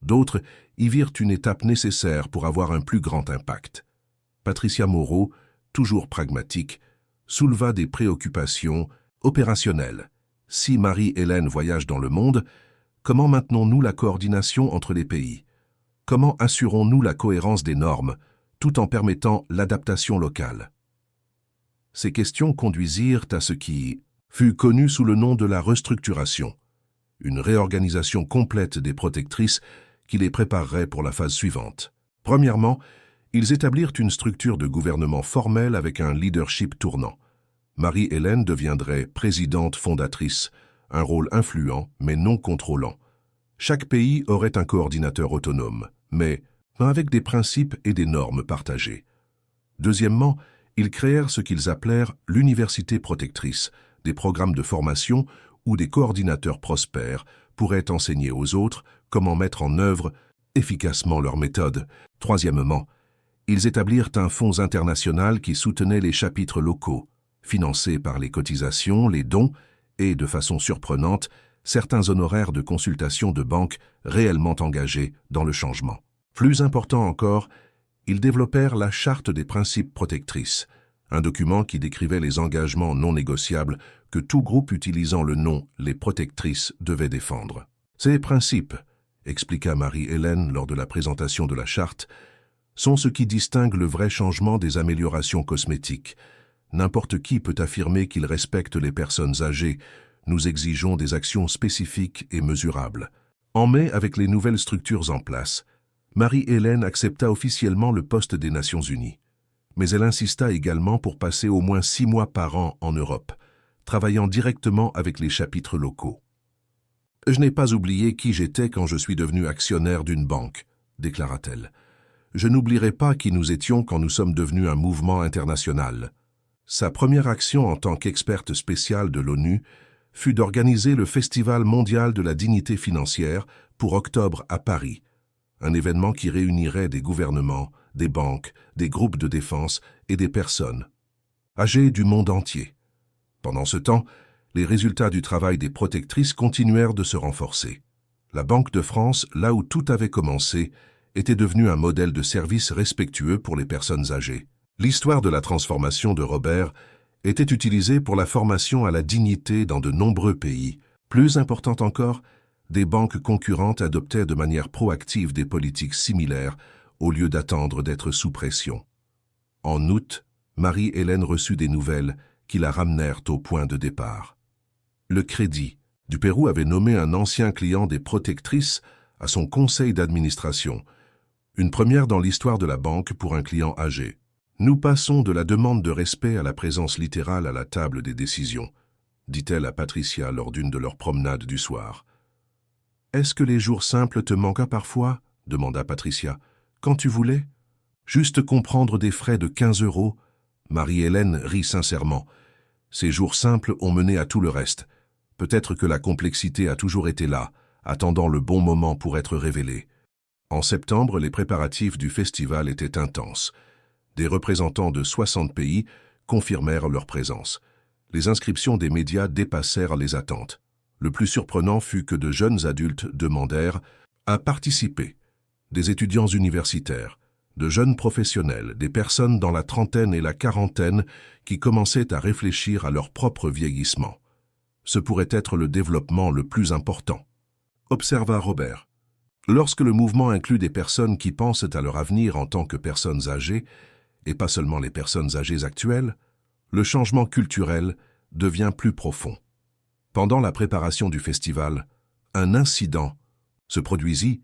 D'autres y virent une étape nécessaire pour avoir un plus grand impact. Patricia Moreau, toujours pragmatique, souleva des préoccupations opérationnelles. Si Marie-Hélène voyage dans le monde, comment maintenons-nous la coordination entre les pays? Comment assurons-nous la cohérence des normes, tout en permettant l'adaptation locale? Ces questions conduisirent à ce qui fut connu sous le nom de la restructuration, une réorganisation complète des protectrices qui les préparerait pour la phase suivante. Premièrement, ils établirent une structure de gouvernement formelle avec un leadership tournant. Marie-Hélène deviendrait présidente fondatrice, un rôle influent mais non contrôlant. Chaque pays aurait un coordinateur autonome, mais avec des principes et des normes partagés. Deuxièmement, ils créèrent ce qu'ils appelèrent l'université protectrice, des programmes de formation où des coordinateurs prospères pourraient enseigner aux autres comment mettre en œuvre efficacement leurs méthodes. Troisièmement, ils établirent un fonds international qui soutenait les chapitres locaux, financés par les cotisations, les dons et, de façon surprenante, certains honoraires de consultation de banques réellement engagés dans le changement. Plus important encore, ils développèrent la Charte des principes protectrices, un document qui décrivait les engagements non négociables que tout groupe utilisant le nom « les protectrices » devait défendre. Ces principes, expliqua Marie-Hélène lors de la présentation de la charte, sont ce qui distingue le vrai changement des améliorations cosmétiques. N'importe qui peut affirmer qu'il respecte les personnes âgées. Nous exigeons des actions spécifiques et mesurables. En mai, avec les nouvelles structures en place, Marie-Hélène accepta officiellement le poste des Nations Unies. Mais elle insista également pour passer au moins 6 mois par an en Europe, travaillant directement avec les chapitres locaux. « Je n'ai pas oublié qui j'étais quand je suis devenue actionnaire d'une banque », déclara-t-elle. « Je n'oublierai pas qui nous étions quand nous sommes devenus un mouvement international. » Sa première action en tant qu'experte spéciale de l'ONU fut d'organiser le Festival mondial de la dignité financière pour octobre à Paris, un événement qui réunirait des gouvernements, des banques, des groupes de défense et des personnes âgées du monde entier. Pendant ce temps, les résultats du travail des protectrices continuèrent de se renforcer. La Banque de France, là où tout avait commencé, était devenue un modèle de service respectueux pour les personnes âgées. L'histoire de la transformation de Robert était utilisée pour la formation à la dignité dans de nombreux pays. Plus important encore, des banques concurrentes adoptaient de manière proactive des politiques similaires au lieu d'attendre d'être sous pression. En août, Marie-Hélène reçut des nouvelles qui la ramenèrent au point de départ. Le Crédit du Pérou avait nommé un ancien client des protectrices à son conseil d'administration, une première dans l'histoire de la banque pour un client âgé. Nous passons de la demande de respect à la présence littérale à la table des décisions, dit-elle à Patricia lors d'une de leurs promenades du soir. « Est-ce que les jours simples te manquent parfois ?» demanda Patricia. « Quand tu voulais ?»« Juste comprendre des frais de 15 €. Marie-Hélène rit sincèrement. Ces jours simples ont mené à tout le reste. Peut-être que la complexité a toujours été là, attendant le bon moment pour être révélée. En septembre, les préparatifs du festival étaient intenses. Des représentants de 60 pays confirmèrent leur présence. Les inscriptions des médias dépassèrent les attentes. Le plus surprenant fut que de jeunes adultes demandèrent à participer. Des étudiants universitaires, de jeunes professionnels, des personnes dans la trentaine et la quarantaine qui commençaient à réfléchir à leur propre vieillissement. Ce pourrait être le développement le plus important, observa Robert. Lorsque le mouvement inclut des personnes qui pensent à leur avenir en tant que personnes âgées, et pas seulement les personnes âgées actuelles, le changement culturel devient plus profond. Pendant la préparation du festival, un incident se produisit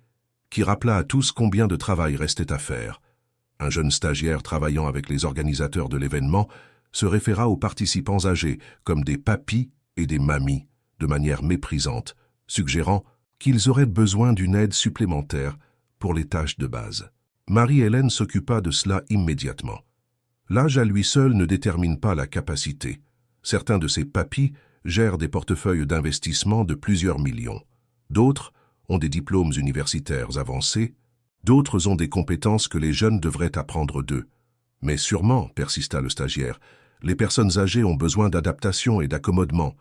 qui rappela à tous combien de travail restait à faire. Un jeune stagiaire travaillant avec les organisateurs de l'événement se référa aux participants âgés comme des papis et des mamies, de manière méprisante, suggérant qu'ils auraient besoin d'une aide supplémentaire pour les tâches de base. Marie-Hélène s'occupa de cela immédiatement. L'âge à lui seul ne détermine pas la capacité. Certains de ces papis gèrent des portefeuilles d'investissement de plusieurs millions. D'autres ont des diplômes universitaires avancés, d'autres ont des compétences que les jeunes devraient apprendre d'eux. Mais sûrement, persista le stagiaire, les personnes âgées ont besoin d'adaptation et d'accommodement.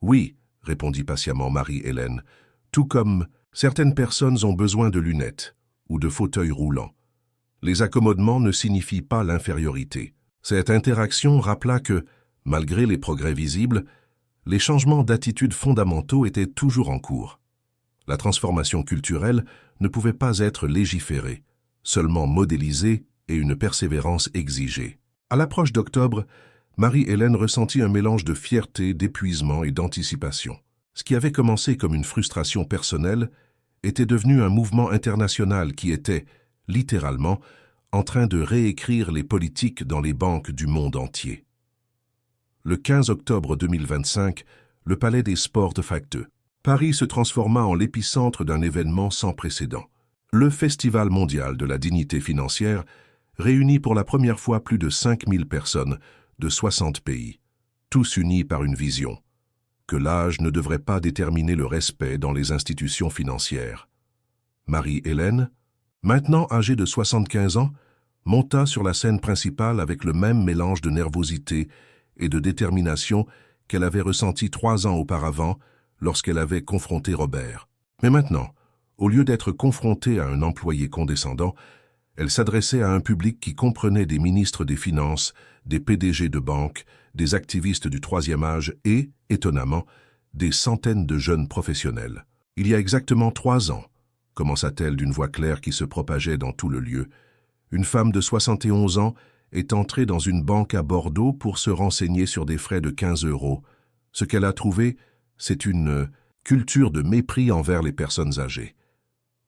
Oui, répondit patiemment Marie-Hélène, tout comme certaines personnes ont besoin de lunettes ou de fauteuils roulants. Les accommodements ne signifient pas l'infériorité. Cette interaction rappela que, malgré les progrès visibles, les changements d'attitudes fondamentaux étaient toujours en cours. La transformation culturelle ne pouvait pas être légiférée, seulement modélisée et une persévérance exigée. À l'approche d'octobre, Marie-Hélène ressentit un mélange de fierté, d'épuisement et d'anticipation. Ce qui avait commencé comme une frustration personnelle était devenu un mouvement international qui était, littéralement, en train de réécrire les politiques dans les banques du monde entier. Le 15 octobre 2025, le Palais des Sports de Facteux. Paris se transforma en l'épicentre d'un événement sans précédent. Le Festival mondial de la dignité financière réunit pour la première fois plus de 5000 personnes de 60 pays, tous unis par une vision, que l'âge ne devrait pas déterminer le respect dans les institutions financières. Marie-Hélène, maintenant âgée de 75 ans, monta sur la scène principale avec le même mélange de nervosité et de détermination qu'elle avait ressenti 3 ans auparavant lorsqu'elle avait confronté Robert. Mais maintenant, au lieu d'être confrontée à un employé condescendant, elle s'adressait à un public qui comprenait des ministres des Finances, des PDG de banques, des activistes du troisième âge et, étonnamment, des centaines de jeunes professionnels. Il y a exactement 3 ans, commença-t-elle d'une voix claire qui se propageait dans tout le lieu, une femme de 71 ans est entrée dans une banque à Bordeaux pour se renseigner sur des frais de 15 €. Ce qu'elle a trouvé, c'est une culture de mépris envers les personnes âgées.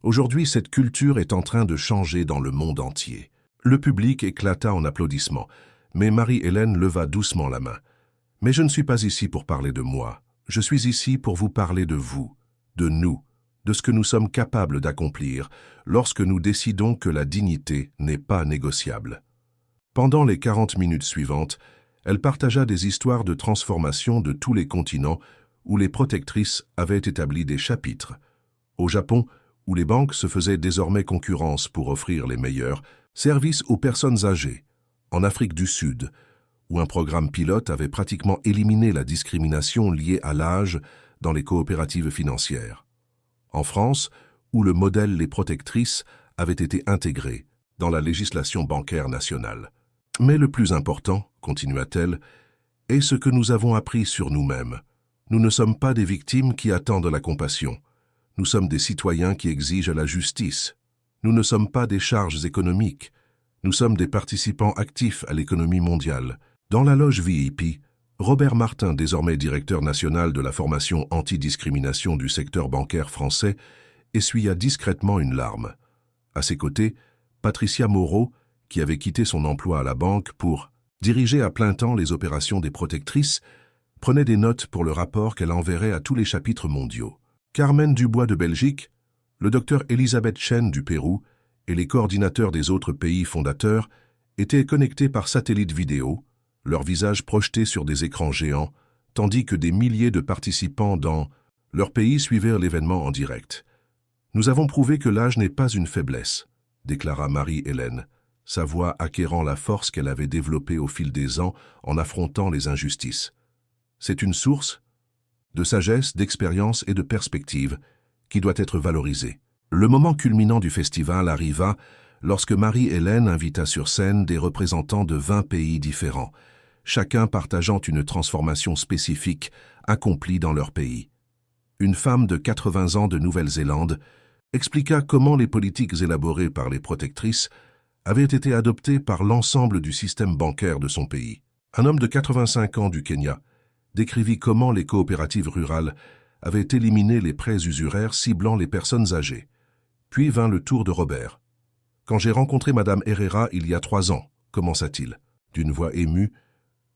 Aujourd'hui, cette culture est en train de changer dans le monde entier. Le public éclata en applaudissements, mais Marie-Hélène leva doucement la main. « Mais je ne suis pas ici pour parler de moi. Je suis ici pour vous parler de vous, de nous, de ce que nous sommes capables d'accomplir lorsque nous décidons que la dignité n'est pas négociable. » Pendant les 40 minutes suivantes, elle partagea des histoires de transformation de tous les continents où les protectrices avaient établi des chapitres. Au Japon, où les banques se faisaient désormais concurrence pour offrir les meilleurs services aux personnes âgées. En Afrique du Sud, où un programme pilote avait pratiquement éliminé la discrimination liée à l'âge dans les coopératives financières. En France, où le modèle Les Protectrices avait été intégré dans la législation bancaire nationale. Mais le plus important, continua-t-elle, est ce que nous avons appris sur nous-mêmes. Nous ne sommes pas des victimes qui attendent la compassion. Nous sommes des citoyens qui exigent la justice. Nous ne sommes pas des charges économiques. Nous sommes des participants actifs à l'économie mondiale. Dans la loge VIP, Robert Martin, désormais directeur national de la formation anti-discrimination du secteur bancaire français, essuya discrètement une larme. À ses côtés, Patricia Moreau, qui avait quitté son emploi à la banque pour diriger à plein temps les opérations des protectrices, prenait des notes pour le rapport qu'elle enverrait à tous les chapitres mondiaux. Carmen Dubois de Belgique, le docteur Elisabeth Chen du Pérou et les coordinateurs des autres pays fondateurs étaient connectés par satellite vidéo, leurs visages projetés sur des écrans géants, tandis que des milliers de participants dans leur pays suivaient l'événement en direct. « Nous avons prouvé que l'âge n'est pas une faiblesse », déclara Marie-Hélène, sa voix acquérant la force qu'elle avait développée au fil des ans en affrontant les injustices. « C'est une source de sagesse, d'expérience et de perspective qui doit être valorisée. » Le moment culminant du festival arriva lorsque Marie-Hélène invita sur scène des représentants de 20 pays différents, chacun partageant une transformation spécifique accomplie dans leur pays. Une femme de 80 ans de Nouvelle-Zélande expliqua comment les politiques élaborées par les protectrices avaient été adoptées par l'ensemble du système bancaire de son pays. Un homme de 85 ans du Kenya décrivit comment les coopératives rurales avaient éliminé les prêts usuraires ciblant les personnes âgées. Puis vint le tour de Robert. « Quand j'ai rencontré Madame Herrera il y a 3 ans, commença-t-il, d'une voix émue,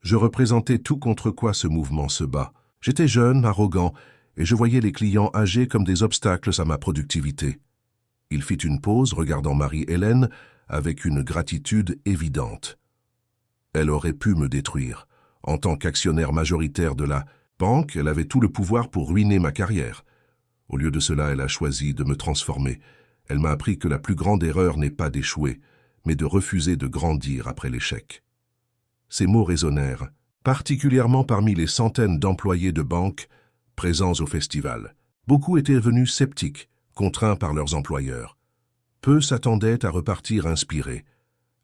je représentais tout contre quoi ce mouvement se bat. J'étais jeune, arrogant, et je voyais les clients âgés comme des obstacles à ma productivité. » Il fit une pause, regardant Marie-Hélène avec une gratitude évidente. Elle aurait pu me détruire. En tant qu'actionnaire majoritaire de la banque, elle avait tout le pouvoir pour ruiner ma carrière. Au lieu de cela, elle a choisi de me transformer. Elle m'a appris que la plus grande erreur n'est pas d'échouer, mais de refuser de grandir après l'échec. Ces mots résonnèrent, particulièrement parmi les centaines d'employés de banque présents au festival. Beaucoup étaient venus sceptiques, contraints par leurs employeurs. Peu s'attendaient à repartir inspirés.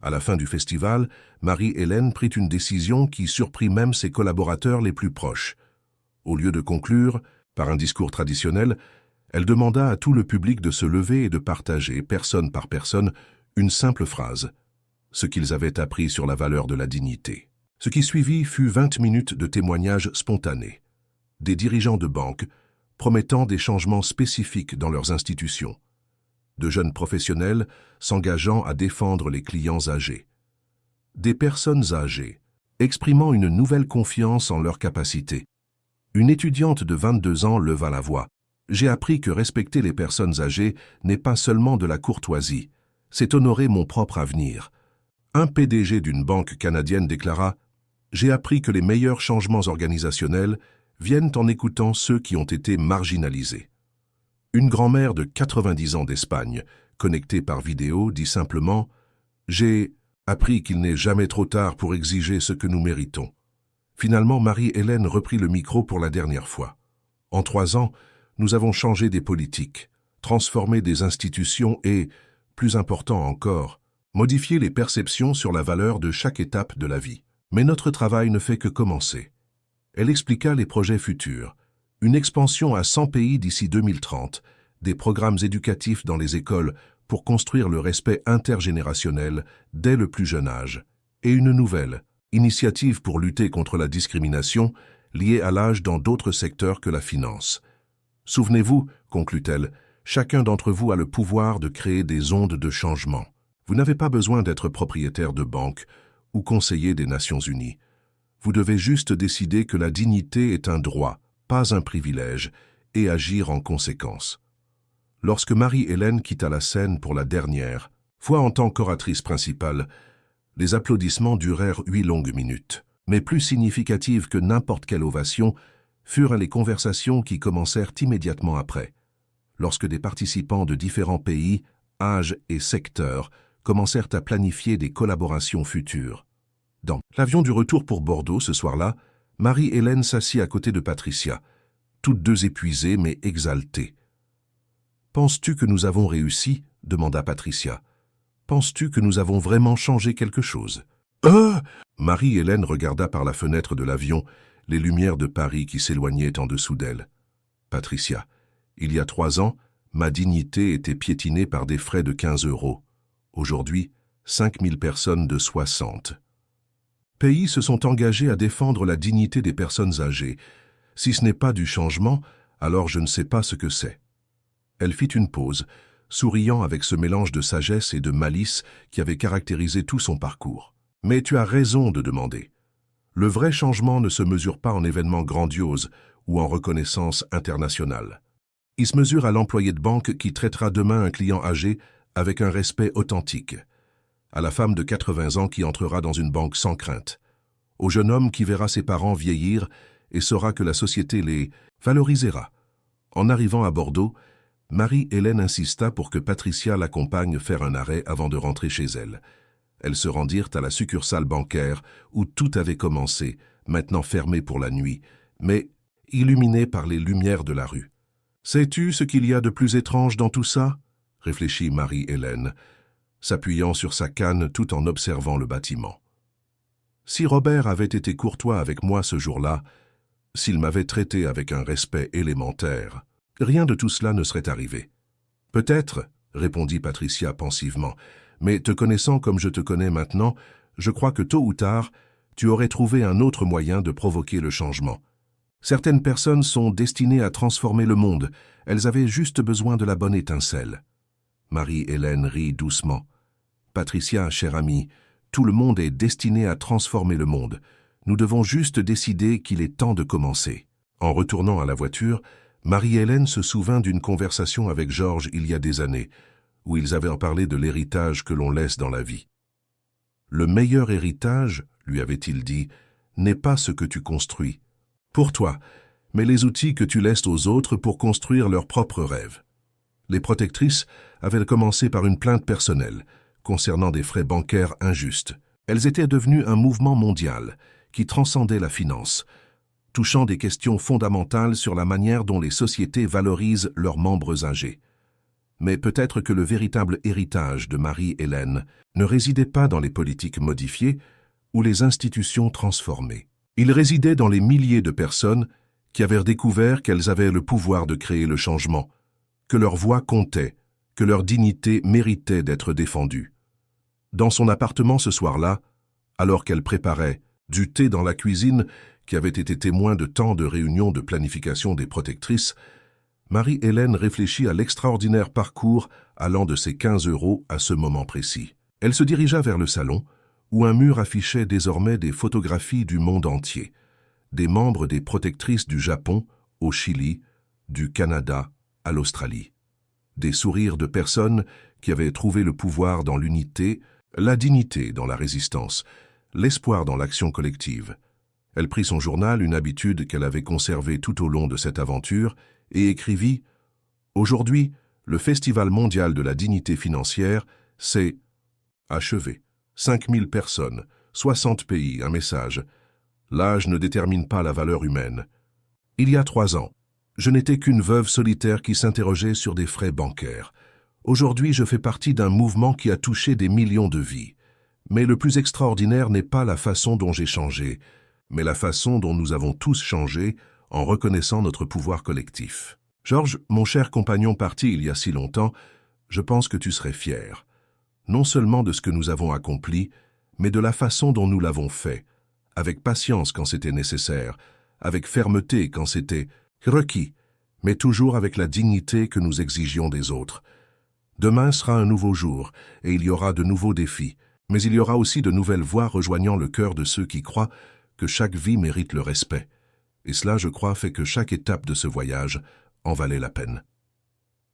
À la fin du festival, Marie-Hélène prit une décision qui surprit même ses collaborateurs les plus proches. Au lieu de conclure par un discours traditionnel, elle demanda à tout le public de se lever et de partager, personne par personne, une simple phrase, ce qu'ils avaient appris sur la valeur de la dignité. Ce qui suivit fut 20 minutes de témoignages spontanés. Des dirigeants de banque promettant des changements spécifiques dans leurs institutions. De jeunes professionnels s'engageant à défendre les clients âgés. Des personnes âgées exprimant une nouvelle confiance en leurs capacités. Une étudiante de 22 ans leva la voix. « J'ai appris que respecter les personnes âgées n'est pas seulement de la courtoisie, c'est honorer mon propre avenir. » Un PDG d'une banque canadienne déclara « J'ai appris que les meilleurs changements organisationnels viennent en écoutant ceux qui ont été marginalisés. » Une grand-mère de 90 ans d'Espagne, connectée par vidéo, dit simplement « J'ai appris qu'il n'est jamais trop tard pour exiger ce que nous méritons. » Finalement, Marie-Hélène reprit le micro pour la dernière fois. « En 3 ans, nous avons changé des politiques, transformé des institutions et, plus important encore, modifié les perceptions sur la valeur de chaque étape de la vie. Mais notre travail ne fait que commencer. » Elle expliqua les projets futurs. Une expansion à 100 pays d'ici 2030, des programmes éducatifs dans les écoles pour construire le respect intergénérationnel dès le plus jeune âge, et une nouvelle initiative pour lutter contre la discrimination liée à l'âge dans d'autres secteurs que la finance. Souvenez-vous, conclut-elle, chacun d'entre vous a le pouvoir de créer des ondes de changement. Vous n'avez pas besoin d'être propriétaire de banque ou conseiller des Nations Unies. Vous devez juste décider que la dignité est un droit, pas un privilège, et agir en conséquence. Lorsque Marie-Hélène quitta la scène pour la dernière fois en tant qu'oratrice principale, les applaudissements durèrent 8 longues minutes. Mais plus significatives que n'importe quelle ovation furent les conversations qui commencèrent immédiatement après, lorsque des participants de différents pays, âges et secteurs commencèrent à planifier des collaborations futures. Dans l'avion du retour pour Bordeaux ce soir-là, Marie-Hélène s'assit à côté de Patricia, toutes deux épuisées mais exaltées. « Penses-tu que nous avons réussi ?» demanda Patricia. « Penses-tu que nous avons vraiment changé quelque chose ?» Marie-Hélène regarda par la fenêtre de l'avion les lumières de Paris qui s'éloignaient en dessous d'elle. « Patricia, il y a 3 ans, ma dignité était piétinée par des frais de 15 €. Aujourd'hui, 5000 personnes de 60 pays se sont engagés à défendre la dignité des personnes âgées. Si ce n'est pas du changement, alors je ne sais pas ce que c'est. » Elle fit une pause, souriant avec ce mélange de sagesse et de malice qui avait caractérisé tout son parcours. « Mais tu as raison de demander. Le vrai changement ne se mesure pas en événements grandioses ou en reconnaissance internationale. Il se mesure à l'employé de banque qui traitera demain un client âgé avec un respect authentique, à la femme de 80 ans qui entrera dans une banque sans crainte, au jeune homme qui verra ses parents vieillir et saura que la société les valorisera. » En arrivant à Bordeaux, Marie-Hélène insista pour que Patricia l'accompagne faire un arrêt avant de rentrer chez elle. Elles se rendirent à la succursale bancaire où tout avait commencé, maintenant fermée pour la nuit, mais illuminée par les lumières de la rue. « Sais-tu ce qu'il y a de plus étrange dans tout ça ?» réfléchit Marie-Hélène, s'appuyant sur sa canne tout en observant le bâtiment. « Si Robert avait été courtois avec moi ce jour-là, s'il m'avait traité avec un respect élémentaire, rien de tout cela ne serait arrivé. »« Peut-être, » répondit Patricia pensivement, « mais te connaissant comme je te connais maintenant, je crois que tôt ou tard, tu aurais trouvé un autre moyen de provoquer le changement. Certaines personnes sont destinées à transformer le monde, elles avaient juste besoin de la bonne étincelle. » Marie-Hélène rit doucement. « Patricia, chère amie, tout le monde est destiné à transformer le monde. Nous devons juste décider qu'il est temps de commencer. » En retournant à la voiture, Marie-Hélène se souvint d'une conversation avec Georges il y a des années, où ils avaient parlé de l'héritage que l'on laisse dans la vie. « Le meilleur héritage, lui avait-il dit, n'est pas ce que tu construis pour toi, mais les outils que tu laisses aux autres pour construire leurs propres rêves. » Les protectrices avaient commencé par une plainte personnelle concernant des frais bancaires injustes. Elles étaient devenues un mouvement mondial qui transcendait la finance, touchant des questions fondamentales sur la manière dont les sociétés valorisent leurs membres âgés. Mais peut-être que le véritable héritage de Marie-Hélène ne résidait pas dans les politiques modifiées ou les institutions transformées. Il résidait dans les milliers de personnes qui avaient découvert qu'elles avaient le pouvoir de créer le changement, que leur voix comptait, que leur dignité méritait d'être défendue. Dans son appartement ce soir-là, alors qu'elle préparait du thé dans la cuisine qui avait été témoin de tant de réunions de planification des protectrices, Marie-Hélène réfléchit à l'extraordinaire parcours allant de ses 15 € à ce moment précis. Elle se dirigea vers le salon, où un mur affichait désormais des photographies du monde entier, des membres des protectrices du Japon, au Chili, du Canada, à l'Australie. Des sourires de personnes qui avaient trouvé le pouvoir dans l'unité, la dignité dans la résistance, l'espoir dans l'action collective. Elle prit son journal, une habitude qu'elle avait conservée tout au long de cette aventure, et écrivit « Aujourd'hui, le Festival mondial de la dignité financière, c'est achevé. 5000 personnes, 60 pays, un message. L'âge ne détermine pas la valeur humaine. Il y a 3 ans, je n'étais qu'une veuve solitaire qui s'interrogeait sur des frais bancaires. Aujourd'hui, je fais partie d'un mouvement qui a touché des millions de vies. Mais le plus extraordinaire n'est pas la façon dont j'ai changé, mais la façon dont nous avons tous changé en reconnaissant notre pouvoir collectif. Georges, mon cher compagnon parti il y a si longtemps, je pense que tu serais fier, non seulement de ce que nous avons accompli, mais de la façon dont nous l'avons fait, avec patience quand c'était nécessaire, avec fermeté quand c'était requis, mais toujours avec la dignité que nous exigions des autres. Demain sera un nouveau jour, et il y aura de nouveaux défis, mais il y aura aussi de nouvelles voix rejoignant le cœur de ceux qui croient que chaque vie mérite le respect. Et cela, je crois, fait que chaque étape de ce voyage en valait la peine.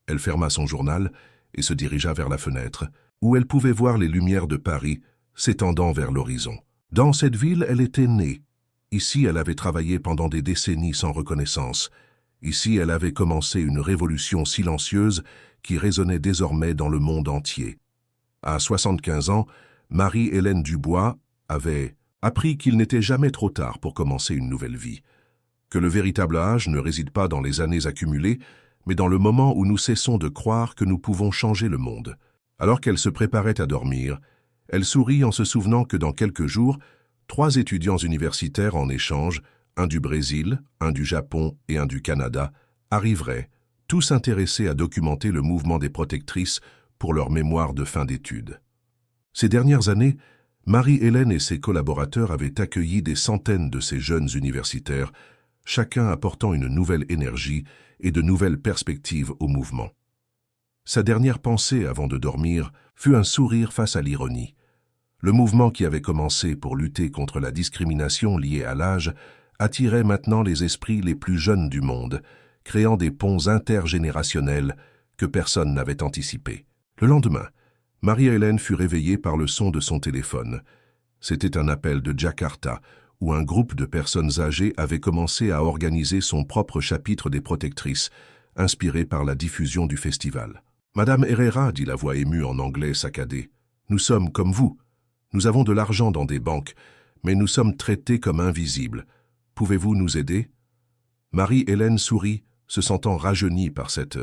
Elle ferma son journal et se dirigea vers la fenêtre, où elle pouvait voir les lumières de Paris s'étendant vers l'horizon. Dans cette ville, elle était née, Ici, elle avait travaillé pendant des décennies sans reconnaissance. Ici, elle avait commencé une révolution silencieuse qui résonnait désormais dans le monde entier. À 75 ans, Marie-Hélène Dubois avait appris qu'il n'était jamais trop tard pour commencer une nouvelle vie, que le véritable âge ne réside pas dans les années accumulées, mais dans le moment où nous cessons de croire que nous pouvons changer le monde. Alors qu'elle se préparait à dormir, elle sourit en se souvenant que dans quelques jours, 3 étudiants universitaires en échange, un du Brésil, un du Japon et un du Canada, arriveraient, tous intéressés à documenter le mouvement des protectrices pour leur mémoire de fin d'études. Ces dernières années, Marie-Hélène et ses collaborateurs avaient accueilli des centaines de ces jeunes universitaires, chacun apportant une nouvelle énergie et de nouvelles perspectives au mouvement. Sa dernière pensée avant de dormir fut un sourire face à l'ironie. Le mouvement qui avait commencé pour lutter contre la discrimination liée à l'âge attirait maintenant les esprits les plus jeunes du monde, créant des ponts intergénérationnels que personne n'avait anticipés. Le lendemain, Marie-Hélène fut réveillée par le son de son téléphone. C'était un appel de Jakarta, où un groupe de personnes âgées avait commencé à organiser son propre chapitre des protectrices, inspiré par la diffusion du festival. « Madame Herrera, dit la voix émue en anglais saccadé, nous sommes comme vous. Nous avons de l'argent dans des banques, mais nous sommes traités comme invisibles. Pouvez-vous nous aider ?» Marie-Hélène sourit, se sentant rajeunie par cette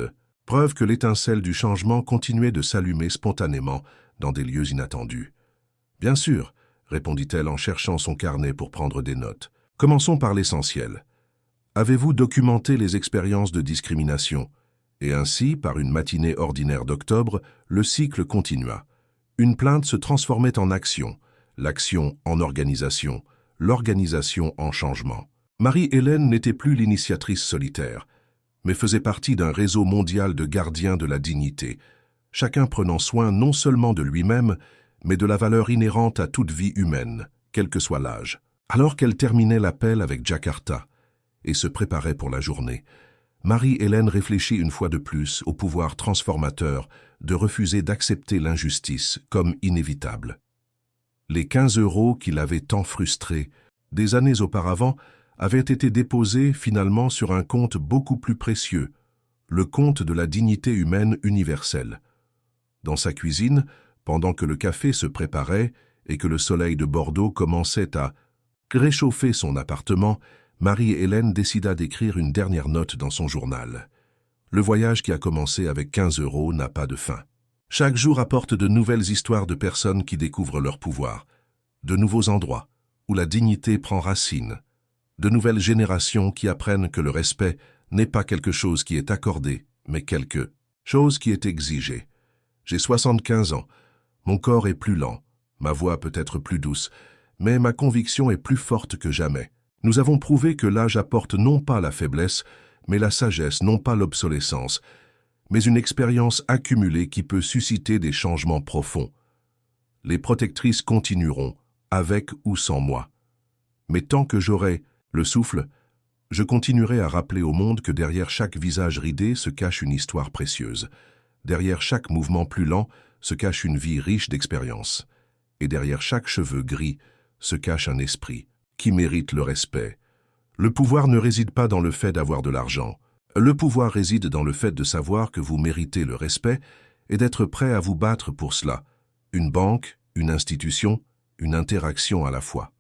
preuve que l'étincelle du changement continuait de s'allumer spontanément dans des lieux inattendus. « Bien sûr, » répondit-elle en cherchant son carnet pour prendre des notes. « Commençons par l'essentiel. Avez-vous documenté les expériences de discrimination ?» Et ainsi, par une matinée ordinaire d'octobre, le cycle continua. Une plainte se transformait en action, l'action en organisation, l'organisation en changement. Marie-Hélène n'était plus l'initiatrice solitaire, mais faisait partie d'un réseau mondial de gardiens de la dignité, chacun prenant soin non seulement de lui-même, mais de la valeur inhérente à toute vie humaine, quel que soit l'âge. Alors qu'elle terminait l'appel avec Jakarta et se préparait pour la journée, Marie-Hélène réfléchit une fois de plus au pouvoir transformateur de refuser d'accepter l'injustice comme inévitable. Les 15 € qui l'avaient tant frustrée, des années auparavant, avaient été déposés finalement sur un compte beaucoup plus précieux, le compte de la dignité humaine universelle. Dans sa cuisine, pendant que le café se préparait et que le soleil de Bordeaux commençait à réchauffer son appartement, Marie-Hélène décida d'écrire une dernière note dans son journal. Le voyage qui a commencé avec 15 € n'a pas de fin. Chaque jour apporte de nouvelles histoires de personnes qui découvrent leur pouvoir, de nouveaux endroits où la dignité prend racine, de nouvelles générations qui apprennent que le respect n'est pas quelque chose qui est accordé, mais quelque chose qui est exigé. J'ai 75 ans, mon corps est plus lent, ma voix peut être plus douce, mais ma conviction est plus forte que jamais. Nous avons prouvé que l'âge apporte non pas la faiblesse, mais la sagesse, non pas l'obsolescence, mais une expérience accumulée qui peut susciter des changements profonds. Les protectrices continueront, avec ou sans moi. Mais tant que j'aurai le souffle, je continuerai à rappeler au monde que derrière chaque visage ridé se cache une histoire précieuse. Derrière chaque mouvement plus lent se cache une vie riche d'expériences. Et derrière chaque cheveu gris se cache un esprit qui mérite le respect. Le pouvoir ne réside pas dans le fait d'avoir de l'argent. Le pouvoir réside dans le fait de savoir que vous méritez le respect et d'être prêt à vous battre pour cela. Une banque, une institution, une interaction à la fois.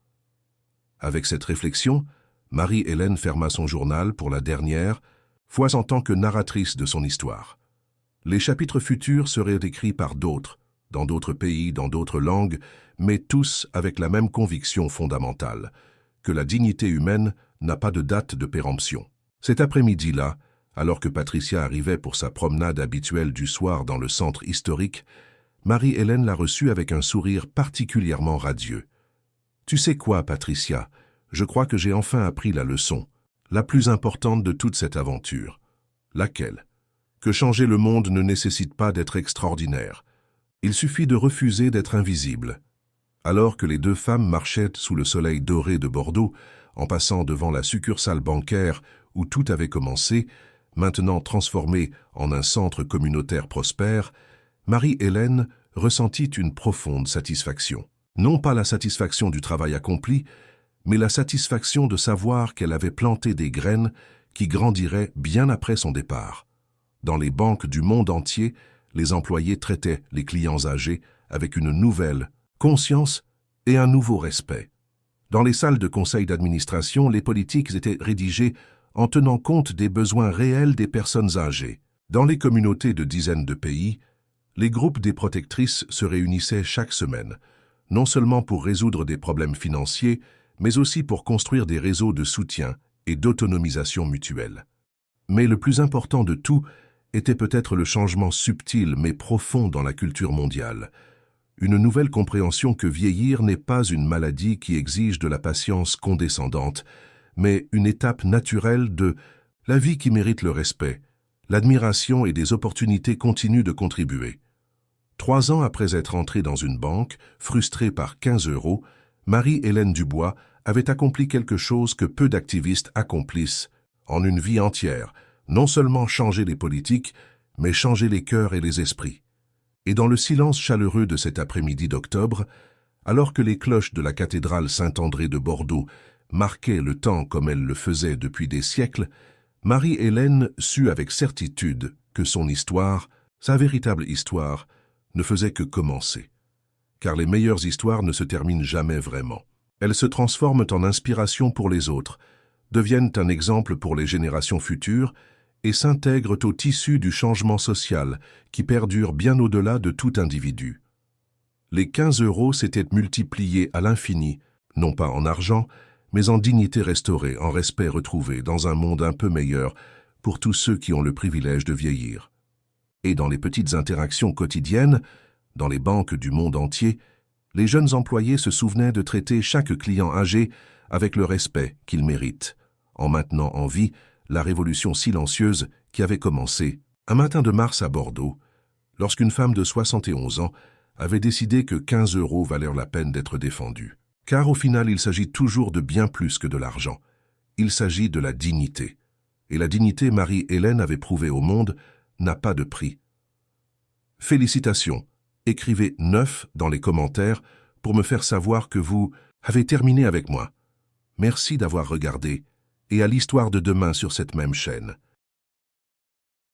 Avec cette réflexion, Marie-Hélène ferma son journal pour la dernière fois en tant que narratrice de son histoire. Les chapitres futurs seraient écrits par d'autres, dans d'autres pays, dans d'autres langues, mais tous avec la même conviction fondamentale, que la dignité humaine n'a pas de date de péremption. Cet après-midi-là, alors que Patricia arrivait pour sa promenade habituelle du soir dans le centre historique, Marie-Hélène la reçut avec un sourire particulièrement radieux. « Tu sais quoi, Patricia, je crois que j'ai enfin appris la leçon, la plus importante de toute cette aventure. » « Laquelle ? Que changer le monde ne nécessite pas d'être extraordinaire. Il suffit de refuser d'être invisible. » Alors que les deux femmes marchaient sous le soleil doré de Bordeaux, en passant devant la succursale bancaire où tout avait commencé, maintenant transformée en un centre communautaire prospère, Marie-Hélène ressentit une profonde satisfaction. Non pas la satisfaction du travail accompli, mais la satisfaction de savoir qu'elle avait planté des graines qui grandiraient bien après son départ. Dans les banques du monde entier, les employés traitaient les clients âgés avec une nouvelle conscience et un nouveau respect. Dans les salles de conseil d'administration, les politiques étaient rédigées en tenant compte des besoins réels des personnes âgées. Dans les communautés de dizaines de pays, les groupes des protectrices se réunissaient chaque semaine, non seulement pour résoudre des problèmes financiers, mais aussi pour construire des réseaux de soutien et d'autonomisation mutuelle. Mais le plus important de tout était peut-être le changement subtil mais profond dans la culture mondiale. Une nouvelle compréhension que vieillir n'est pas une maladie qui exige de la patience condescendante, mais une étape naturelle de la vie qui mérite le respect, l'admiration et des opportunités continues de contribuer. 3 ans après être entrée dans une banque, frustrée par 15 €, Marie-Hélène Dubois avait accompli quelque chose que peu d'activistes accomplissent en une vie entière, non seulement changer les politiques, mais changer les cœurs et les esprits. Et dans le silence chaleureux de cet après-midi d'octobre, alors que les cloches de la cathédrale Saint-André de Bordeaux marquaient le temps comme elles le faisaient depuis des siècles, Marie-Hélène sut avec certitude que son histoire, sa véritable histoire, ne faisait que commencer. Car les meilleures histoires ne se terminent jamais vraiment. Elles se transforment en inspiration pour les autres, deviennent un exemple pour les générations futures et s'intègrent au tissu du changement social qui perdure bien au-delà de tout individu. Les 15 € s'étaient multipliés à l'infini, non pas en argent, mais en dignité restaurée, en respect retrouvé, dans un monde un peu meilleur pour tous ceux qui ont le privilège de vieillir. Et dans les petites interactions quotidiennes, dans les banques du monde entier, les jeunes employés se souvenaient de traiter chaque client âgé avec le respect qu'il mérite, en maintenant en vie la révolution silencieuse qui avait commencé un matin de mars à Bordeaux, lorsqu'une femme de 71 ans avait décidé que 15 € valaient la peine d'être défendus. Car au final, il s'agit toujours de bien plus que de l'argent. Il s'agit de la dignité. Et la dignité, Marie-Hélène avait prouvé au monde, n'a pas de prix. Félicitations. Écrivez 9 dans les commentaires pour me faire savoir que vous avez terminé avec moi. Merci d'avoir regardé et à l'histoire de demain sur cette même chaîne.